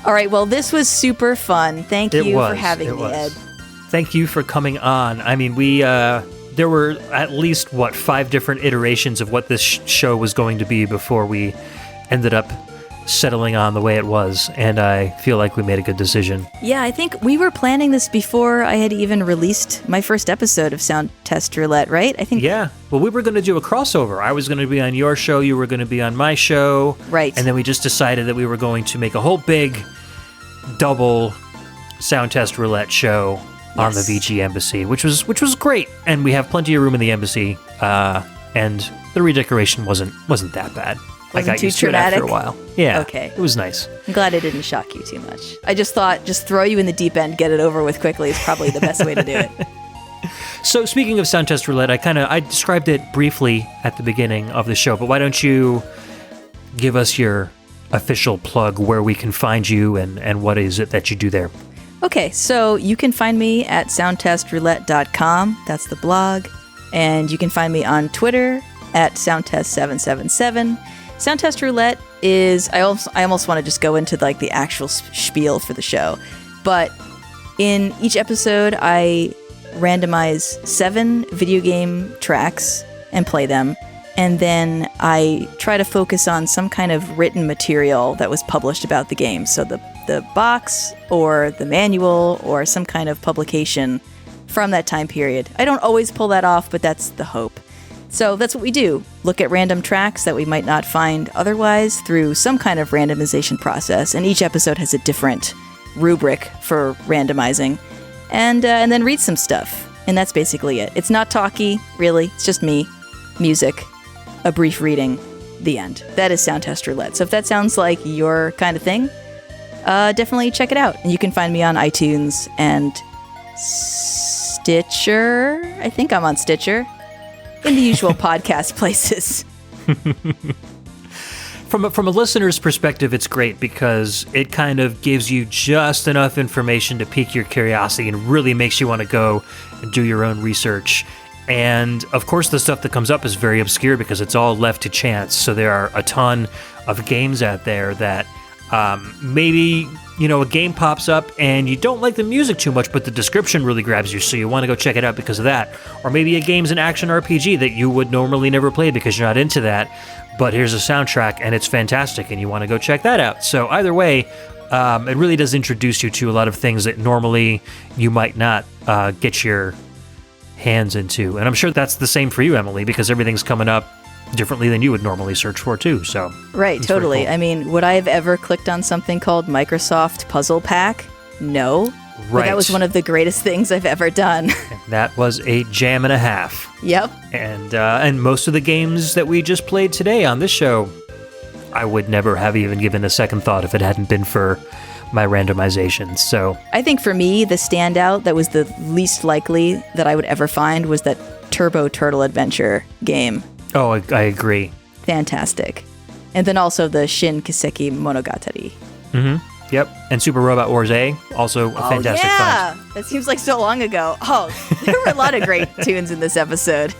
All right, well, this was super fun. Thank you for having me, Ed. Thank you for coming on. I mean, there were at least, 5 different iterations of what this show was going to be before we ended up settling on the way it was, and I feel like we made a good decision. Yeah, I think we were planning this before I had even released my first episode of Sound Test Roulette, right? I think. Yeah, well, we were going to do a crossover. I was going to be on your show, you were going to be on my show. Right. And then we just decided that we were going to make a whole big double Sound Test Roulette show on the VG Embassy, which was great. And we have plenty of room in the embassy, and the redecoration wasn't that bad. I got used to it after a while. Yeah. Okay. It was nice. I'm glad it didn't shock you too much. I just thought just throw you in the deep end, get it over with quickly is probably the best way to do it. So speaking of Sound Test Roulette, I described it briefly at the beginning of the show, but why don't you give us your official plug where we can find you and what is it that you do there? Okay, so you can find me at soundtestroulette.com. That's the blog. And you can find me on Twitter at soundtest777. Sound Test Roulette is, I almost want to just go into like the actual spiel for the show, but in each episode I randomize 7 video game tracks and play them, and then I try to focus on some kind of written material that was published about the game, so the box or the manual or some kind of publication from that time period. I don't always pull that off, but that's the hope. So that's what we do. Look at random tracks that we might not find otherwise through some kind of randomization process. And each episode has a different rubric for randomizing. And then read some stuff. And that's basically it. It's not talky, really. It's just me, music, a brief reading, the end. That is Sound Test Roulette. So if that sounds like your kind of thing, definitely check it out. And you can find me on iTunes and Stitcher. I think I'm on Stitcher. In the usual podcast places. From a listener's perspective, it's great because it kind of gives you just enough information to pique your curiosity and really makes you want to go and do your own research. And of course, the stuff that comes up is very obscure because it's all left to chance. So there are a ton of games out there that maybe, a game pops up and you don't like the music too much, but the description really grabs you, so you want to go check it out because of that. Or maybe a game's an action RPG that you would normally never play because you're not into that, but here's a soundtrack and it's fantastic and you want to go check that out. So either way, it really does introduce you to a lot of things that normally you might not get your hands into. And I'm sure that's the same for you, Emily, because everything's coming up differently than you would normally search for too. So right, totally. Cool. I mean, would I have ever clicked on something called Microsoft Puzzle Pack? No. Right. But that was one of the greatest things I've ever done. That was a jam and a half. Yep. And most of the games that we just played today on this show, I would never have even given a second thought if it hadn't been for my randomization. So I think for me, the standout that was the least likely that I would ever find was that Turbo Turtle Adventure game. Oh, I agree. Fantastic. And then also the Shin Kiseki Monogatari. Mm-hmm. Yep. And Super Robot Wars A, also a fantastic find. That seems like so long ago. Oh, there were a lot of great tunes in this episode.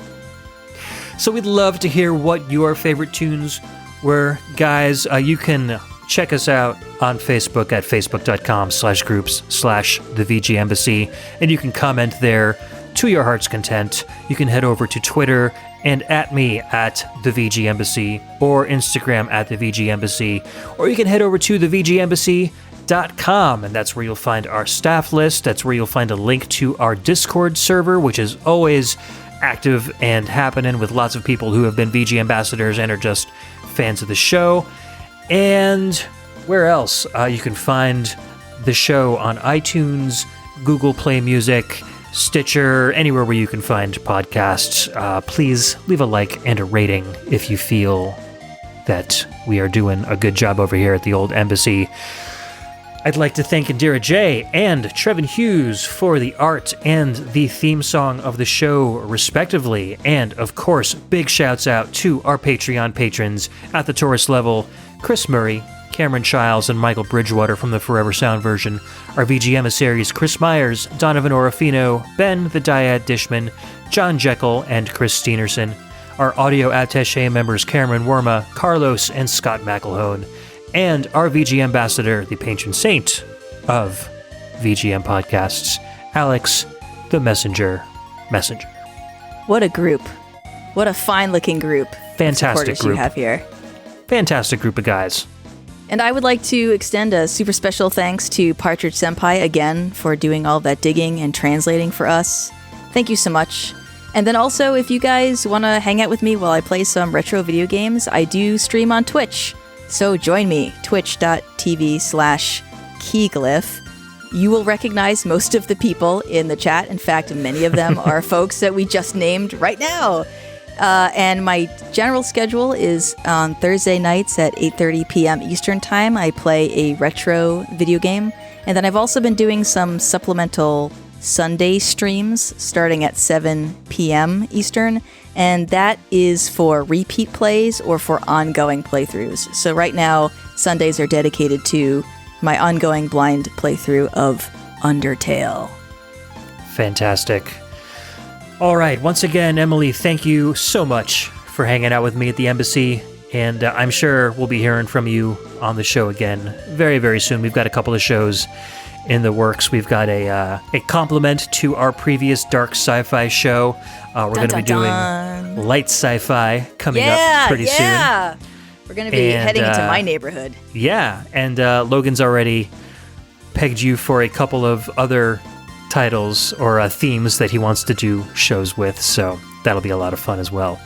So we'd love to hear what your favorite tunes were. Guys, you can check us out on Facebook at facebook.com/groups/the VG Embassy, and you can comment there to your heart's content. You can head over to Twitter and at me at the VG Embassy, or Instagram at the VG Embassy, or you can head over to thevgembassy.com, and that's where you'll find our staff list. That's where you'll find a link to our Discord server, which is always active and happening with lots of people who have been VG ambassadors and are just fans of the show. And where else? You can find the show on iTunes, Google Play Music, Stitcher, anywhere where you can find podcasts. Please leave a like and a rating if you feel that we are doing a good job over here at the old embassy. I'd like to thank Indira J. and Trevin Hughes for the art and the theme song of the show, respectively. And, of course, big shouts out to our Patreon patrons at the Taurus level, Chris Murray, Cameron Childs, and Michael Bridgewater from the Forever Sound version, our VG emissaries Chris Myers, Donovan Orofino, Ben the Dyad Dishman, John Jekyll, and Chris Steenerson, our audio attaché members Cameron Worma, Carlos, and Scott McElhone, and our VG ambassador, the patron saint of VGM podcasts, Alex, the Messenger. What a group. What a fine-looking group. Fantastic group. You have here. Fantastic group of guys. And I would like to extend a super special thanks to Partridge Senpai again for doing all that digging and translating for us. Thank you so much. And then also, if you guys want to hang out with me while I play some retro video games, I do stream on Twitch. So join me, twitch.tv/keyglyph. You will recognize most of the people in the chat. In fact, many of them are folks that we just named right now. And my general schedule is on Thursday nights at 8:30 p.m. Eastern Time. I play a retro video game. And then I've also been doing some supplemental Sunday streams starting at 7 p.m. Eastern. And that is for repeat plays or for ongoing playthroughs. So right now, Sundays are dedicated to my ongoing blind playthrough of Undertale. Fantastic. All right, once again, Emily, thank you so much for hanging out with me at the embassy, and I'm sure we'll be hearing from you on the show again very, very soon. We've got a couple of shows in the works. We've got a compliment to our previous dark sci-fi show. We're going to be doing light sci-fi coming up pretty soon. We're going to be heading into my neighborhood. Yeah, and Logan's already pegged you for a couple of other titles or themes that he wants to do shows with, so that'll be a lot of fun as well.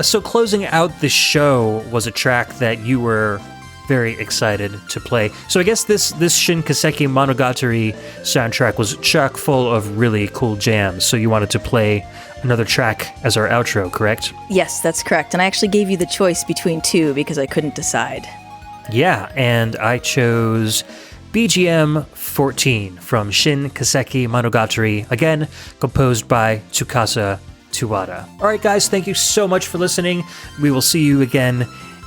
So closing out the show was a track that you were very excited to play. So I guess this Shin Kaseki Monogatari soundtrack was chock full of really cool jams, so you wanted to play another track as our outro, correct? Yes, that's correct, and I actually gave you the choice between two because I couldn't decide. Yeah, and I chose BGM 14 from Shin Kaseki Monogatari, again, composed by Tsukasa Tuwada. All right, guys, thank you so much for listening. We will see you again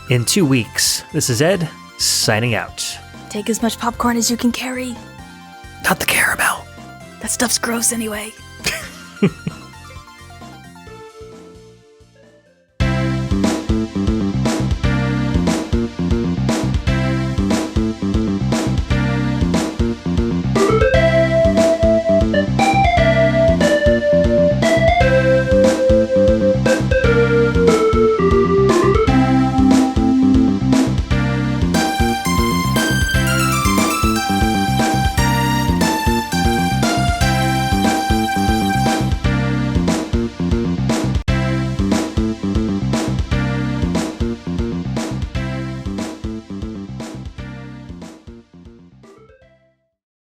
in 2 weeks. This is Ed, signing out. Take as much popcorn as you can carry. Not the caramel. That stuff's gross anyway.